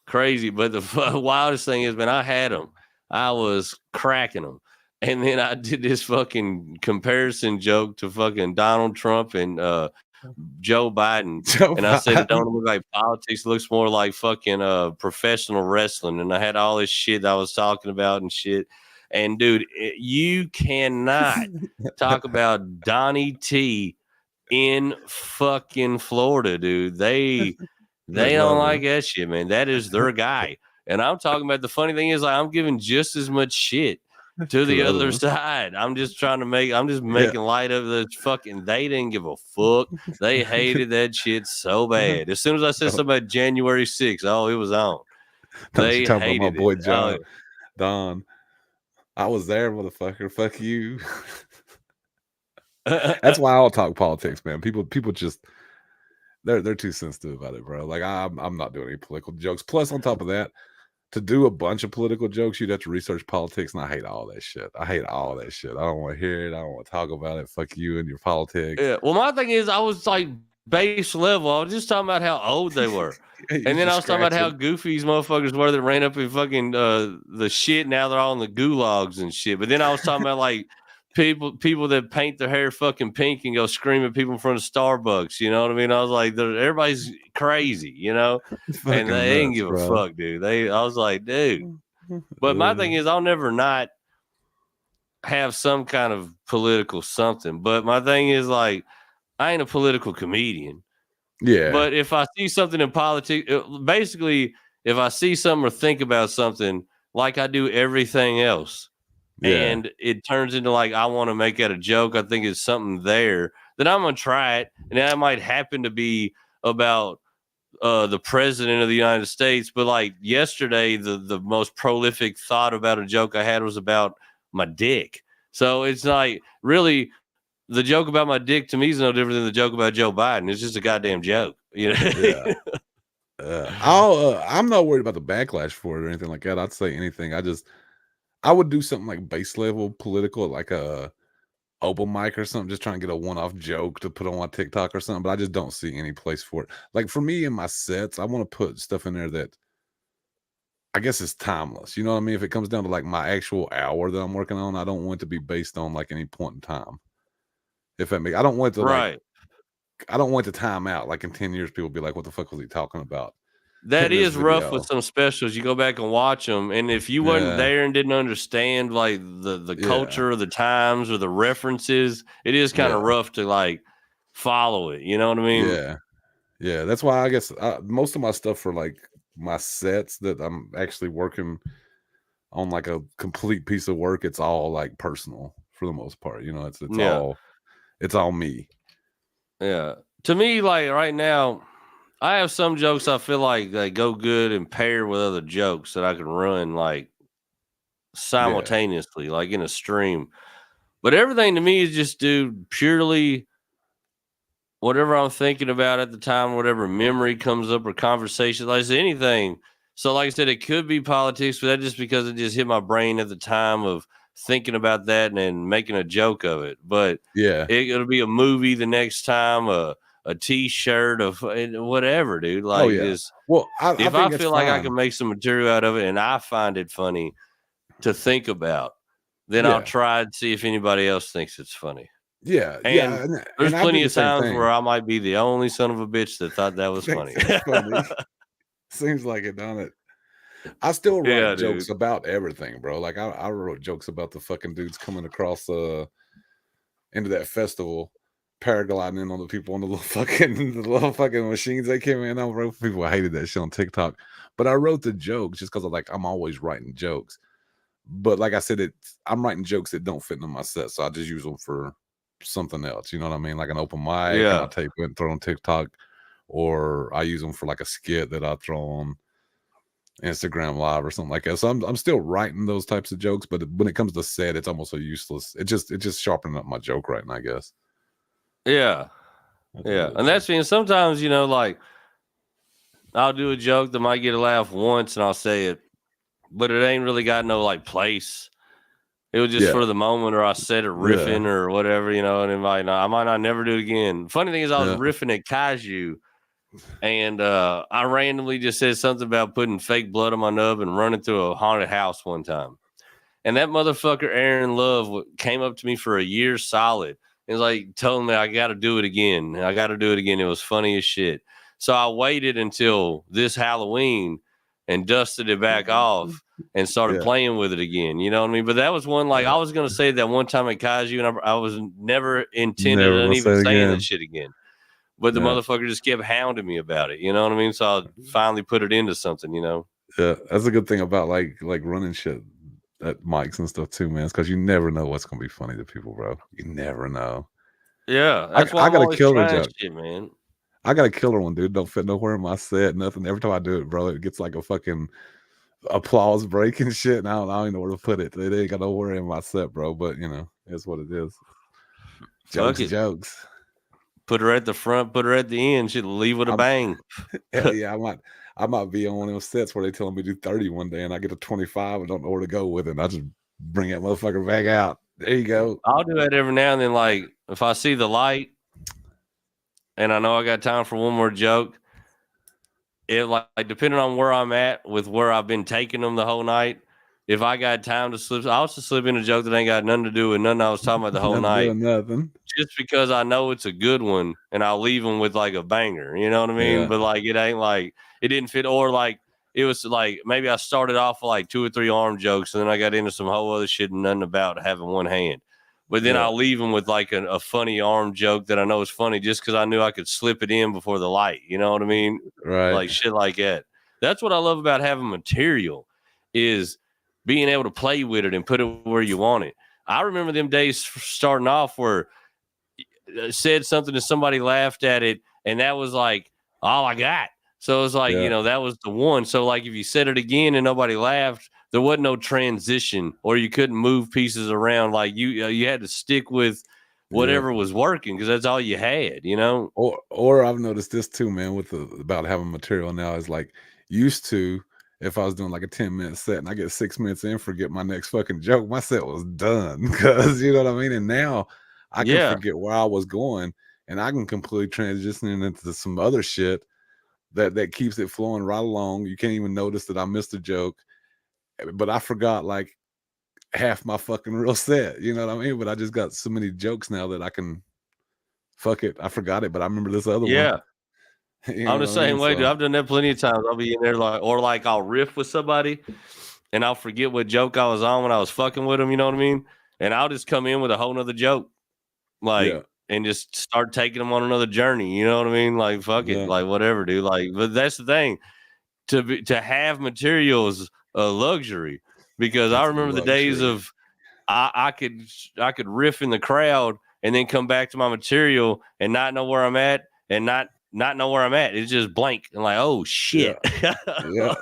crazy, but the wildest thing is, man, I had them. I was cracking them, and then I did this fucking comparison joke to fucking Donald Trump and Joe Biden. I said it don't look like politics, it looks more like fucking professional wrestling. And I had all this shit that I was talking about and shit. And dude, you cannot talk about Donnie T in fucking Florida, dude. They don't like that shit, man. That is their guy. And I'm talking about, the funny thing is, like, I'm giving just as much shit to the other side. I'm just making light of the fucking, they didn't give a fuck. They hated that shit so bad. As soon as I said something about January 6th, oh, it was on. They hated about my boy it. John. Don, I was there, motherfucker. Fuck you. That's why I don't talk politics, man. People just they're too sensitive about it, bro. Like I'm not doing any political jokes. Plus, on top of that, to do a bunch of political jokes, you'd have to research politics, and I hate all that shit. I don't want to hear it. I don't want to talk about it. Fuck you and your politics. Yeah. Well, my thing is, I was like base level. I was just talking about how old they were. And then I was talking about how goofy these motherfuckers were that ran up in fucking the shit. Now they're all in the gulags and shit. But then I was talking about like people that paint their hair fucking pink and go scream at people in front of Starbucks. You know what I mean? I was like, everybody's crazy, you know? And they didn't give a fuck, dude. I was like, dude. But my thing is, I'll never not have some kind of political something. But my thing is, like, I ain't a political comedian. Yeah. But if I see something in politics, basically, if I see something or think about something, like I do everything else, and it turns into like I want to make that a joke, I think it's something there, then I'm going to try it. And that might happen to be about the president of the United States. But like yesterday, the most prolific thought about a joke I had was about my dick. So it's like, really, the joke about my dick to me is no different than the joke about Joe Biden. It's just a goddamn joke, you know? I'm not worried about the backlash for it or anything like that. I'd say anything. I would do something like base level political, like a open mic or something, just trying to get a one-off joke to put on my TikTok or something. But I just don't see any place for it. Like for me in my sets, I want to put stuff in there that I guess it's timeless. You know what I mean? If it comes down to like my actual hour that I'm working on, I don't want it to be based on like any point in time. If that makes, I don't want it to like, I don't want it to time out. Like in 10 years, people be like, "What the fuck was he talking about?" That is rough with some specials. You go back and watch them, and if you wasn't there and didn't understand like the culture or the times or the references, it is kind of rough to like follow it. You know what I mean? Yeah. That's why I guess most of my stuff for like my sets that I'm actually working on, like a complete piece of work, it's all like personal for the most part. You know, it's all me. Yeah. To me, like right now, I have some jokes I feel like they go good and pair with other jokes that I can run like simultaneously, like in a stream. But everything to me is just, dude, purely whatever I'm thinking about at the time, whatever memory comes up or conversation, like I said, anything. So like I said, it could be politics, but that's just because it just hit my brain at the time of thinking about that and then making a joke of it. But it'll be a movie the next time, a t-shirt of whatever, dude. Like this. Well, if I feel like I can make some material out of it and I find it funny to think about, then I'll try and see if anybody else thinks it's funny. Yeah, And there's and I do plenty the of same times thing. where I might be the only son of a bitch that thought that was funny. That's funny. Seems like it, don't it? I still Yeah, write dude. jokes about everything, bro. Like I wrote jokes about the fucking dudes coming across into that festival, paragliding in on the people on the little fucking machines they came in on, bro. People hated that shit on TikTok. But I wrote the jokes just because I'm always writing jokes. But like I said, I'm writing jokes that don't fit into my set, so I just use them for something else. You know what I mean? Like an open mic, and Yeah. I'll tape it and throw on TikTok, or I use them for like a skit that I throw on Instagram Live or something like that. So I'm still writing those types of jokes, but when it comes to set, it's almost so useless. It just sharpening up my joke writing, I guess. Yeah. Yeah. And that's being sometimes, like I'll do a joke that might get a laugh once and I'll say it, but it ain't really got no like place. It was just for the moment, or I said it riffing or whatever, and I might not never do it again. Funny thing is, I was riffing at Kaiju, and I randomly just said something about putting fake blood on my nub and running through a haunted house one time. And that motherfucker, Aaron Love, came up to me for a year solid and was like telling me I got to do it again. I got to do it again. It was funny as shit. So I waited until this Halloween and dusted it back off and started playing with it again. You know what I mean? But that was one, I was going to say that one time at Kaiju, and I was never intended on even saying that shit again. But the motherfucker just kept hounding me about it. You know what I mean? So I finally put it into something, Yeah, that's a good thing about like running shit at mics and stuff too, man. It's because you never know what's gonna be funny to people, bro. You never know. Yeah, that's why I I'm got a always killer trying joke, shit, man. I got a killer one, dude. Don't fit nowhere in my set, nothing. Every time I do it, bro, it gets like a fucking applause break and shit. And I don't even know where to put it. They ain't got nowhere in my set, bro. But it's what it is. Jokes. Put her at the front, put her at the end. She'll leave with a bang. Hell yeah, I might be on one of those sets where they tell me to do 30 one day and I get a 25 and don't know where to go with it. And I just bring that motherfucker back out. There you go. I'll do that every now and then. Like if I see the light and I know I got time for one more joke, it like depending on where I'm at with where I've been taking them the whole night. If I got time to slip, I'll just slip in a joke that ain't got nothing to do with nothing I was talking about the whole night. Nothing. Just because I know it's a good one, and I'll leave them with like a banger. You know what I mean? Yeah. But like it ain't like it didn't fit, or like it was like maybe I started off with like 2 or 3 arm jokes, and then I got into some whole other shit and nothing about having one hand. But then I'll leave them with like a funny arm joke that I know is funny just because I knew I could slip it in before the light. You know what I mean? Right. Like shit like that. That's what I love about having material is being able to play with it and put it where you want it. I remember them days starting off where said something and somebody laughed at it, and that was like all I got. So it was like, that was the one. So like if you said it again and nobody laughed, there wasn't no transition, or you couldn't move pieces around. Like you had to stick with whatever was working because that's all you had, Or I've noticed this too, man, about having material now is like used to, if I was doing like a 10-minute set and I get 6 minutes in, forget my next fucking joke, my set was done. Because you know what I mean? And now I can forget where I was going and I can completely transition into some other shit that keeps it flowing right along. You can't even notice that I missed a joke, but I forgot like half my fucking real set. You know what I mean? But I just got so many jokes now that I can fuck it. I forgot it, but I remember this other one. I'm the same way, dude. I've done that plenty of times. I'll be in there like I'll riff with somebody and I'll forget what joke I was on when I was fucking with them, you know what I mean? And I'll just come in with a whole nother joke. And just start taking them on another journey. You know what I mean? Like, fuck it. Like, whatever, dude. Like, but that's the thing. To have material is a luxury because I remember the days of I could riff in the crowd and then come back to my material and not know where I'm at and not know where I'm at. It's just blank and like, oh shit. Yeah.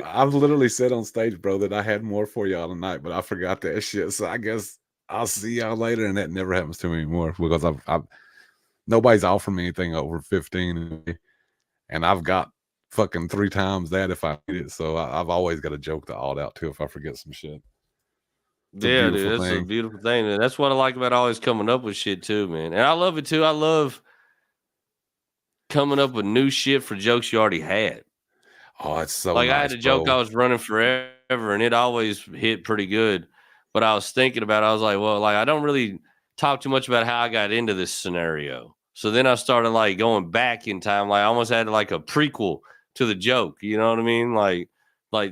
I've literally said on stage, bro, that I had more for y'all tonight, but I forgot that shit. So I guess I'll see y'all later, and that never happens to me anymore because I've nobody's offered me anything over 15, and I've got fucking 3 times that if I need it. So I've always got a joke to alt out too if I forget some shit. Yeah, dude, that's a beautiful thing. And that's what I like about always coming up with shit too, man. And I love it too. I love coming up with new shit for jokes you already had. Oh, it's so like nice, I had a joke I was running forever, and it always hit pretty good. But I was thinking about it. I was like, well, like I don't really talk too much about how I got into this scenario. So then I started like going back in time. Like I almost had like a prequel to the joke. You know what I mean? Like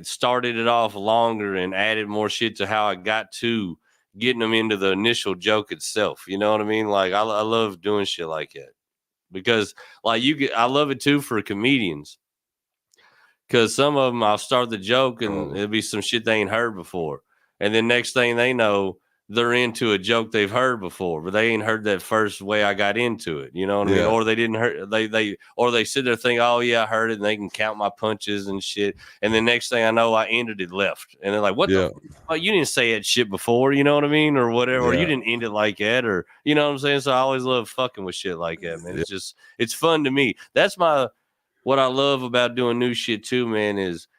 started it off longer and added more shit to how I got to getting them into the initial joke itself. You know what I mean? Like I love doing shit like that because like I love it too for comedians. Because some of them, I'll start the joke and it'll be some shit they ain't heard before. And then next thing they know, they're into a joke they've heard before, but they ain't heard that first way I got into it. You know what I mean? Or they didn't hear or they sit there thinking, oh yeah, I heard it, and they can count my punches and shit. And then next thing I know, I ended it left. And they're like, what the fuck? You didn't say that shit before, you know what I mean? Or whatever, or you didn't end it like that, or you know what I'm saying? So I always love fucking with shit like that, man. It's fun to me. That's what I love about doing new shit too, man, is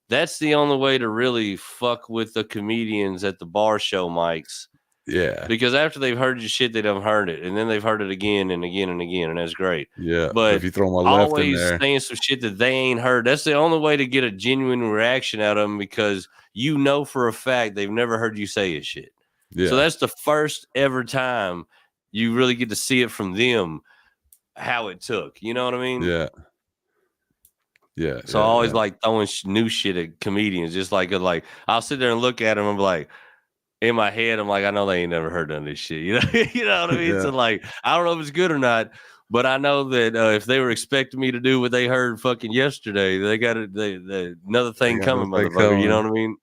that's the only way to really fuck with the comedians at the bar show mics. Yeah. Because after they've heard your shit, they don't heard it. And then they've heard it again and again and again. And that's great. Yeah. But if you throw my left in there, saying some shit that they ain't heard, that's the only way to get a genuine reaction out of them because you know for a fact they've never heard you say his shit. Yeah. So that's the first ever time you really get to see it from them, how it took. You know what I mean? Yeah. Yeah. So I always like throwing new shit at comedians. Just like I'll sit there and look at them and be like, in my head, I'm like, I know they ain't never heard of this shit. You know, you know what I mean? So like, I don't know if it's good or not, but I know that if they were expecting me to do what they heard fucking yesterday, they got another thing coming, motherfucker. You know what I mean?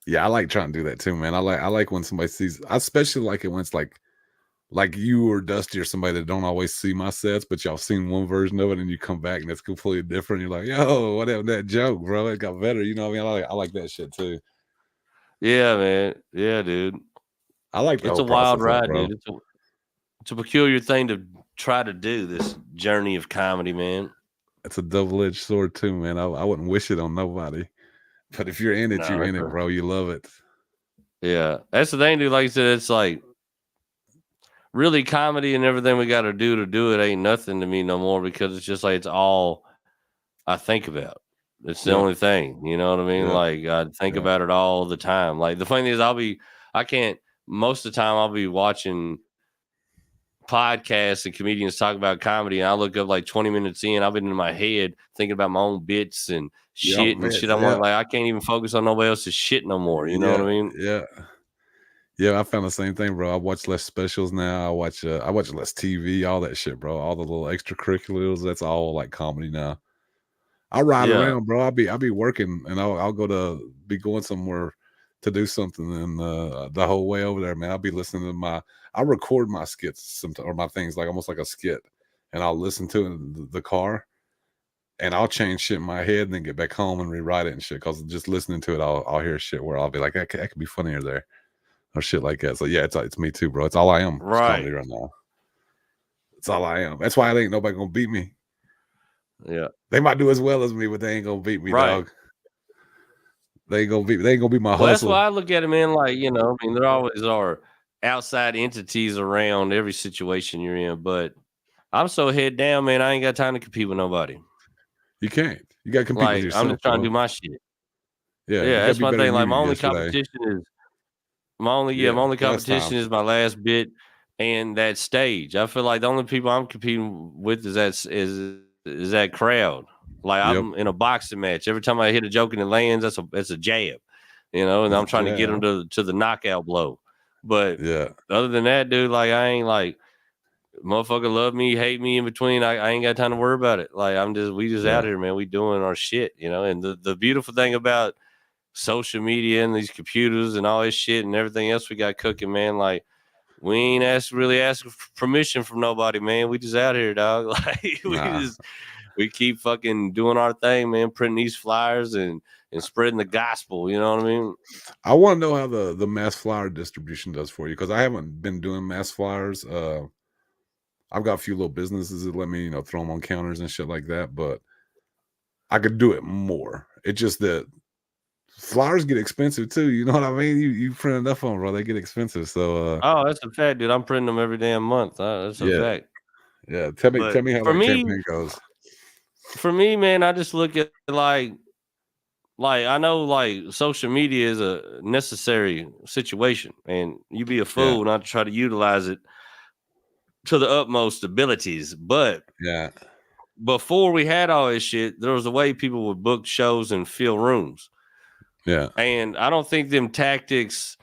Yeah, I like trying to do that too, man. I like when somebody sees. I especially like it when it's like you or Dusty or somebody that don't always see my sets, but y'all seen one version of it, and you come back and it's completely different. You're like, yo, what happened to that joke, bro? It got better. You know what I mean? I like that shit too. Yeah, man. Yeah, dude. I like it's a wild ride, dude. It's a peculiar thing to try to do, this journey of comedy, man. It's a double-edged sword too, man. I wouldn't wish it on nobody. But if you're in it, you're in it, bro. You love it. Yeah. That's the thing, dude. Like you said, it's like really comedy and everything we got to do it ain't nothing to me no more because it's just like it's all I think about. It's the only thing, you know what I mean? Yeah. Like I think about it all the time. Like the funny thing is most of the time I'll be watching podcasts and comedians talk about comedy and I look up like 20 minutes in, I've been in my head thinking about my own bits and shit and shit. I'm like, I can't even focus on nobody else's shit no more. You know what I mean? Yeah. Yeah, I found the same thing, bro. I watch less specials now. I watch less TV, all that shit, bro. All the little extracurriculars, that's all like comedy now. I ride around, bro. I'll be working and I'll be going somewhere to do something and the whole way over there, man, I'll be listening to I record my skits sometimes or my things like almost like a skit and I'll listen to it in the car and I'll change shit in my head and then get back home and rewrite it and shit because just listening to it, I'll hear shit where I'll be like, that could be funnier there. Or shit like that. So yeah, it's me too, bro. It's all I am. Right. Comedy right now. It's all I am. That's why I ain't nobody gonna beat me. Yeah. They might do as well as me, but they ain't gonna beat me, dog. They ain't gonna be my hustle. That's why I look at it, man. Like, you know, I mean, there always are outside entities around every situation you're in, but I'm so head down, man. I ain't got time to compete with nobody. You can't. You gotta compete with yourself. I'm just trying to do my shit. Yeah, that's my thing. Like my only competition is my only competition is my last bit and that stage. I feel like the only people I'm competing with is that crowd. Like I'm in a boxing match. Every time I hit a joke and it lands, that's a jab, you know. And I'm trying to get them to the knockout blow. But other than that, dude, like I ain't like motherfucker love me, hate me in between. I ain't got time to worry about it. Like we just out here, man. We doing our shit, you know. And the beautiful thing about social media and these computers and all this shit and everything else we got cooking, man, like we ain't really asking for permission from nobody, man. We just out here, dog. Like we keep fucking doing our thing, man, printing these flyers and spreading the gospel, you know what I mean? I want to know how the mass flyer distribution does for you because I haven't been doing mass flyers. I've got a few little businesses that let me, you know, throw them on counters and shit like that, but I could do it more. It's just that flyers get expensive too. You know what I mean? You print enough of them, bro. They get expensive. So that's a fact, dude. I'm printing them every damn month. That's a fact. Yeah. Tell me how that campaign goes. For me, man, I just look at like like I know like social media is a necessary situation, and you'd be a fool not to try to utilize it to the utmost abilities. But Yeah. before we had all this shit, there was a way people would book shows and fill rooms. Yeah. And I don't think them tactics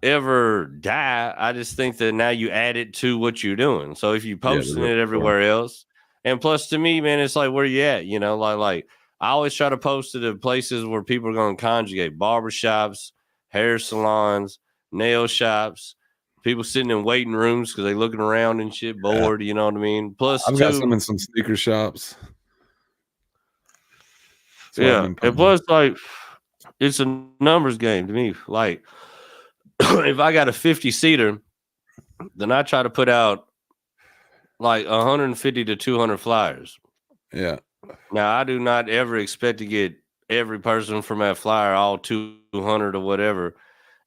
ever die. I just think that now you add it to what you're doing. So if you posting it everywhere else, and plus to me, man, it's like where you at, you know, like I always try to post it at places where people are going to conjugate: barbershops, hair salons, nail shops, people sitting in waiting rooms because they looking around and shit, bored, you know what I mean? Plus, I've got some in some sneaker shops. And plus, like, it's a numbers game to me. Like, if I got a 50-seater, then I try to put out like 150 to 200 flyers. Yeah. Now, I do not ever expect to get every person from that flyer, all 200 or whatever,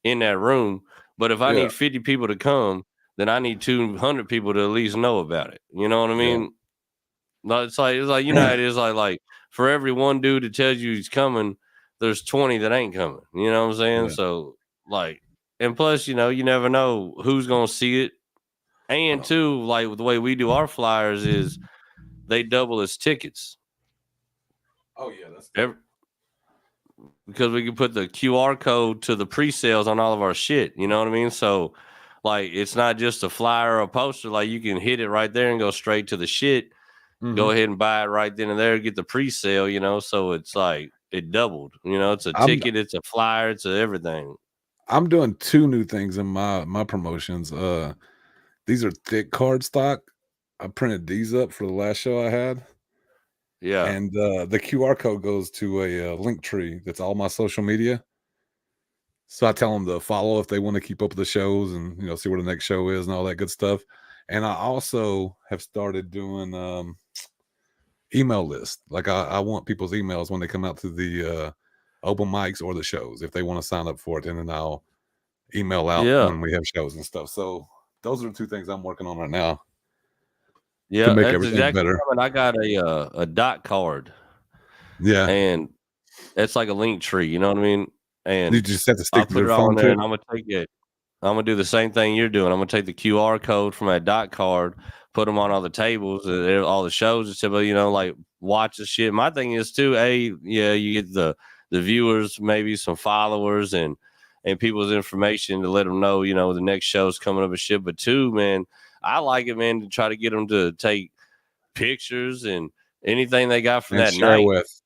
in that room. But if I need 50 people to come, then I need 200 people to at least know about it. You know what I mean? No, it's like you know how it is. Like for every one dude that tells you he's coming, there's 20 that ain't coming. You know what I'm saying? So like, and plus, you know, you never know who's gonna see it. And two, like the way we do our flyers is they double as tickets. Oh yeah, that's because we can put the QR code to the pre-sales on all of our shit. You know what I mean? So like it's not just a flyer or a poster. Like you can hit it right there and go straight to the shit. Go ahead and buy it right then and there, get the pre-sale, you know. So it's like it doubled, you know, it's a ticket, it's a flyer, it's everything. I'm doing 2 new things in my promotions. These are thick cardstock. I printed these up for the last show I had. Yeah. And the QR code goes to a link tree that's all my social media. So I tell them to follow if they want to keep up with the shows and, you know, see where the next show is and all that good stuff. And I also have started doing email list. Like I want people's emails when they come out to the open mics or the shows if they want to sign up for it, and then I'll email out when we have shows and stuff. So those are the 2 things I'm working on right now. Yeah, to make that's everything exactly better. I got a dot card. Yeah, and it's like a link tree. You know what I mean? And you just have to I'll stick to put their it phone on there, too. and I'm gonna take it. I'm gonna do the same thing you're doing. I'm gonna take the QR code from that dot card, put them on all the tables, all the shows, and stuff. You know, like watch the shit. My thing is too. You get the viewers, maybe some followers, and people's information to let them know, you know, the next show's coming up and shit. But 2, man, I like it, man, to try to get them to take pictures and anything they got from that share night. with.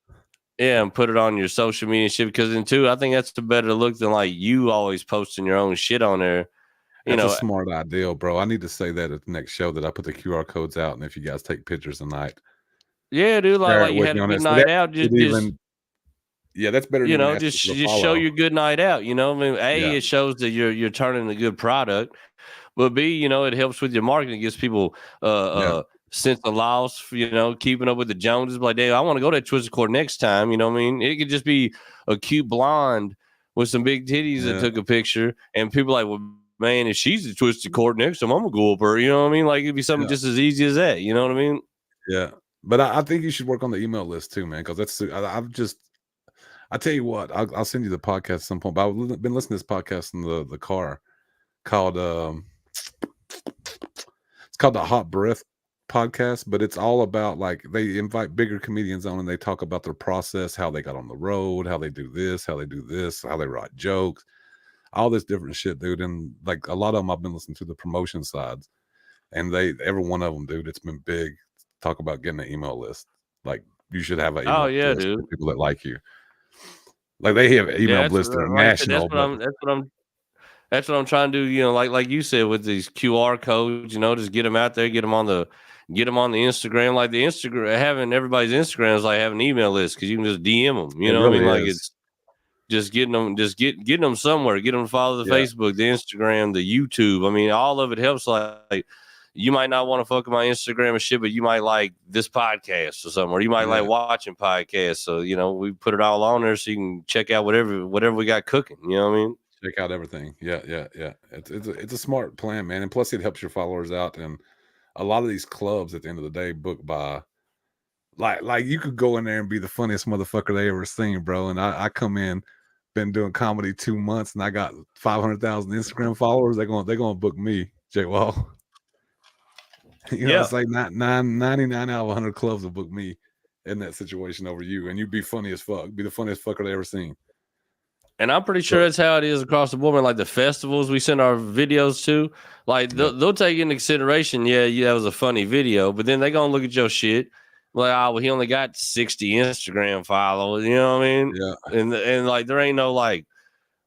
Yeah, and put it on your social media shit, because then 2, I think that's the better look than like you always posting your own shit on there. That's a smart idea, bro. I need to say that at the next show that I put the QR codes out, and if you guys take pictures tonight. Yeah, dude, like you had a good night out. Just yeah, that's better. You know, just show your good night out. You know, I mean, it shows that you're turning a good product, but B, you know, it helps with your marketing. It gives people sense of loss, you know, keeping up with the Joneses. Like, Dave, I want to go to that Twisted Court next time. You know what I mean? It could just be a cute blonde with some big titties that took a picture, and people like, well, man, if she's at Twisted Court next time, I'm gonna go up her. You know what I mean? Like, it'd be something just as easy as that. You know what I mean? Yeah, but I think you should work on the email list too, man. Because that's I tell you what, I'll send you the podcast at some point. But I've been listening to this podcast in the car called it's called the Hot Breath Podcast, but it's all about, like, they invite bigger comedians on and they talk about their process, how they got on the road, how they do this, how they write jokes, all this different shit, dude. And like a lot of them I've been listening to the promotion sides, and every one of them, dude, it's been big. Talk about getting an email list. Like, you should have an email list dude. for people that like you. Like, they have email lists that are national. That's what I'm trying to do. You know, like you said, with these QR codes, you know, just get them out there, get them on the Instagram. Like the Instagram, having everybody's Instagram is like having an email list, because you can just DM them. You know what I mean? Like, it's just getting them somewhere. Get them to follow the Facebook, the Instagram, the YouTube. I mean, all of it helps. Like you might not want to fuck with my Instagram and shit, but you might like this podcast or something, or you might like watching podcasts. So, you know, we put it all on there so you can check out whatever we got cooking. You know what I mean? Check out everything. Yeah. It's a smart plan, man. And plus, it helps your followers out. And a lot of these clubs, at the end of the day, book by like you could go in there and be the funniest motherfucker they ever seen, bro. And I come in, been doing comedy 2 months, and I got 500,000 Instagram followers. They're gonna book me, Jay Wall. It's like 99 out of 100 clubs will book me in that situation over you, and you'd be funny as fuck, be the funniest fucker they ever seen. And I'm pretty sure that's how it is across the board. Man, like the festivals we send our videos to, like they'll take into consideration, yeah, that was a funny video, but then they're gonna look at your shit like, oh, well, he only got 60 Instagram followers, you know what I mean? Yeah. And like there ain't no like,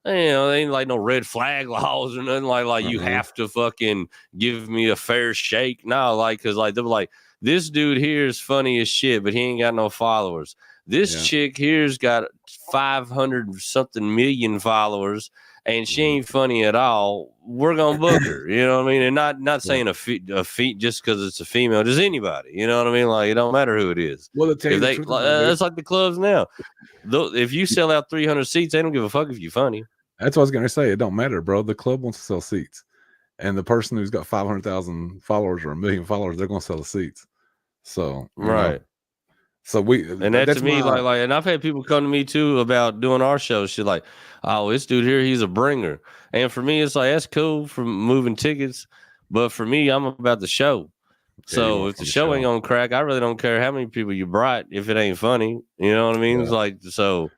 there ain't like no red flag laws or nothing like you have to fucking give me a fair shake. No, like because like they're like, this dude here is funny as shit, but he ain't got no followers. This chick here's got 500 something million followers, and she ain't funny at all. We're gonna book her, you know what I mean? And not saying a feat just because it's a female, just anybody, you know what I mean? Like it don't matter who it is. Well, if they, it's like the clubs now. If you sell out 300 seats, they don't give a fuck if you're funny. That's what I was gonna say. It don't matter, bro. The club wants to sell seats, and the person who's got 500,000 followers or 1 million followers, they're gonna sell the seats. So right. So that's to me like, and I've had people come to me too about doing our show. Shit like, oh, this dude here, he's a bringer. And for me, it's like that's cool for moving tickets, but for me, I'm about the show. So if the show ain't gonna crack, I really don't care how many people you brought if it ain't funny. You know what I mean? It's like so.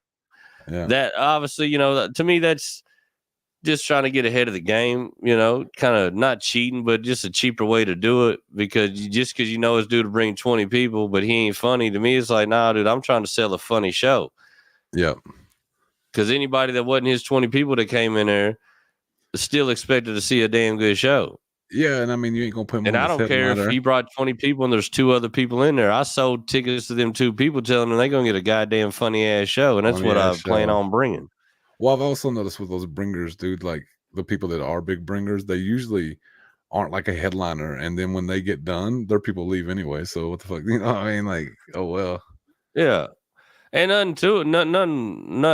That obviously, to me, that's just trying to get ahead of the game, kind of not cheating, but just a cheaper way to do it because it's due to bring 20 people, but he ain't funny. To me, it's like, nah, dude, I'm trying to sell a funny show. Yeah. Because anybody that wasn't his 20 people that came in there still expected to see a damn good show. Yeah, and I mean, you ain't going to put him and on I don't care if he brought 20 people and there's 2 other people in there. I sold tickets to them 2 people telling them they're going to get a goddamn funny-ass show, and that's what I plan on bringing. Well, I've also noticed with those bringers, dude, like the people that are big bringers, they usually aren't like a headliner. And then when they get done, their people leave anyway. So what the fuck? You know what I mean? Like, oh, well. Yeah. And nothing to it. Not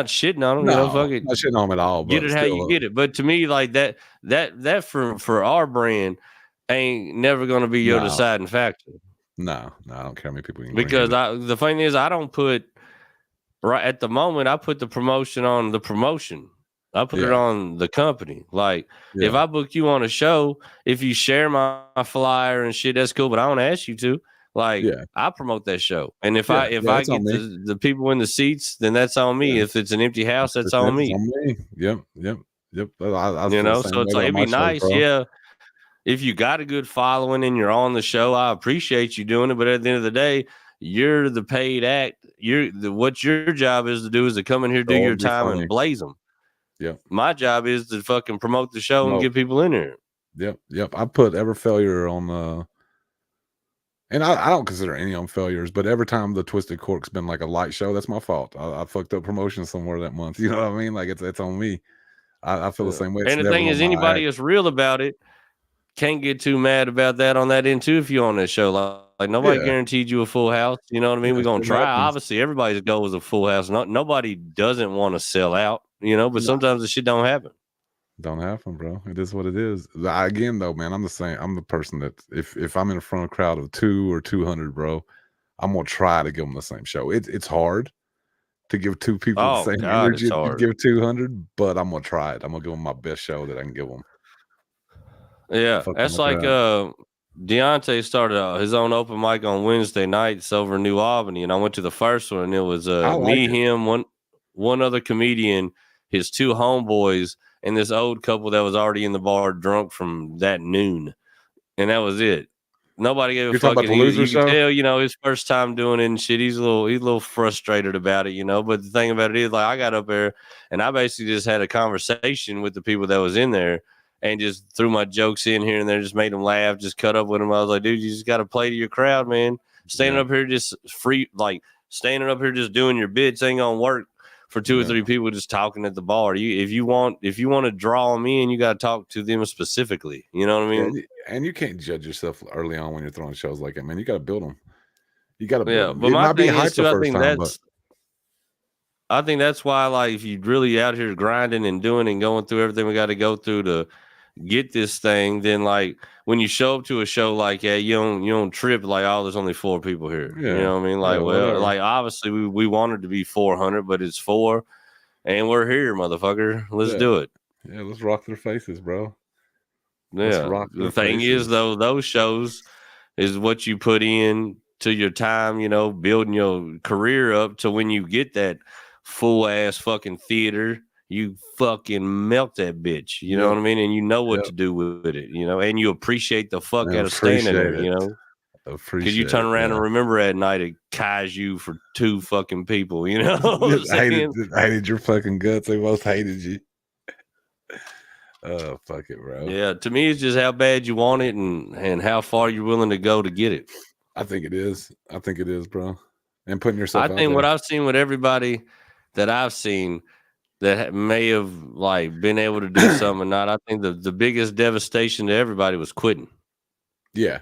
shitting on them. No, fuck it. Not shitting on them at all. Get it how you get it. But to me, like that for our brand ain't never going to be your deciding factor. No, I don't care how many people you can because the thing is, I don't put... Right at the moment, I put the promotion on the promotion. I put it on the company. Like, if I book you on a show, if you share my flyer and shit, that's cool. But I don't ask you to. Like, I promote that show. And if I get the people in the seats, then that's on me. If it's an empty house, that's on me. Yep. So it's like, it'd be nice, if you got a good following and you're on the show, I appreciate you doing it. But at the end of the day, you're the paid act. What your job is to do is to come in here, do your time, and blaze them. Yeah. My job is to fucking promote the show and get people in there. Yep. I put Ever Failure on and I don't consider any on failures, but every time the Twisted Cork's been like a light show, that's my fault. I fucked up promotion somewhere that month. You know what I mean? Like it's on me. I feel the same way. And the thing is, anybody that's real about it can't get too mad about that on that end too if you're on that show. Like nobody guaranteed you a full house. You know what I mean? We're gonna try. Obviously, everybody's goal is a full house. Nobody doesn't want to sell out, but sometimes the shit don't happen. Don't happen, bro. It is what it is. Again, though, man, I'm the same. I'm the person that if I'm in front of a crowd of 2 or 200, bro, I'm gonna try to give them the same show. It's hard to give 2 people the same energy to give 200, but I'm gonna try it. I'm gonna give them my best show that I can give them. Yeah, that's like Deontay started his own open mic on Wednesday nights over in New Albany, and I went to the first one, and it was him, one other comedian, his 2 homeboys, and this old couple that was already in the bar drunk from that noon, and that was it. Nobody gave a fuck. You can tell, his first time doing it and shit. He's a little frustrated about it, But the thing about it is, like, I got up there and I basically just had a conversation with the people that was in there. And just threw my jokes in here and there, just made them laugh, just cut up with them. I was like, dude, you just got to play to your crowd, man. Standing up here just standing up here just doing your bits ain't gonna work for 2 or 3 people just talking at the bar. If you want to draw them in, you got to talk to them specifically. You know what I mean? And you can't judge yourself early on when you're throwing shows like that, man. You got to build them. You got to build them. But my thing is, too, I think that's why, like, if you really out here grinding and doing and going through everything we got to go through to get this thing, then like when you show up to a show like that, you don't trip like, oh, there's only 4 people here. Yeah. You know what I mean? Like, well, like obviously we wanted to be 400, but it's 4, and we're here, motherfucker. Let's do it. Yeah, let's rock their faces, bro. Yeah. The thing is, though, those shows is what you put in to your time, you know, building your career up to when you get that full ass fucking theater, you fucking melt that bitch. You know what I mean? And you know what to do with it, you know, and you appreciate the fuck out of standing there, you know. Because you turn around and remember at night it kaiju for 2 fucking people, you know. I hated your fucking guts. They both hated you. Oh, fuck it, bro. Yeah, to me, it's just how bad you want it and how far you're willing to go to get it. I think it is. I think it is, bro. And putting yourself out there. I think what I've seen with everybody that I've seen that may have like been able to do something or not, I think the biggest devastation to everybody was quitting. Yeah.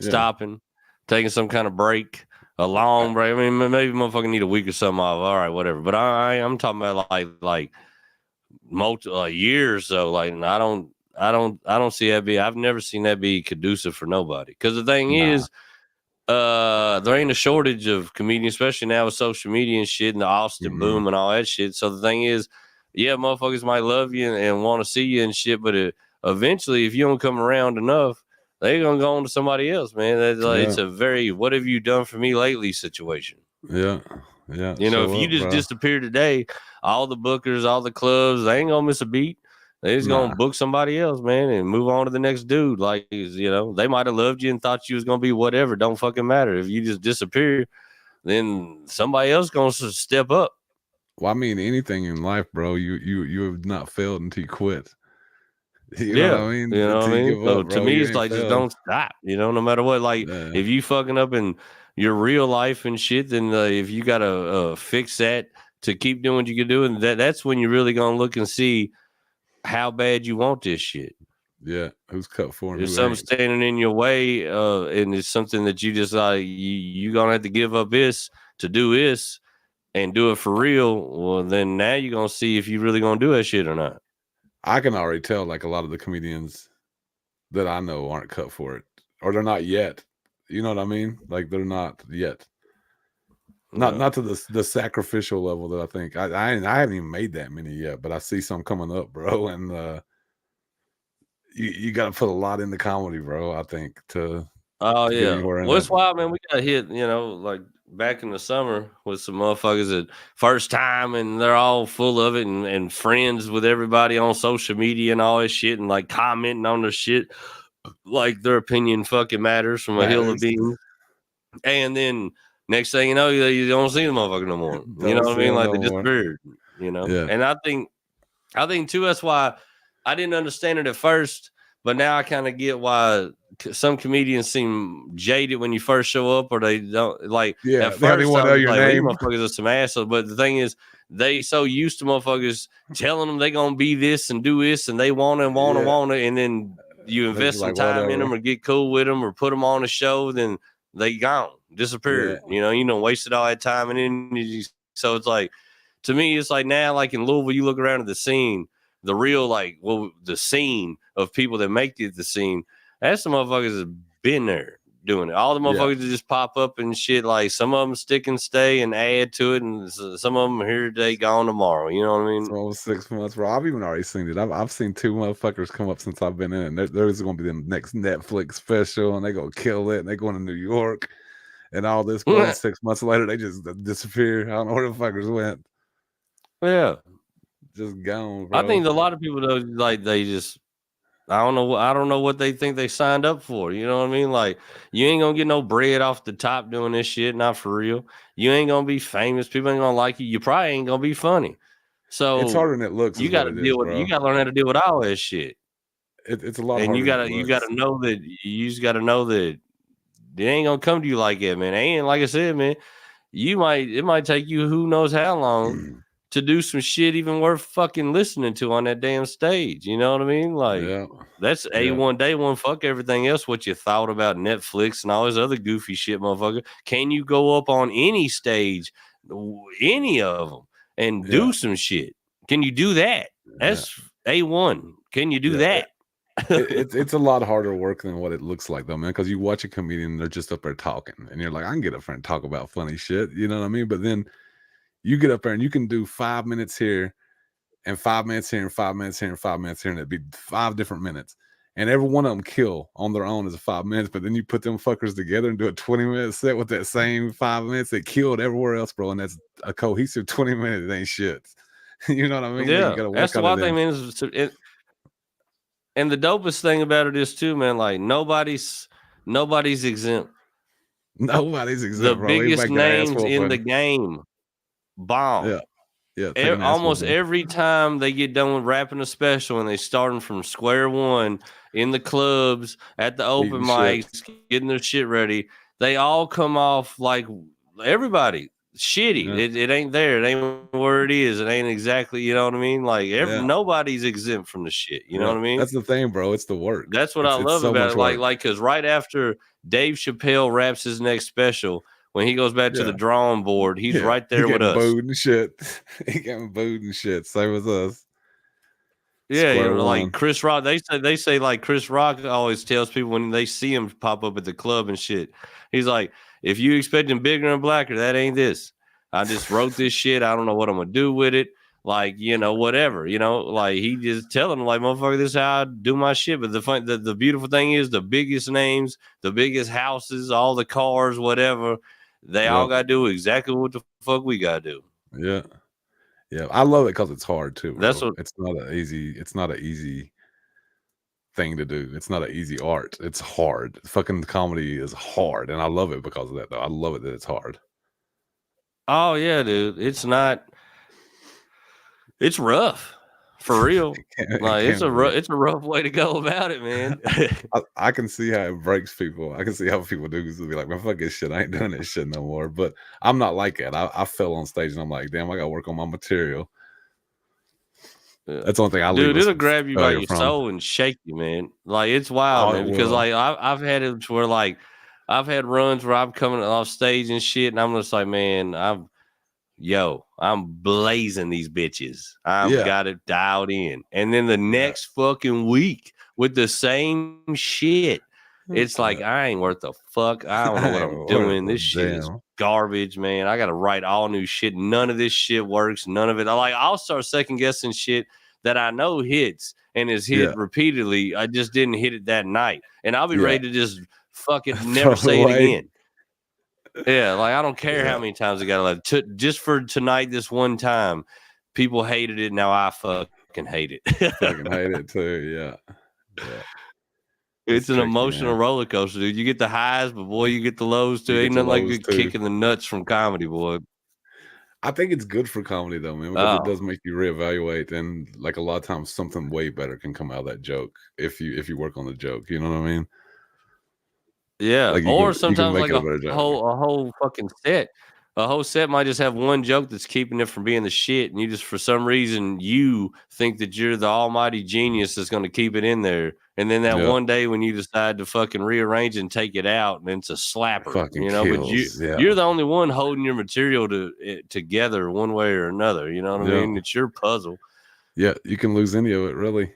Stopping, taking some kind of break, a long break. I mean, maybe motherfucking need a week or something off. All right, whatever. But I'm talking about like a year or so. Like, I don't see that be. I've never seen that be conducive for nobody. Because the thing is, there ain't a shortage of comedians, especially now with social media and shit and the Austin boom and all that shit. So the thing is, yeah, motherfuckers might love you and want to see you and shit, but eventually, if you don't come around enough, they're gonna go on to somebody else, man. It's a very "what have you done for me lately" situation. Yeah. You know, if you just disappear today, all the bookers, all the clubs, they ain't gonna miss a beat. They just gonna book somebody else, man, and move on to the next dude. Like, you know, they might have loved you and thought you was gonna be whatever. Don't fucking matter. If you just disappear, then somebody else gonna step up. Well, I mean, anything in life, bro. You have not failed until you quit. You know what I mean? You know what I mean? So to me, it's like just don't stop. You know, no matter what. Like if you fucking up in your real life and shit, then if you gotta fix that to keep doing what you can do, and that's when you're really gonna look and see how bad you want this shit. Yeah, who's cut for? There's something standing in your way, and it's something that you just like you gonna have to give up this to do this and do it for real. Well, then now you're gonna see if you really gonna do that shit or not. I can already tell, like, a lot of the comedians that I know aren't cut for it, or they're not yet. You know what I mean? Like, they're not yet. Not to the sacrificial level that I think. I haven't even made that many yet, but I see some coming up, bro. And you got to put a lot into comedy, bro. I think to well, it's wild, man. We got hit, you know, like back in the summer with some motherfuckers that first time, and they're all full of it and friends with everybody on social media and all this shit, and like commenting on their shit like their opinion fucking matters from a hill of beans. And then next thing you know, you don't see the motherfucker no more. You know what I mean? Like they disappeared. You know. Yeah. And I think too, that's why I didn't understand it at first, but now I kind of get why some comedians seem jaded when you first show up, or they don't like. Yeah, at first, they want to know your name. Motherfuckers are some assholes, but the thing is, they so used to motherfuckers telling them they gonna be this and do this, and they want it, and then you invest some time in them or get cool with them or put them on a show, then they gone, disappeared. Yeah. You know, wasted all that time and energy. So it's like, to me, it's like now, like in Louisville, you look around at the scene, the real the scene of people that make it the scene. That's the motherfuckers that been there doing it. All the motherfuckers that just pop up and shit. Like some of them stick and stay and add to it, and some of them are here today, gone tomorrow. You know what I mean? So 6 months, bro. I've even already seen it. I've seen 2 motherfuckers come up since I've been in. There's going to be the next Netflix special, and they go kill it. And they going to New York, and all this. 6 months later, they just disappear. I don't know where the fuckers went. Yeah, just gone, bro. I think a lot of people though, like they just. I don't know what they think they signed up for. You know what I mean? Like, you ain't gonna get no bread off the top doing this shit, not for real. You ain't gonna be famous. People ain't gonna like you. You probably ain't gonna be funny. So it's harder than it looks. You got to deal with. You got to learn how to deal with all that shit. It's a lot. And you gotta know that you just gotta know that it ain't gonna come to you like that, man. And like I said, man, it might take you who knows how long to do some shit even worth fucking listening to on that damn stage. You know what I mean? Like, that's A1 day one. Fuck everything else. What you thought about Netflix and all this other goofy shit, motherfucker. Can you go up on any stage, any of them, and do some shit? Can you do that? That's A1. Can you do that? It's a lot harder work than what it looks like, though, man. Because you watch a comedian, they're just up there talking, and you're like, I can get up there and talk about funny shit. You know what I mean? But then you get up there and you can do 5 minutes here, and 5 minutes here, and 5 minutes here, and 5 minutes here, and it'd be 5 different minutes. And every one of them kill on their own as 5 minutes, but then you put them fuckers together and do a 20-minute set with that same 5 minutes that killed everywhere else, bro. And that's a cohesive 20 minutes. It ain't shit. You know what I mean? Yeah, you gotta work that's the on one thing, man. And the dopest thing about it is too, man. Like nobody's exempt. Nobody's exempt. The bro. biggest names in the game bomb. Yeah. Almost every time they get done with rapping a special and they starting from square one in the clubs, at the open mics, getting their shit ready, they all come off like everybody shitty. Yeah. It ain't there. It ain't where it is. It ain't exactly, you know what I mean? Like nobody's exempt from the shit. You know what I mean? That's the thing, bro. It's the work. That's what I love about it. Like, because right after Dave Chappelle raps his next special, when he goes back to the drawing board, he's right there with us. Booed and shit. He getting booed and shit. Same with us. Yeah, like Chris Rock. They say like Chris Rock always tells people when they see him pop up at the club and shit. He's like, if you expecting bigger and blacker, that ain't this. I just wrote this shit. I don't know what I'm gonna do with it. Like, whatever. Like he just telling them, like, motherfucker, this is how I do my shit. But the beautiful thing is the biggest names, the biggest houses, all the cars, whatever. They all got to do exactly what the fuck we got to do. Yeah. Yeah. I love it because it's hard too. Bro. It's not an easy thing to do. It's not an easy art. It's hard. Fucking comedy is hard. And I love it because of that, though. I love it that it's hard. Oh, yeah, dude. It's rough. For real. It's a rough way to go about it, man. I can see how it breaks people. I can see how people do because they'll be like, man, fuck this shit. I ain't doing this shit no more. But I'm not like that. I fell on stage and I'm like, damn, I got to work on my material. That's the only thing I leave. Dude, it'll grab you by your soul and shake you, man. Like, it's wild, man. Because, like, I've had it where, like, I've had runs where I'm coming off stage and shit, and I'm just like, man, I'm blazing these bitches. I've got it dialed in. And then the next fucking week with the same shit, it's like, I ain't worth a fuck. I don't know what I'm doing. This shit is garbage, man. I got to write all new shit. None of this shit works. None of it. I'll start second guessing shit that I know hits and is hit repeatedly. I just didn't hit it that night. And I'll be ready to just fucking never say it again. Yeah, like I don't care how many times I got to just for tonight, this one time, people hated it. Now I fucking hate it. Fucking hate it too. Yeah. It's an emotional roller coaster, dude. You get the highs, but boy, you get the lows too. Ain't nothing like good kicking the nuts from comedy, boy. I think it's good for comedy though, man, because it does make you reevaluate, and like a lot of times something way better can come out of that joke if you work on the joke. You know what I mean? Yeah, like or sometimes like a whole fucking set. A whole set might just have one joke that's keeping it from being the shit, and you just for some reason you think that you're the almighty genius that's going to keep it in there, and then that one day when you decide to fucking rearrange and take it out, and it's a slapper, but you're the only one holding your material together one way or another. You know what I mean? It's your puzzle. Yeah, you can lose any of it, really.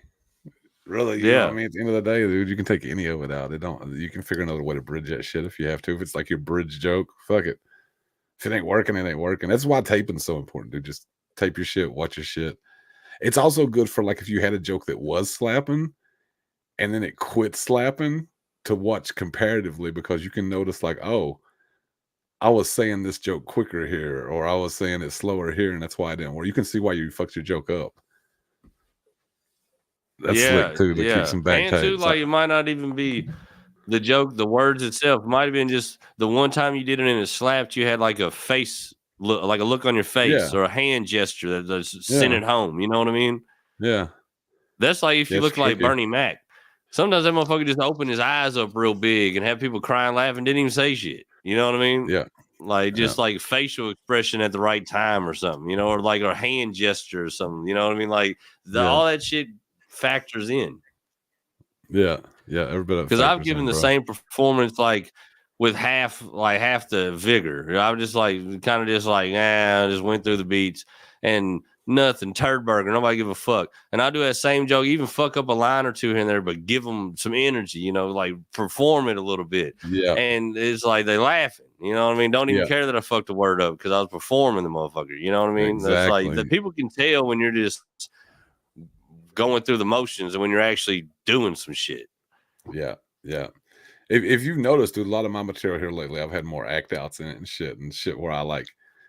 Really, you know what I mean? At the end of the day, dude, you can take any of it out. You can figure another way to bridge that shit if you have to. If it's like your bridge joke, fuck it. If it ain't working, it ain't working. That's why taping's so important, dude. Just tape your shit, watch your shit. It's also good for like if you had a joke that was slapping and then it quit slapping to watch comparatively, because you can notice like, oh, I was saying this joke quicker here, or I was saying it slower here, and that's why I didn't work. You can see why you fucked your joke up. That's slick too to keep some back and too, like it might not even be the joke, the words itself. It might have been just the one time you did it and it slapped. You had like a face look, like a look on your face or a hand gesture that's sent it home. You know what I mean? Yeah. That's like if you look like Bernie Mac. Sometimes that motherfucker just opened his eyes up real big and have people crying, laughing, didn't even say shit. You know what I mean? Yeah. Like just like facial expression at the right time or something, you know, or like a hand gesture or something. You know what I mean? Like all that shit factors in. Yeah, every bit of, because I've given the same performance like with half the vigor. I'm just like kind of just like I just went through the beats, and nothing, turd burger, nobody give a fuck. And I'll do that same joke, even fuck up a line or two here and there, but give them some energy, you know, like perform it a little bit. Yeah. And it's like they laughing, you know what I mean? Don't even care that I fucked the word up because I was performing the motherfucker, you know what I mean? Exactly. That's like that people can tell when you're just going through the motions and when you're actually doing some shit. Yeah. If you've noticed, dude, a lot of my material here lately, I've had more act outs in it and shit where I like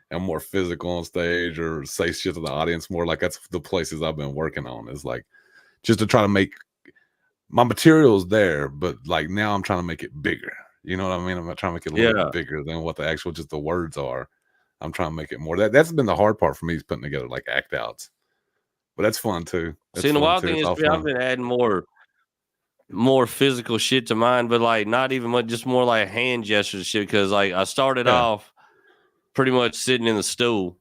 am more physical on stage or say shit to the audience more. Like that's the places I've been working on, is like just to try to make my materials there, but like now I'm trying to make it bigger. You know what I mean? I'm not trying to make it a little bit bigger than what the actual just the words are. I'm trying to make it more. That's been the hard part for me, is putting together like act outs. But that's fun too. See, the wild thing is, I've been adding more physical shit to mine, but like not even much, just more like hand gestures shit. Because like I started off pretty much sitting in the stool.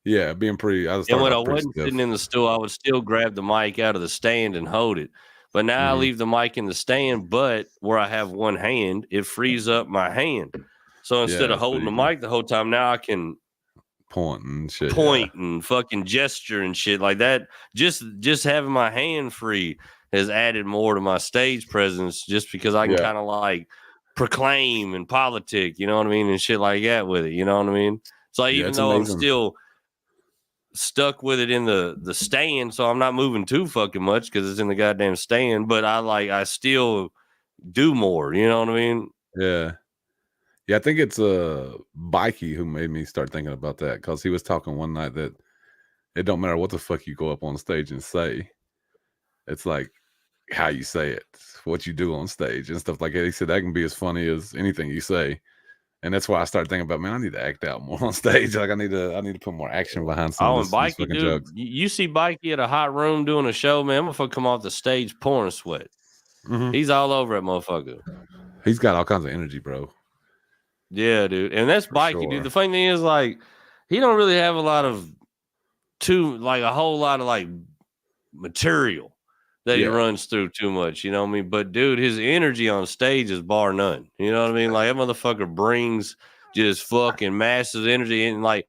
Yeah, being pretty. And when I wasn't sitting in the stool, I would still grab the mic out of the stand and hold it. But now I leave the mic in the stand, but where I have one hand, it frees up my hand. So instead of holding the mic the whole time, now I can point and shit, and fucking gesture and shit like that. Just having my hand free has added more to my stage presence, just because I can kind of like proclaim and politic, you know what I mean, and shit like that with it, you know what I mean? So like, even though amazing. I'm still stuck with it in the stand, so I'm not moving too fucking much because it's in the goddamn stand, but I still do more, you know what I mean? Yeah, I think it's Bikey who made me start thinking about that, because he was talking one night that it don't matter what the fuck you go up on stage and say, it's like how you say it, what you do on stage and stuff like that. He said that can be as funny as anything you say. And that's why I started thinking about, man, I need to act out more on stage. Like I need to put more action behind some of these fucking jokes. You see Bikey at a hot room doing a show, man, motherfucker come off the stage pouring sweat. He's all over that motherfucker. He's got all kinds of energy, bro. Yeah, dude. And that's Bikey, dude. The funny thing is, like, he don't really have a whole lot of like material that he runs through too much, you know what I mean? But dude, his energy on stage is bar none. You know what I mean? Like that motherfucker brings just fucking massive energy, and like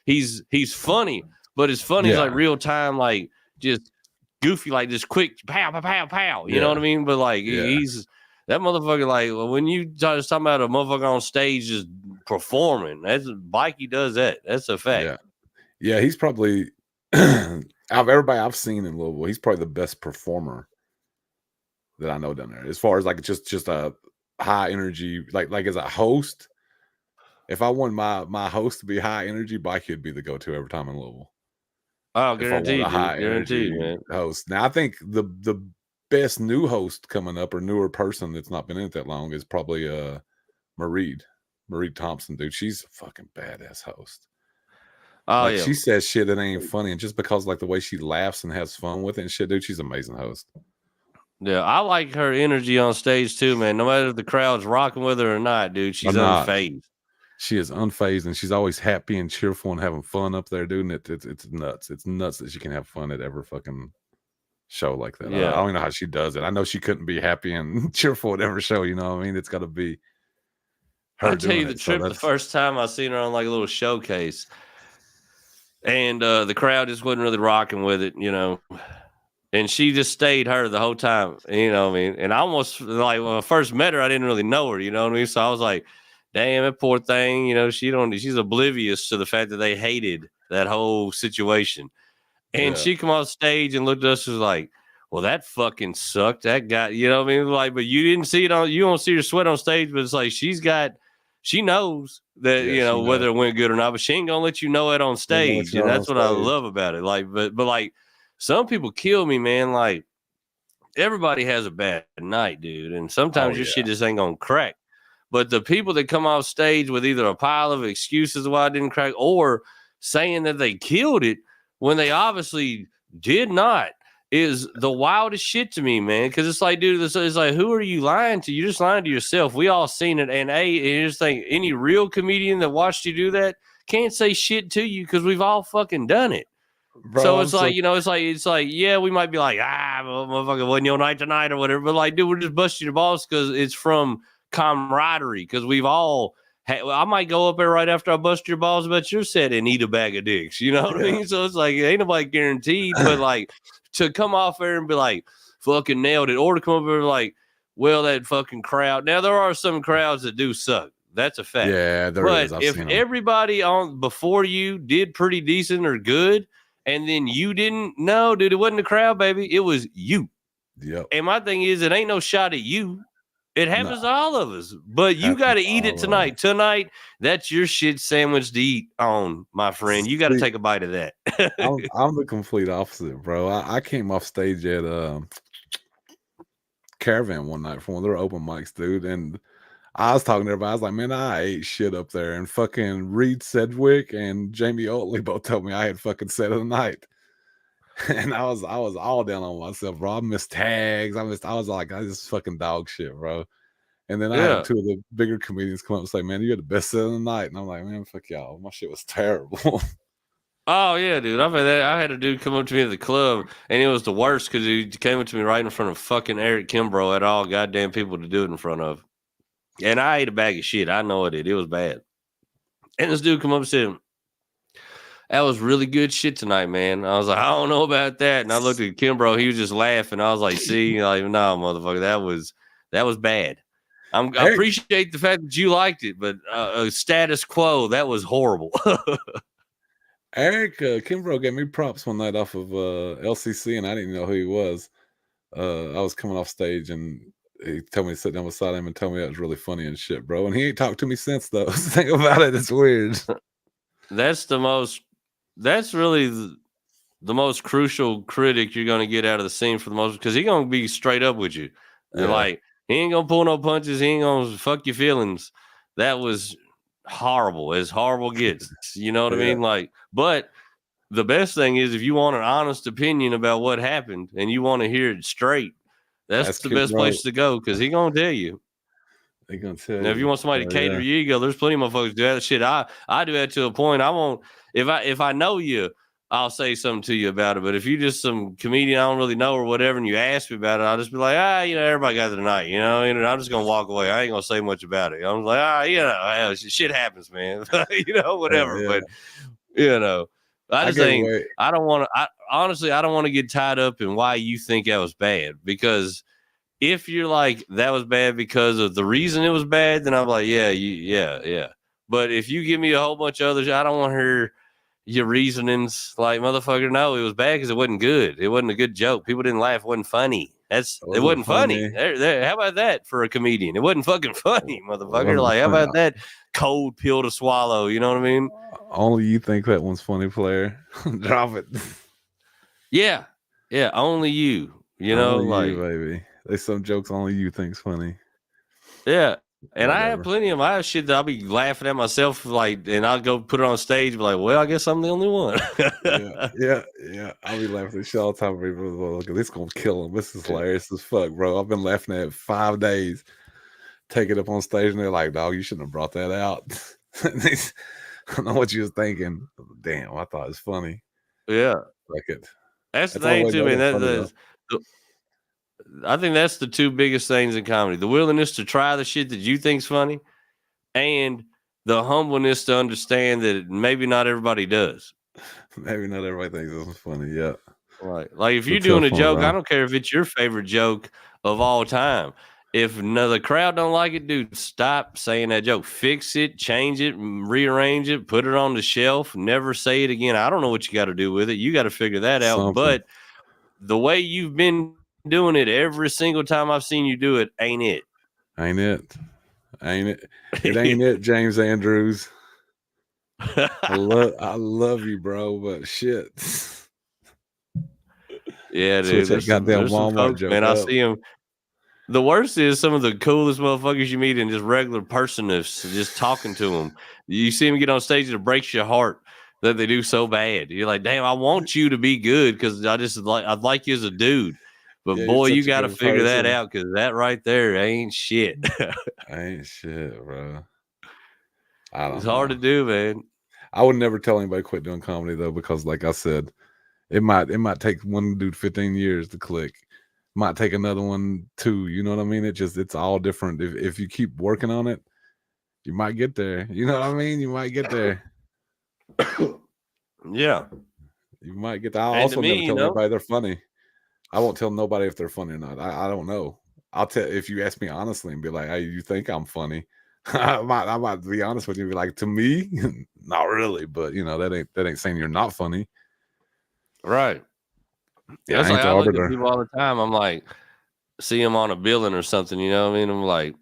he's funny, but his funny is like real time, like just goofy, like just quick pow pow pow pow. You know what I mean? But like he's that motherfucker. Like when you just talking about a motherfucker on stage just performing, that's Bikey does that. That's a fact. Yeah, he's probably out of everybody I've seen in Louisville, he's probably the best performer that I know down there. As far as like just a high energy, like as a host, if I want my host to be high energy, Bikey would be the go-to every time in Louisville. Oh, guaranteed, man. Host. Now I think the best new host coming up, or newer person that's not been in it that long, is probably Marie Thompson, dude. She's a fucking badass host. Oh, like, she says shit that ain't funny, and just because like the way she laughs and has fun with it and shit, dude, she's an amazing host. Yeah, I like her energy on stage too, man. No matter if the crowd's rocking with her or not, dude, she's unfazed. She is unfazed, and she's always happy and cheerful and having fun up there, dude. And it's nuts. It's nuts that she can have fun at every fucking show like that. Yeah. I don't even know how she does it. I know she couldn't be happy and cheerful at every show. You know what I mean? It's got to be her. I'll tell you the trip. The first time I seen her on like a little showcase, and the crowd just wasn't really rocking with it, you know. And she just stayed her the whole time, you know what I mean? And I almost, like, when I first met her, I didn't really know her, you know what I mean? So I was like, damn, that poor thing, you know, she's oblivious to the fact that they hated that whole situation. And she come off stage and looked at us and was like, well, that fucking sucked. That guy, you know what I mean? Like, but you didn't see it you don't see her sweat on stage, but it's like she knows that, you know, whether it went good or not, but she ain't gonna let you know it on stage. And that's what I love about it. Like, but like, some people kill me, man. Like, everybody has a bad night, dude. And sometimes your shit just ain't gonna crack. But the people that come off stage with either a pile of excuses why it didn't crack, or saying that they killed it when they obviously did not, is the wildest shit to me, man. Because it's like, dude, it's like, who are you lying to? You're just lying to yourself. We all seen it. And here's the thing, any real comedian that watched you do that can't say shit to you, because we've all fucking done it. Bro, so it's like, you know, it's like, yeah, we might be like, motherfucker, wasn't your night tonight or whatever. But like, dude, we're just busting your balls because it's from camaraderie, because we've all hey, well, I might go up there right after I bust your balls about your set and eat a bag of dicks. You know what I mean? So it's like, ain't nobody guaranteed, but like to come off there and be like, fucking nailed it, or to come over like, well, that fucking crowd. Now, there are some crowds that do suck. That's a fact. Yeah, there but is. I've if seen 'em. everybody on before you did pretty decent or good, and then you didn't, no, dude, it wasn't the crowd, baby. It was you. Yep. And my thing is, it ain't no shot at you. It happens to all of us. But you Happens got to to eat all it of tonight. us. Tonight, that's your shit sandwich to eat on, my friend. You got to See, take a bite of that. I'm the complete opposite, bro. I came off stage at Caravan one night for one of their open mics, dude, and I was talking to everybody. I was like, man, I ate shit up there. And fucking Reed Sedgwick and Jamie Oatley both told me I had fucking set of the night. And I was all down on myself, bro. I missed tags. I was like, I just fucking dog shit, bro. And then I Yeah. had two of the bigger comedians come up and say, man, you had the best set of the night. And I'm like, man, fuck y'all. My shit was terrible. Oh yeah, dude. I've had that. I had a dude come up to me at the club, and it was the worst because he came up to me right in front of fucking Eric Kimbrough at all goddamn people to do it in front of. And I ate a bag of shit. I know it did. It was bad. And this dude come up and said, that was really good shit tonight, man. I was like, I don't know about that. And I looked at Kimbrough. He was just laughing. I was like, see, like, no, motherfucker, that was bad. I appreciate the fact that you liked it, but status quo, that was horrible. Eric Kimbrough gave me props one night off of LCC, and I didn't know who he was. I was coming off stage, and he told me to sit down beside him and tell me that was really funny and shit, bro. And he ain't talked to me since, though. Think about it. It's weird. That's really the most crucial critic you're going to get out of the scene for the most, because he's going to be straight up with you. Yeah. And like, he ain't going to pull no punches. He ain't going to fuck your feelings. That was horrible, as horrible gets. You know what I mean? Like, but the best thing is if you want an honest opinion about what happened and you want to hear it straight, that's the best place to go, because he going to tell you. They gonna tell now, if you want somebody to cater your ego, there's plenty of motherfuckers do that shit. I do that to a point. I won't, if I know you, I'll say something to you about it. But if you just some comedian I don't really know or whatever, and you ask me about it, I'll just be like, everybody got it tonight, and I'm just gonna walk away. I ain't gonna say much about it. I'm like, shit happens, man. Whatever. But I just think I don't want to. Honestly, I don't want to get tied up in why you think that was bad, because if you're like, that was bad because of the reason it was bad, then I'm like, yeah. But if you give me a whole bunch of others, I don't want to hear your reasonings. Like, motherfucker, no, it was bad because it wasn't good. It wasn't a good joke. People didn't laugh. It wasn't funny. It wasn't funny. How about that for a comedian? It wasn't fucking funny, motherfucker. Like, how about that cold pill to swallow? You know what I mean? Only you think that one's funny, player. Drop it. Yeah. Only you. Only you, baby. There's some jokes only you think's funny. Yeah. And I have plenty of them. I have shit that I'll be laughing at myself, like, and I'll go put it on stage and be like, well, I guess I'm the only one. Yeah. I'll be laughing at shit all the time. Look, this gonna kill him. This is hilarious as fuck, bro. I've been laughing at it 5 days. Take it up on stage and they're like, dog, you shouldn't have brought that out. I don't know what you was thinking. Damn, I thought it was funny. Yeah. Like it. That's the thing too, man. I think that's the two biggest things in comedy: the willingness to try the shit that you think's funny, and the humbleness to understand that maybe not everybody does. Maybe not everybody thinks it's funny. Yeah. Right. Like, if you're doing a joke, I don't care if it's your favorite joke of all time. If the crowd don't like it, dude, stop saying that joke. Fix it, change it, rearrange it, put it on the shelf. Never say it again. I don't know what you got to do with it. You got to figure that out. But the way you've been doing it every single time I've seen you do it, ain't it? It ain't it, James Andrews. I love you, bro, but shit. Yeah, dude. There's goddamn Walmart joke, man. I see him. The worst is some of the coolest motherfuckers you meet in just regular personness, just talking to them. You see them get on stage and it breaks your heart that they do so bad. You're like, damn, I want you to be good because I'd like you as a dude. But boy, you got to figure that out, because that right there ain't shit. Ain't shit, bro. It's hard to do, man. I would never tell anybody to quit doing comedy, though, because like I said, it might take one dude 15 years to click. Might take another one 2. You know what I mean? It's all different. If you keep working on it, You might get there. You know what I mean? You might get there. Yeah. You might get there. I also me, never tell everybody they're funny. I won't tell nobody if they're funny or not. I don't know. I'll tell if you ask me honestly and be like, "Hey, you think I'm funny?" I might be honest with you and be like, "To me, not really." But you know, that ain't saying you're not funny. Right. Yeah, That's like I look at people all the time. I'm like, see them on a billing or something, you know what I mean? I'm like,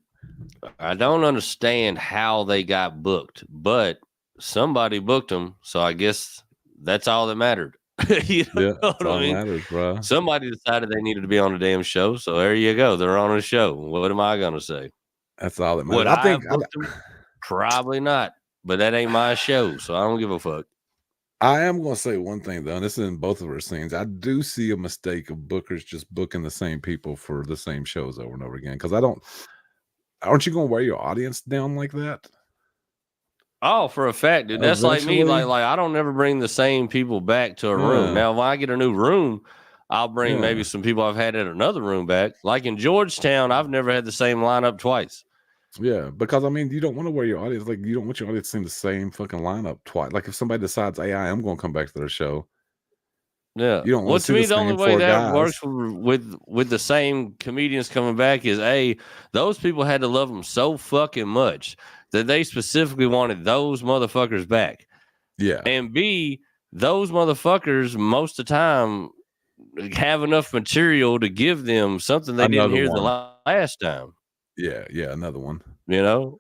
I don't understand how they got booked, but somebody booked them, so I guess that's all that mattered. You know what I mean? Matters, bro. Somebody decided they needed to be on a damn show, so there you go. They're on a show. What am I gonna say? That's all that matters. Would I have booked them? Probably not, but that ain't my show, so I don't give a fuck. I am going to say one thing, though, and this is in both of our scenes. I do see a mistake of bookers just booking the same people for the same shows over and over again. Because aren't you going to wear your audience down like that? Oh, for a fact, dude. That's eventually, like me. Like I don't never bring the same people back to a room. Now, if I get a new room, I'll bring maybe some people I've had at another room back. Like in Georgetown, I've never had the same lineup twice. Yeah, because I mean, you don't want to wear your audience like you don't want your audience to see the same fucking lineup twice. Like if somebody decides, "Hey, I am going to come back to their show," yeah, you don't want to see the only way that works with the same comedians coming back is those people had to love them so fucking much that they specifically wanted those motherfuckers back. Yeah, and B, those motherfuckers most of the time have enough material to give them something they didn't hear the last time. Yeah, another one. You know,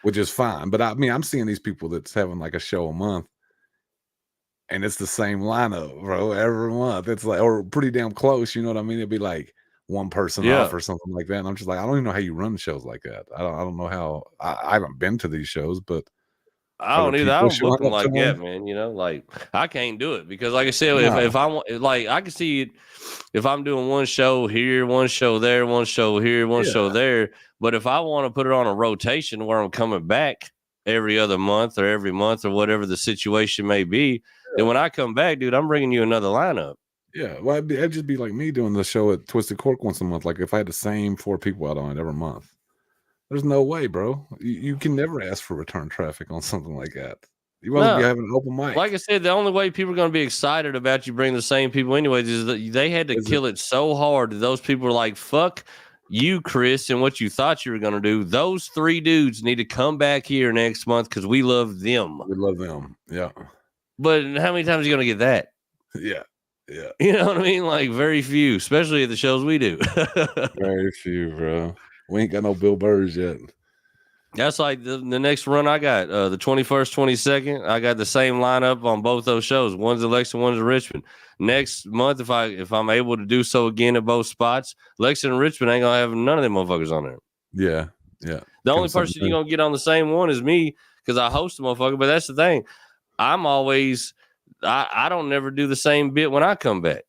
which is fine. But I mean, I'm seeing these people that's having like a show a month, and it's the same lineup, bro, every month. It's like, or pretty damn close. You know what I mean? It'd be like one person off or something like that. And I'm just like, I don't even know how you run shows like that. I don't know how. I haven't been to these shows, but I don't either. I don't book them like that, man. You know, like I can't do it because, like I said, if I want, like, I can see it if I'm doing one show here, one show there, one show here, one show there. But if I want to put it on a rotation where I'm coming back every other month or every month or whatever the situation may be, then when I come back, dude, I'm bringing you another lineup. Yeah, well, it'd just be like me doing the show at Twisted Cork once a month. Like if I had the same 4 people out on it every month. There's no way, bro. You can never ask for return traffic on something like that. You want to be having an open mic. Like I said, the only way people are going to be excited about you bringing the same people anyways is that they had to kill it so hard that those people are like, fuck you, Chris, and what you thought you were going to do. Those 3 dudes need to come back here next month because we love them. We love them. Yeah. But how many times are you going to get that? Yeah. You know what I mean? Like very few, especially at the shows we do. Very few, bro. We ain't got no Bill Burrs yet. That's like the next run I got, the 21st, 22nd. I got the same lineup on both those shows. One's in Lexington, one's in Richmond. Next month, if I'm able to do so again at both spots, Lexington and Richmond ain't gonna have none of them motherfuckers on there. Yeah. The only person you're gonna get on the same one is me because I host the motherfucker. But that's the thing. I'm always I don't never do the same bit when I come back.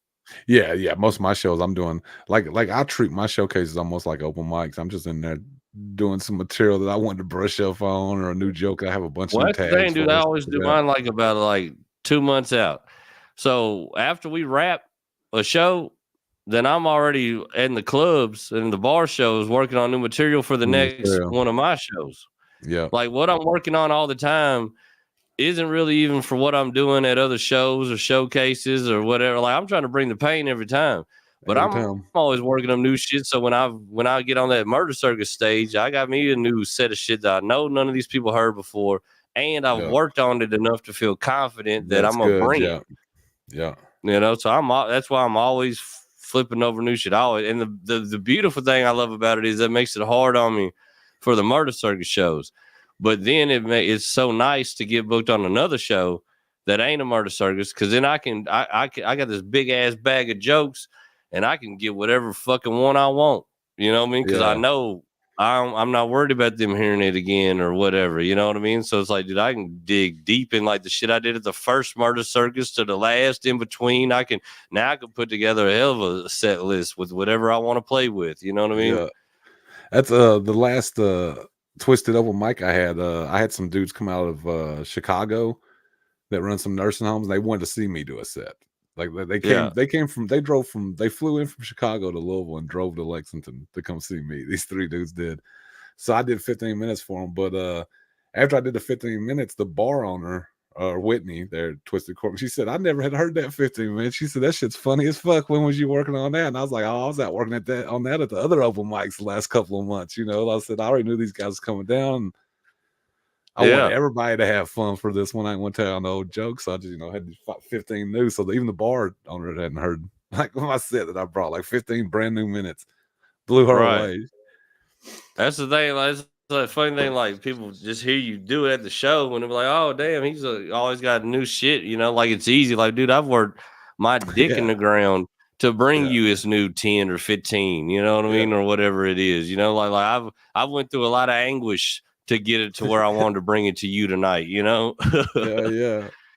Yeah. Most of my shows I'm doing like I treat my showcases almost like open mics. I'm just in there doing some material that I wanted to brush up on or a new joke. I have a bunch of new tags. Thing, dude, I always do mine like about 2 months out. So after we wrap a show, then I'm already in the clubs and the bar shows working on new material for the next one of my shows. Yeah. Like what I'm working on all the time isn't really even for what I'm doing at other shows or showcases or whatever. Like I'm trying to bring the pain every time. But I'm always working on new shit. So when I get on that Murder Circus stage, I got me a new set of shit that I know none of these people heard before. And I've worked on it enough to feel confident that I'm going to bring it. Yeah. You know, so that's why I'm always flipping over new shit. And the beautiful thing I love about it is that makes it hard on me for the Murder Circus shows. But then it's so nice to get booked on another show that ain't a Murder Circus because then I got this big ass bag of jokes and I can get whatever fucking one I want. You know what I mean? Because I know I'm not worried about them hearing it again or whatever. You know what I mean? So it's like, dude, I can dig deep in like the shit I did at the first Murder Circus to the last in between. I can put together a hell of a set list with whatever I want to play with. You know what I mean? Yeah. That's the last Twisted open mic I had some dudes come out of Chicago that run some nursing homes. And they wanted to see me do a set. Like they flew in from Chicago to Louisville and drove to Lexington to come see me. These 3 dudes did. So I did 15 minutes for them. But after I did the 15 minutes, the bar owner, Whitney, there, Twisted Cork, she said, I never had heard that 15 minutes. She said, that shit's funny as fuck. When was you working on that? And I was like, oh, I was out working at that at the other open mics the last couple of months. You know, I said, I already knew these guys was coming down. I want everybody to have fun for this one. I didn't want to tell no old jokes. So I just, had 15 new. So even the bar owner hadn't heard, like when I said that I brought like 15 brand new minutes, blew her away. That's the thing. Like, it's the funny thing. Like people just hear you do it at the show and they're like, "Oh, damn, he's always got new shit." Like it's easy. Like, dude, I've worked my dick in the ground to bring you his new 10 or 15. You know what I mean, or whatever it is. Like I've went through a lot of anguish to get it to where I wanted to bring it to you tonight. Yeah.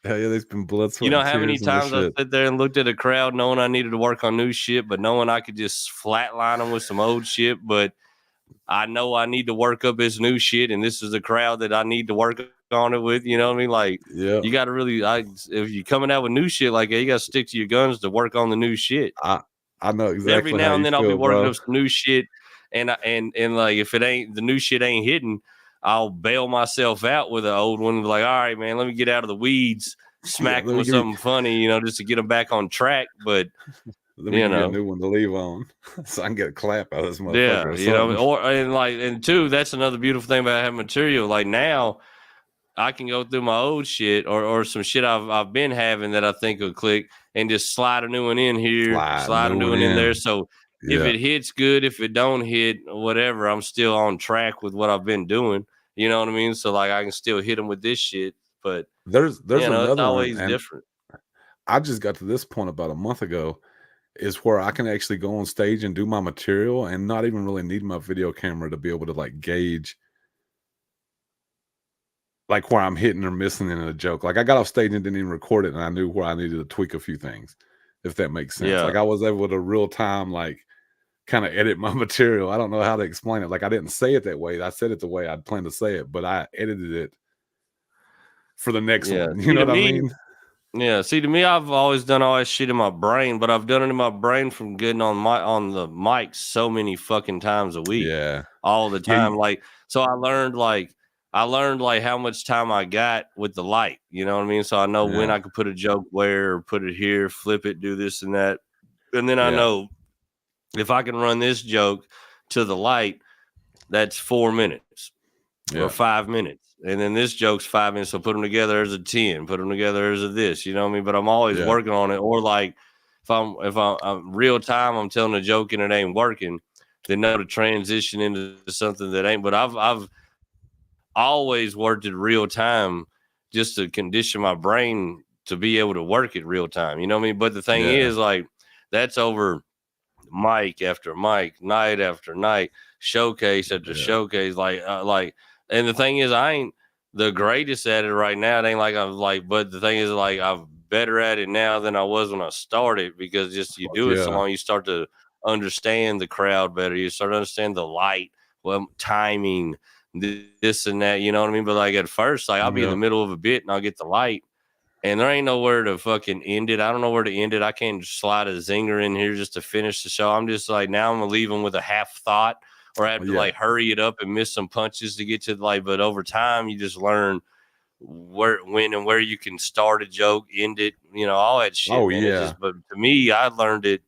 There's been blood, sweat. You know how many times I sit there and looked at a crowd knowing I needed to work on new shit, but knowing I could just flatline them with some old shit, but I know I need to work up his new shit, and this is the crowd that I need to work on it with. You know what I mean? Like, you got to really, if you're coming out with new shit like that, you got to stick to your guns to work on the new shit. I know exactly. Every now and then I'll be working up some new shit, and like if it ain't the new shit ain't hitting, I'll bail myself out with an old one. Like, all right, man, let me get out of the weeds, smack them with something funny, just to get them back on track. But let me get a new one to leave on, so I can get a clap out of this motherfucker. Yeah, and two, that's another beautiful thing about having material. Like now, I can go through my old shit or some shit I've been having that I think will click, and just slide a new one in here, slide a new one in there. So if it hits good, if it don't hit, whatever, I'm still on track with what I've been doing. You know what I mean? So like I can still hit them with this shit, but there's another it's always one, different. I just got to this point about a month ago. Is where I can actually go on stage and do my material and not even really need my video camera to be able to like gauge like where I'm hitting or missing in a joke. Like I got off stage and didn't even record it, and I knew where I needed to tweak a few things, if that makes sense. Yeah. Like I was able to real time like kind of edit my material. I don't know how to explain it. Like I didn't say it that way. I said it the way I'd planned to say it, but I edited it for the next one. You know what I mean? Yeah, see, to me, I've always done all that shit in my brain, but I've done it in my brain from getting on the mic so many fucking times a week. Yeah, all the time. Like, so I learned how much time I got with the light. You know what I mean? So I know when I could put a joke where, or put it here, flip it, do this and that, and then I know if I can run this joke to the light, that's 4 minutes or 5 minutes. And then this joke's 5 minutes, so put them together as a 10. Put them together as a this, you know what I mean? But I'm always working on it. Or like if I'm real time, I'm telling a joke and it ain't working, then know to transition into something that ain't. But I've always worked at real time just to condition my brain to be able to work at real time. You know what I mean? But the thing is, like, that's over mic after mic, night after night, showcase after showcase, like. And the thing is, I ain't the greatest at it right now. It ain't like I'm like, but the thing is, like, I'm better at it now than I was when I started, because just you do it so long, you start to understand the crowd better. You start to understand the light, timing, this and that. You know what I mean? But like at first, like I'll be in the middle of a bit and I'll get the light, and there ain't nowhere to fucking end it. I don't know where to end it. I can't just slide a zinger in here just to finish the show. I'm just like, now I'm gonna leave them with a half thought. Or I have to like hurry it up and miss some punches to get to the light. But over time, you just learn when and where you can start a joke, end it, all that shit. Oh, man. But to me, I learned it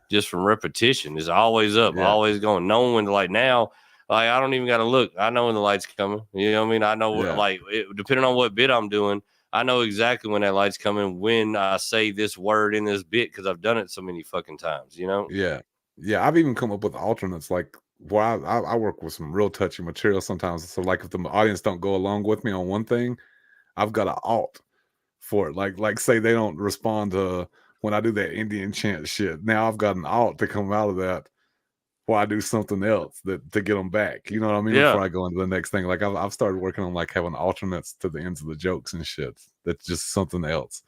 just from repetition. It's always up, always going. Knowing when to, like, now, like, I don't even got to look. I know when the light's coming. You know what I mean? I know, depending on what bit I'm doing, I know exactly when that light's coming, when I say this word in this bit, because I've done it so many fucking times, Yeah. I've even come up with alternates, like, well, I work with some real touchy material sometimes. So like if the audience don't go along with me on one thing, I've got an alt for it. Like say they don't respond to when I do that Indian chant shit. Now I've got an alt to come out of that while I do something else to get them back. You know what I mean? Yeah. Before I go into the next thing. Like I've started working on like having alternates to the ends of the jokes and shit. That's just something else.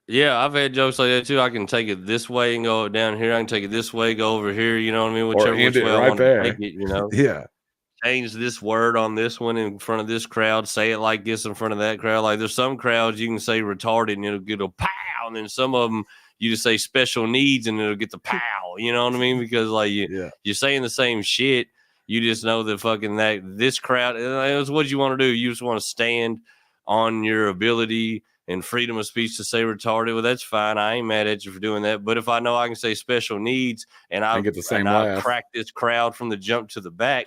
Yeah, I've had jokes like that too. I can take it this way and go down here. I can take it this way, go over here. You know what I mean? Whichever which way I want to take it, Yeah. Change this word on this one in front of this crowd. Say it like this in front of that crowd. Like there's some crowds you can say retarded and it'll get a pow. And then some of them you just say special needs and it'll get the pow. You know what I mean? Because like you're saying the same shit You just know that fucking this crowd. It's what you want to do. You just want to stand on your ability and freedom of speech to say retarded. Well, that's fine. I ain't mad at you for doing that. But if I know I can say special needs and I get the same I laugh. crack this crowd from the jump to the back,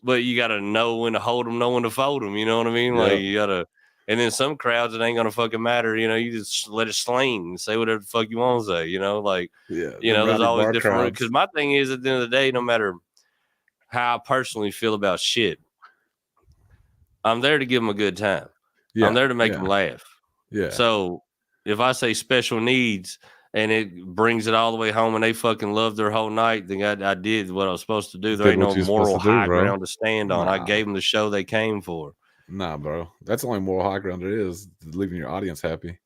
but you got to know when to hold them, know when to fold them. You know what I mean? Like you got to. And then some crowds, it ain't gonna fucking matter. You know, you just let it sling and say whatever the fuck you want to say. You know, like there's always different. Because my thing is, at the end of the day, no matter how I personally feel about shit, I'm there to give them a good time. Yeah, I'm there to make them laugh. Yeah. So if I say special needs and it brings it all the way home and they fucking love their whole night, then I did what I was supposed to do. There ain't no moral high ground to stand on. I gave them the show they came for. Nah, bro. That's the only moral high ground there is, leaving your audience happy.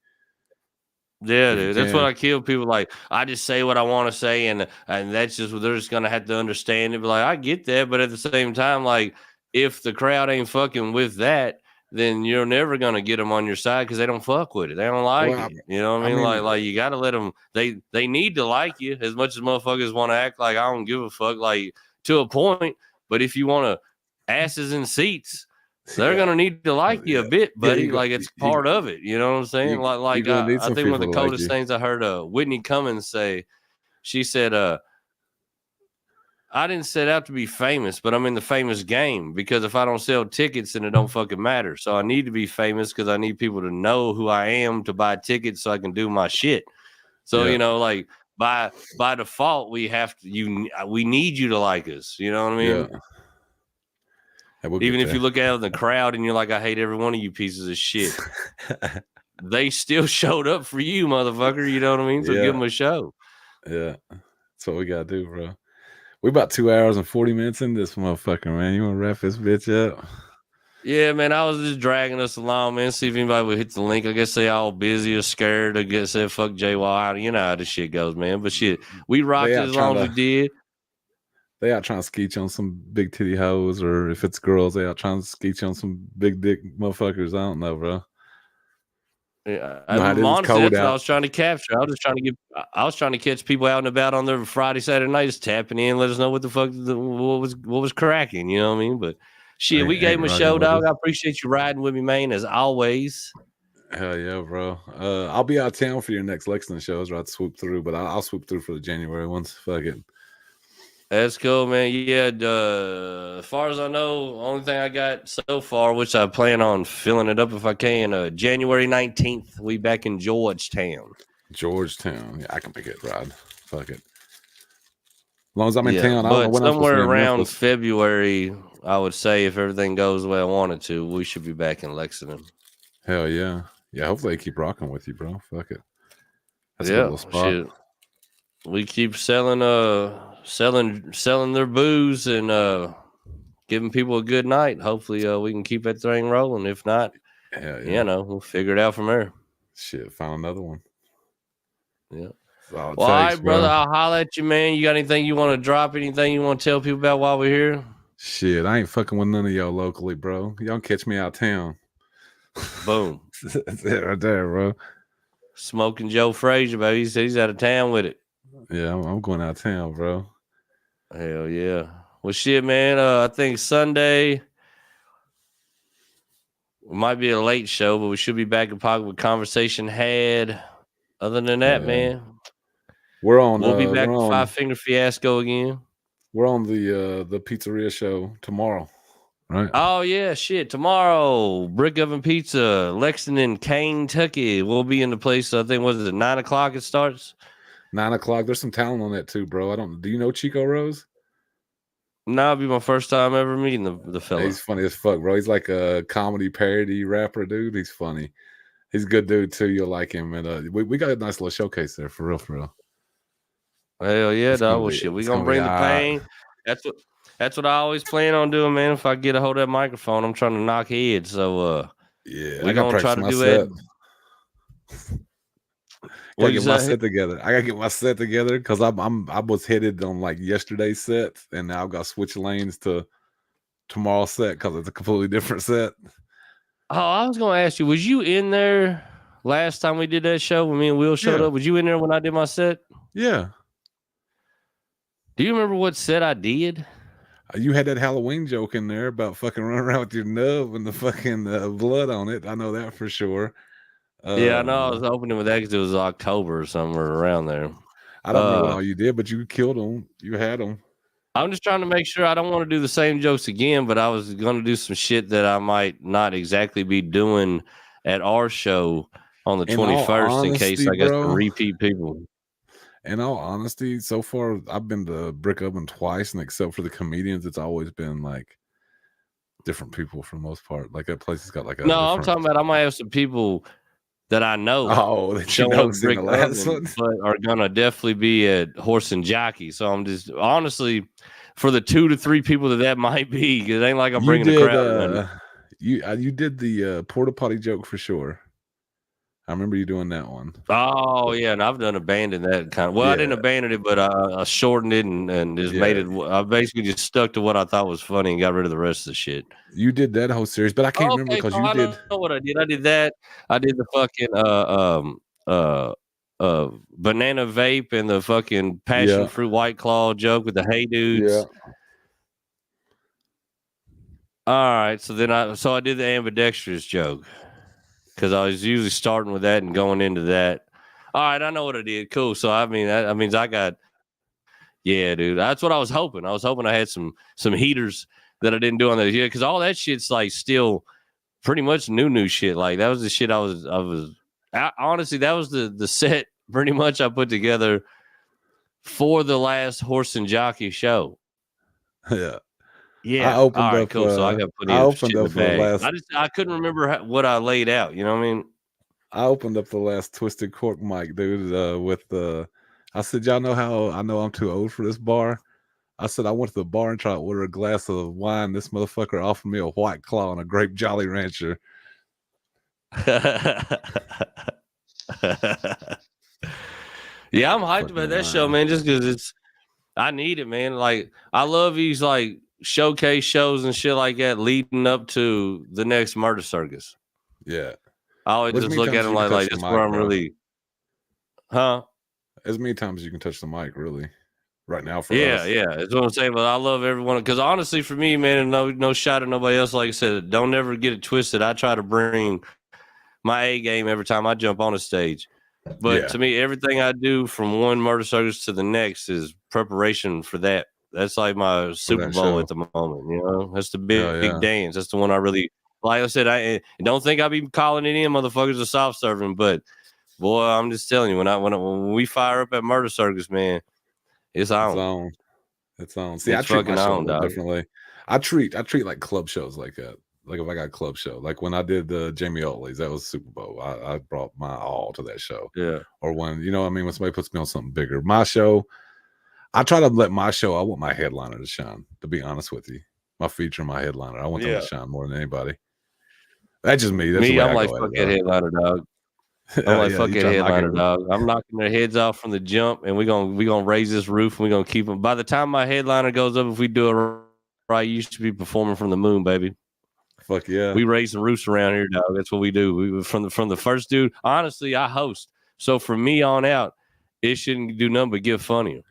Yeah, dude. That's what I kill people. Like, I just say what I want to say, and that's just what they're just gonna have to understand it. But like, I get that, but at the same time, like, if the crowd ain't fucking with that, then you're never gonna get them on your side because they don't fuck with it. They don't like it. You know what I mean? Like you gotta let them. They need to like you as much as motherfuckers want to act like I don't give a fuck. Like to a point, but if you want to asses in seats. They're gonna need to like you a bit, buddy. Like it's part of it. You know what I'm saying? I think one of the coldest things I heard Whitney Cummings say, she said, I didn't set out to be famous, but I'm in the famous game because if I don't sell tickets, then it don't fucking matter. So I need to be famous because I need people to know who I am to buy tickets so I can do my shit. So you know, like by default, we need you to like us. You know what I mean? Yeah. Even if you look out in the crowd and you're like, I hate every one of you pieces of shit. They still showed up for you, motherfucker. You know what I mean? So give them a show. Yeah. That's what we got to do, bro. We about 2 hours and 40 minutes in this motherfucker, man. You want to wrap this bitch up? Yeah, man. I was just dragging us along, man. See if anybody would hit the link. I guess they all busy or scared. I guess they fuck JY. You know how this shit goes, man. But shit, we rocked it as long as we did. They out trying to skeet you on some big titty hoes, or if it's girls, they out trying to skeet you on some big dick motherfuckers. I don't know, bro. Yeah, honestly, that's what I was trying to capture. I was trying to catch people out and about on their Friday, Saturday night, just tapping in, let us know what the fuck what was cracking. You know what I mean? But shit, we gave him a show, dog. I appreciate you riding with me, man, as always. Hell yeah, bro. I'll be out of town for your next Lexington shows, or I'll swoop through, but I'll swoop through for the January ones. Fuck it. That's cool, man. Yeah, as far as I know, only thing I got so far, which I plan on filling it up if I can, January 19th, we back in Georgetown. Yeah, I can make it, Rod. Fuck it. As long as I'm in town, I don't know when somewhere around February, I would say, if everything goes the way I want it to, we should be back in Lexington. Hell yeah. Yeah, hopefully they keep rocking with you, bro. Fuck it. That's a good little spot. Shit. We keep selling their booze and giving people a good night. Hopefully we can keep that thing rolling. If not, we'll figure it out from there. Shit, found another one. Yeah. All right, brother. I'll holler at you, man. You got anything you want to drop? Anything you want to tell people about while we're here? Shit, I ain't fucking with none of y'all locally, bro. Y'all catch me out of town. Boom. That's it right there, bro. Smoking Joe Frazier, baby. He said he's out of town with it. Yeah, I'm going out of town, bro. Hell yeah. Well, shit, man. I think Sunday might be a late show, but we should be back in pocket with Conversation Had. Other than that, man, we'll be back with Five Finger Fiasco again. We're on the pizzeria show tomorrow, right? Oh yeah, shit. Tomorrow, Brick Oven Pizza, Lexington, Kentucky. We'll be in the place. I think 9 o'clock it starts. 9 o'clock. There's some talent on that too, bro. Do you know Chico Rose? No, it'll be my first time ever meeting the fella. He's funny as fuck, bro. He's like a comedy parody rapper, dude. He's funny. He's a good dude too. You'll like him. And we got a nice little showcase there for real. Hell yeah, dog. Well, shit, we gonna bring the pain. That's what I always plan on doing, man. If I get a hold of that microphone, I'm trying to knock heads. So yeah, we're gonna try to do that. Gotta get my set together. I gotta get my set together because I was headed on like yesterday's set, and now I've got to switch lanes to tomorrow's set because it's a completely different set. Oh, I was gonna ask you, was you in there last time we did that show when me and Will showed up? Was you in there when I did my set? Yeah. Do you remember what set I did? You had that Halloween joke in there about fucking running around with your nub and the fucking blood on it. I know that for sure. Yeah, I know. I was opening with that because it was October or somewhere around there. I don't know what all you did, but you killed them. You had them. I'm just trying to make sure I don't want to do the same jokes again, but I was going to do some shit that I might not exactly be doing at our show on the 21st in case I got some repeat people. In all honesty, so far I've been to Brick Oven twice, and except for the comedians, it's always been like different people for the most part. Like that place has got like a I'm talking about I might have some people that I know. Oh, that you know in the last one, but are gonna definitely be at Horse and Jockey. So I'm just honestly for the 2 to 3 people that might be, because it ain't like I'm bringing the crowd. You did the porta potty joke for sure. I remember you doing that one. Oh yeah, and I've done abandoned that kind of. Well, I didn't abandon it, but I shortened it and just made it. I basically just stuck to what I thought was funny and got rid of the rest of the shit. You did that whole series, but I can't remember because you did. I know what I did. I did that. I did the fucking banana vape and the fucking passion fruit White Claw joke with the hey dudes. Yeah. All right, so then I did the ambidextrous joke. Because I was usually starting with that and going into that. All right, I know what I did. Cool. So I mean, that means I got, yeah, dude. That's what I was hoping. I was hoping I had some heaters that I didn't do on that. Yeah, because all that shit's like still pretty much new shit. Like that was the shit honestly, that was the set pretty much I put together for the last Horse and Jockey show. Yeah. Yeah. I opened all right, up. Cool. So I got put in shit in the bag. I couldn't remember what I laid out. You know what I mean? I opened up the last Twisted Cork mic, dude. With I said, y'all know how I know I'm too old for this bar. I said I went to the bar and tried to order a glass of wine. This motherfucker offered me a White Claw and a grape Jolly Rancher. Yeah, I'm hyped about that show, man. Just because I need it, man. Like I love these like showcase shows and shit like that leading up to the next Murder Circus. Yeah. I always just look at them like that's where I'm really, as many times as you can touch the mic, really. Right now for us. Yeah, that's what I'm saying. But I love everyone because honestly, for me, man, and no shot at nobody else. Like I said, don't ever get it twisted. I try to bring my A game every time I jump on a stage. But to me, everything I do from one Murder Circus to the next is preparation for that. That's like my Super Bowl at the moment, you know. That's the big dance. That's the one I really, like I said, I don't think I be calling it in motherfuckers are soft serving, but boy, I'm just telling you, when we fire up at Murder Circus, man, it's on. It's on. See, I treat my show differently. I treat like club shows like that. Like if I got a club show, like when I did the Jamie Otley's, that was Super Bowl. I brought my all to that show. Yeah. Or when, you know what I mean, when somebody puts me on something bigger. My show, I try to let my show, I want my headliner to shine, to be honest with you. My feature, my headliner. I want them to shine more than anybody. That's just me. That's I'm like, fuck that headliner, dog. I'm like, fuck that headliner, dog. I'm knocking their heads off from the jump, and we're gonna raise this roof, and we're gonna keep them. By the time my headliner goes up, if we do it right, you should be performing from the moon, baby. Fuck yeah. We raise some roofs around here, dog. That's what we do. We from the first dude. Honestly, I host. So from me on out, it shouldn't do nothing but get funnier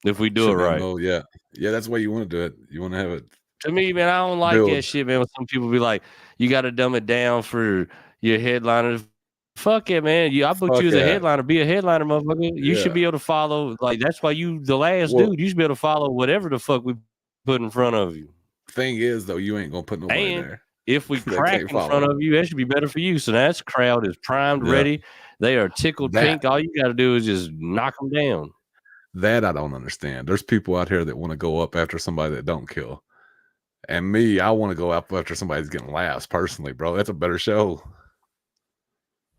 if we do it right. Yeah. Yeah, that's the way you want to do it. You want to have it. To me, man, I don't like that shit, man. When some people be like, you got to dumb it down for your headliner. Fuck it, man. I booked you as a headliner. Be a headliner, motherfucker. You should be able to follow. Like, that's why you the last dude. You should be able to follow whatever the fuck we put in front of you. Thing is, though, you ain't going to put nobody there. If we crack in front of you, that should be better for you. So that crowd is primed, ready. They are tickled pink. All you got to do is just knock them down. That I don't understand. There's people out here that want to go up after somebody that don't kill. And me, I want to go up after somebody's getting laughs personally, bro. That's a better show.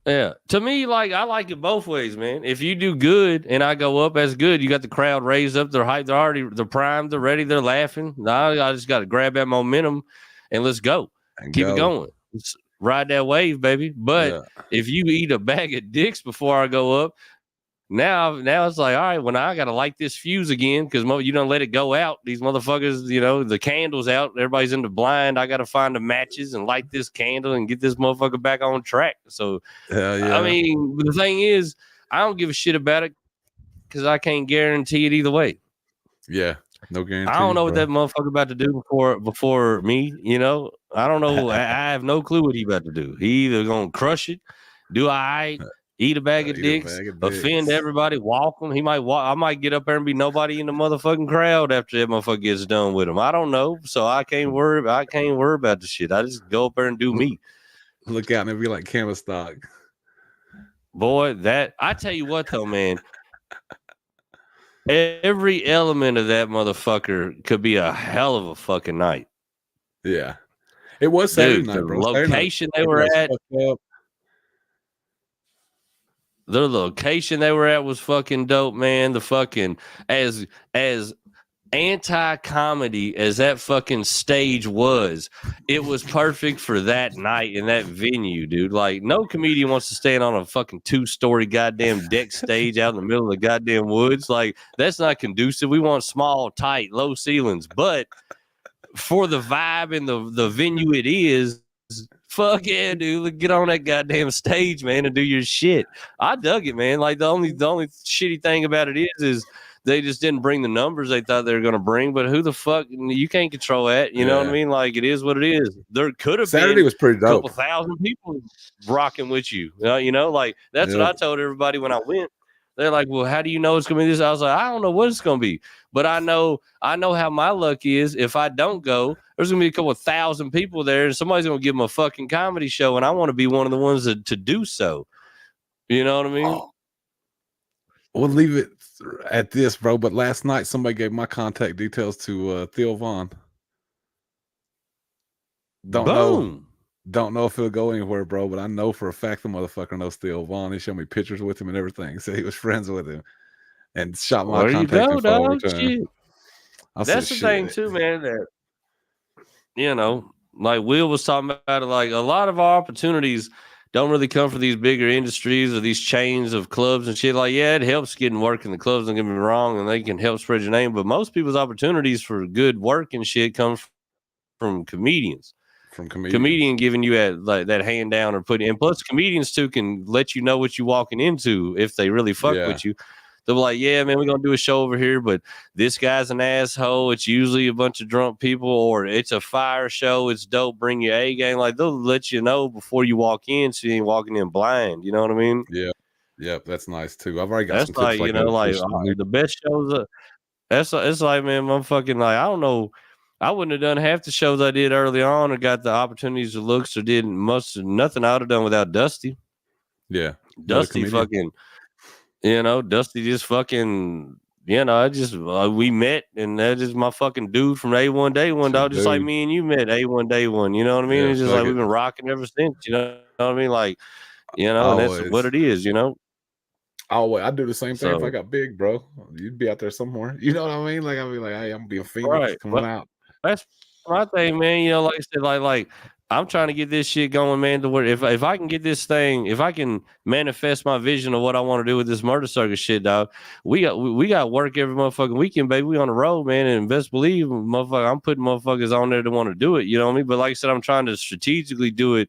Yeah. To me, like, I like it both ways, man. If you do good and I go up, that's good. You got the crowd raised up. They're hyped. They're primed. They're ready. They're laughing. Now I just got to grab that momentum and let's go. Keep it going. Let's ride that wave, baby. But if you eat a bag of dicks before I go up, now it's like, all right, well, now I got to light this fuse again because you don't let it go out. These motherfuckers, you know, the candle's out. Everybody's in the blind. I got to find the matches and light this candle and get this motherfucker back on track. So, I mean, the thing is, I don't give a shit about it because I can't guarantee it either way. Yeah. No guarantee. I don't know what that motherfucker about to do before me. You know, I don't know. I have no clue what he about to do. He either gonna crush it, do I eat a bag of dicks, offend everybody, walk him. He might walk. I might get up there and be nobody in the motherfucking crowd after that motherfucker gets done with him. I don't know, so I can't worry about the shit. I just go up there and do me. Look out and it'll be like camera stock. Boy, that I tell you what though, man. Every element of that motherfucker could be a hell of a fucking night. Yeah. It was Saturday night, bro. The location they were at. The location they were at was fucking dope, man. The fucking as anti-comedy as that fucking stage was, it was perfect for that night in that venue, dude. Like, no comedian wants to stand on a fucking 2-story goddamn deck stage out in the middle of the goddamn woods. Like, that's not conducive. We want small, tight, low ceilings. But for the vibe and the venue it is, fuck yeah, dude. Get on that goddamn stage, man, and do your shit. I dug it, man. Like, the only shitty thing about it is they just didn't bring the numbers they thought they were going to bring, but who the fuck, you can't control that. You know what I mean? Like, it is what it is. There could have Saturday been was pretty dope. A couple thousand people rocking with you. You know, like, that's what I told everybody when I went. They're like, well, how do you know it's going to be this? I was like, I don't know what it's going to be, but I know how my luck is. If I don't go, there's going to be a couple of thousand people there and somebody's going to give them a fucking comedy show. And I want to be one of the ones to do so. You know what I mean? Oh. We'll leave it at this, bro. But last night, somebody gave my contact details to Theo Vaughn. Don't know if he'll go anywhere, bro. But I know for a fact the motherfucker knows Theo Vaughn. He showed me pictures with him and everything. Said he was friends with him and shot my contact info over to him. That's the thing too, man. That, you know, like Will was talking about it, like a lot of our opportunities don't really come from these bigger industries or these chains of clubs and shit. Like, yeah, it helps getting work in the clubs, don't get me wrong, and they can help spread your name. But most people's opportunities for good work and shit comes from comedians. Comedian giving you that hand down or putting, and plus comedians too can let you know what you're walking into if they really fuck with you. They'll be like, yeah, man, we're going to do a show over here, but this guy's an asshole. It's usually a bunch of drunk people, or it's a fire show. It's dope. Bring your A game. Like, they'll let you know before you walk in, so you ain't walking in blind. You know what I mean? Yeah. Yep. That's nice too. I've already got some like, tips you know, like the best shows. It's like, man, I'm fucking like, I don't know. I wouldn't have done half the shows I did early on or got the opportunities to looks or did nothing I would have done without Dusty. Yeah. Dusty fucking. You know, Dusty just fucking, you know, I just, we met, and that is my fucking dude from A1 Day One, dog, just like me and you met A1 Day One, you know what I mean? It's just like we've been rocking ever since, you know what I mean? Like, you know, and that's what it is, you know? Always. I do the same thing if I got big, bro. You'd be out there somewhere. You know what I mean? Like, I'd be like, hey, I'm being Phoenix coming out. That's my thing, man. You know, like I said, like I'm trying to get this shit going, man, to where if I can get this thing, if I can manifest my vision of what I want to do with this murder circus shit, dog, we got work every motherfucking weekend, baby. We on the road, man, and best believe, motherfucker, I'm putting motherfuckers on there to want to do it. You know what I mean? But like I said, I'm trying to strategically do it,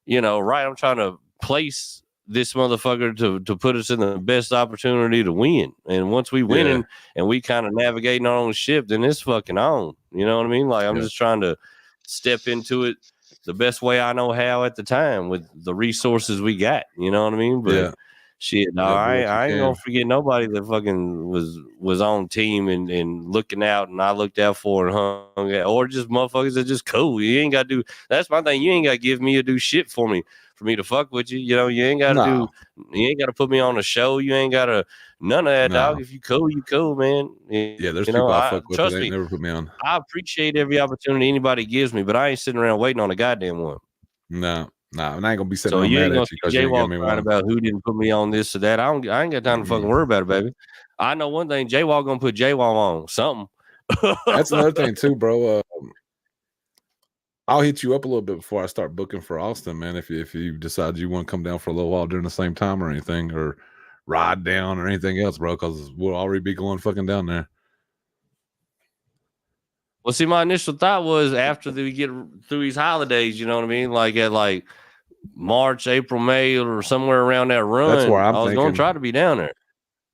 you know, right. I'm trying to place this motherfucker to put us in the best opportunity to win. And once we winning and we kind of navigating our own ship, then it's fucking on. You know what I mean? Like, I'm just trying to step into it the best way I know how at the time with the resources we got. You know what I mean? But shit, no, I ain't gonna forget nobody that fucking was on team and looking out, and I looked out for and hung out, or just motherfuckers that just cool. You ain't got to do. That's my thing. You ain't got to give me or do shit for me to fuck with you. You know, you ain't got to you ain't got to put me on a show. You ain't got to none of that, dog. If you cool, you cool, man. Yeah, there's people I fuck with. Trust me, never put me on. I appreciate every opportunity anybody gives me, but I ain't sitting around waiting on a goddamn one. No, and I ain't gonna be sitting around you ain't mad gonna at you because you ain't giving me one. about who didn't put me on this or that. I ain't got time to fucking worry about it, baby. I know one thing: J-Wall gonna put J-Wall on something. That's another thing too, bro. I'll hit you up a little bit before I start booking for Austin, man. If you decide you want to come down for a little while during the same time or anything, or ride down or anything else, bro, because we'll already be going fucking down there. Well, see, my initial thought was after we get through these holidays, you know what I mean? Like at March, April, May, or somewhere around that run. That's where I was going to try to be down there.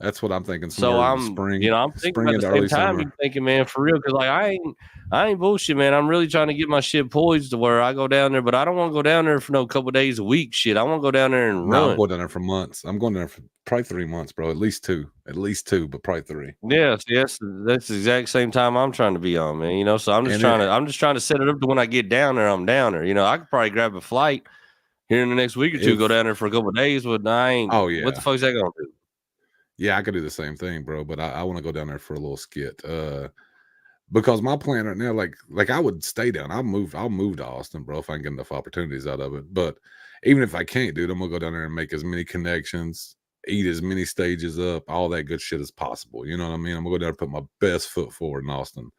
That's what I'm thinking. So I'm spring, I'm thinking spring about the into early same time summer. you thinking, man, for real, because like I ain't bullshit, man. I'm really trying to get my shit poised to where I go down there, but I don't want to go down there for no couple days a week. Shit, I want to go down there and run. I'm going down there for months. I'm going down there for probably 3 months, bro. At least two, but probably 3. Yes, that's the exact same time I'm trying to be on, man. You know, so I'm just trying to set it up to when I get down there, I'm down there. You know, I could probably grab a flight here in the next week or two, go down there for a couple of days, but I ain't. Oh yeah, what the fuck is that gonna do? Yeah, I could do the same thing, bro. But I want to go down there for a little skit. Because my plan right now, like I would stay down. I'll move to Austin, bro, if I can get enough opportunities out of it. But even if I can't, dude, I'm gonna go down there and make as many connections, eat as many stages up, all that good shit as possible. You know what I mean? I'm gonna go down and put my best foot forward in Austin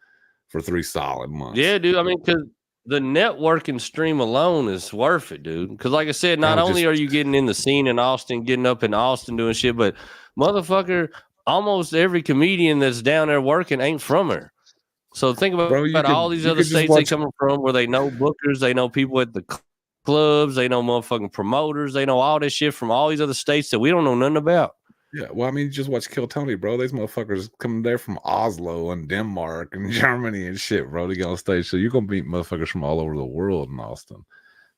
for 3 solid months. Yeah, dude. I mean, because the networking stream alone is worth it, dude. Because like I said, not only are you getting in the scene in Austin, getting up in Austin doing shit, but motherfucker, almost every comedian that's down there working ain't from her. So think about, all these other states they coming from, where they know bookers, they know people at the clubs, they know motherfucking promoters, they know all this shit from all these other states that we don't know nothing about. Yeah, well, I mean, just watch Kill Tony, bro. These motherfuckers coming there from Oslo and Denmark and Germany and shit, bro, to get on stage. So you're gonna meet motherfuckers from all over the world in Austin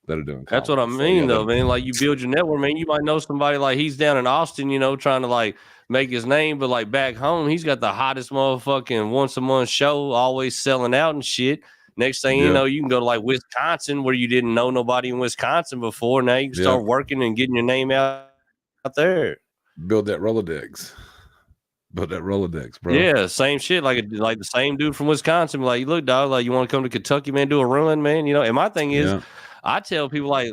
that are doing comedy. That's what I mean, though, man. Like, you build your network, man. You might know somebody, like, he's down in Austin, you know, trying to like make his name, but like back home, he's got the hottest motherfucking once a month show, always selling out and shit. Next thing you know, you can go to like Wisconsin, where you didn't know nobody in Wisconsin before. Now you can start working and getting your name out there. Build that Rolodex. Bro. Yeah, same shit. Like the same dude from Wisconsin. Like, look, dog, like, you want to come to Kentucky, man, do a run, man. You know, and my thing is, I tell people like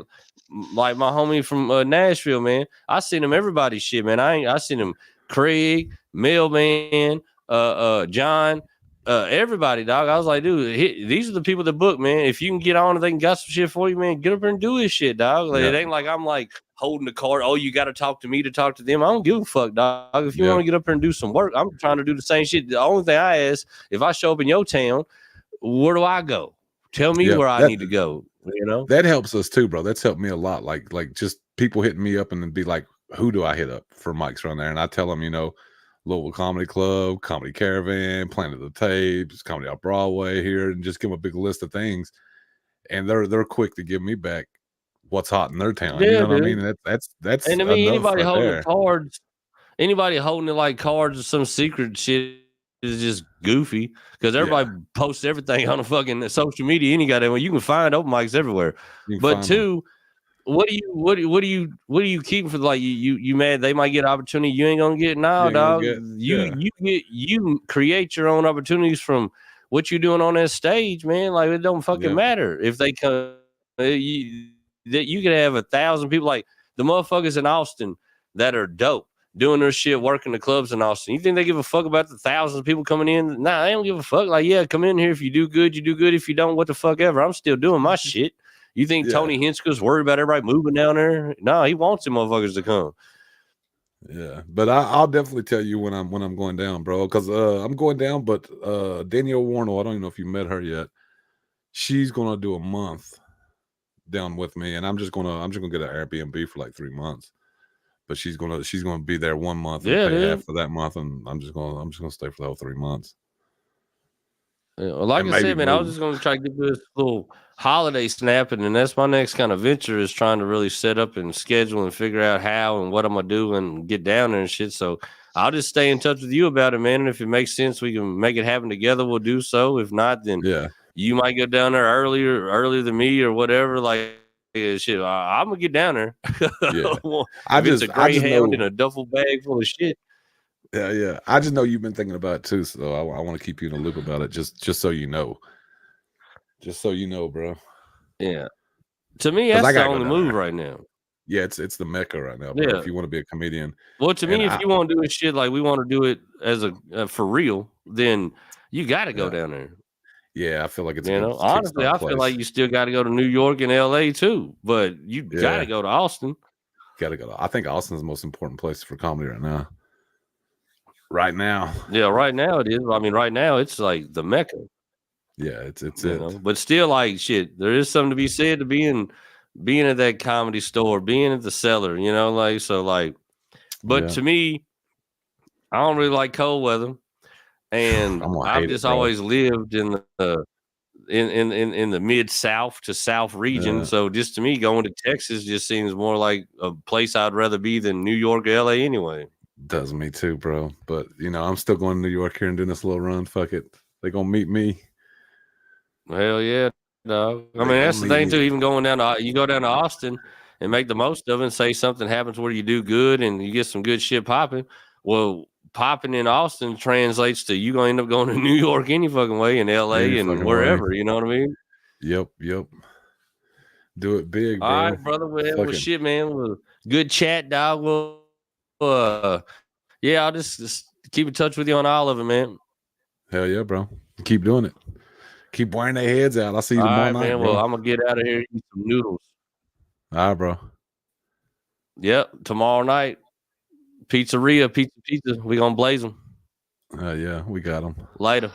my homie from Nashville, man. I seen him everybody's shit, man. I seen him Craig, Mailman, John, everybody, dog. I was like, dude, these are the people that book, man. If you can get on and they can got some shit for you, man, get up there and do this shit, dog. Like, it ain't like I'm like holding the card. Oh, you got to talk to me to talk to them. I don't give a fuck, dog. If you want to get up there and do some work, I'm trying to do the same shit. The only thing I ask, if I show up in your town, where do I go? Tell me where I need to go. You know, that helps us too, bro. That's helped me a lot. Like just people hitting me up and then be like, who do I hit up for mics around there? And I tell them, you know, Louisville Comedy Club, Comedy Caravan, Planet of the Tapes, Comedy Off Broadway here, and just give them a big list of things. And they're quick to give me back what's hot in their town. Yeah, you know what dude. I mean? That's and I mean, anybody right holding there. cards, anybody holding it like cards or some secret shit is just goofy, because everybody posts everything on the fucking social media. Any goddamn way, you can find open mics everywhere. But two, what do you keep for, like, you mad they might get opportunity you ain't gonna get now, dog? You create your own opportunities from what you're doing on that stage, man. Like, it don't fucking matter if they come. You could have 1,000 people, like the motherfuckers in Austin that are dope, doing their shit, working the clubs in Austin. You think they give a fuck about the thousands of people coming in? Nah, they don't give a fuck. Like, yeah, come in here. If you do good, you do good. If you don't, what the fuck ever. I'm still doing my shit. You think Tony Hinchclife's worried about everybody moving down there? No, he wants them motherfuckers to come. Yeah, but I'll definitely tell you when I'm going down, bro. Because I'm going down, but Danielle Warnell, I don't even know if you met her yet. She's gonna do a month down with me, and I'm just gonna get an Airbnb for like 3 months. But she's gonna be there 1 month and pay half for that month, and I'm just gonna stay for the whole 3 months. Yeah, well, like I said, man, I was just gonna try to get this little holiday snapping, and that's my next kind of venture, is trying to really set up and schedule and figure out how and what I'm gonna do and get down there and shit. So I'll just stay in touch with you about it, man. And if it makes sense, we can make it happen together. We'll do so. If not, then you might go down there earlier than me or whatever. Like, shit, I'm gonna get down there. It's a Greyhound in a duffel bag full of shit. Yeah. I just know you've been thinking about it too, so I want to keep you in the loop about it, just so you know. Just so you know, bro. Yeah. To me, that's the only move right now. Yeah, it's the mecca right now, bro. If you want to be a comedian. Well, to me, if you want to do it shit like we want to do it as a for real, then you got to go down there. Yeah, I feel like it's, you know, honestly, I feel like you still got to go to New York and LA too, but you got to go to Austin. I think Austin's the most important place for comedy right now. Right now. Yeah, right now it is. I mean, right now it's like the mecca. Yeah, it's it. Know? But still, like, shit, there is something to be said to being at that comedy store, being at the cellar, you know, like, so, like, but to me, I don't really like cold weather, and I've just always lived in the in the mid south to south region. So just to me, going to Texas just seems more like a place I'd rather be than New York or LA anyway. Does me too, bro. But you know, I'm still going to New York here and doing this little run. Fuck it, they gonna meet me. Hell yeah, dog. I mean, that's the thing too. Even going down to you go down to Austin and make the most of it. And say something happens where you do good and you get some good shit popping. Well, popping in Austin translates to you gonna end up going to New York any fucking way, in LA and wherever. Way. You know what I mean? Yep. Do it big, bro. All right, brother. Well, shit, man. Well, good chat, dog. Well, yeah, I'll just keep in touch with you on all of it, man. Hell yeah, bro. Keep doing it. Keep wearing their heads out. I'll see you tomorrow night, man. Bro. Well, I'm gonna get out of here and eat some noodles. All right, bro. Yep, tomorrow night. Pizza. We gonna blaze them. Yeah, we got them. Later.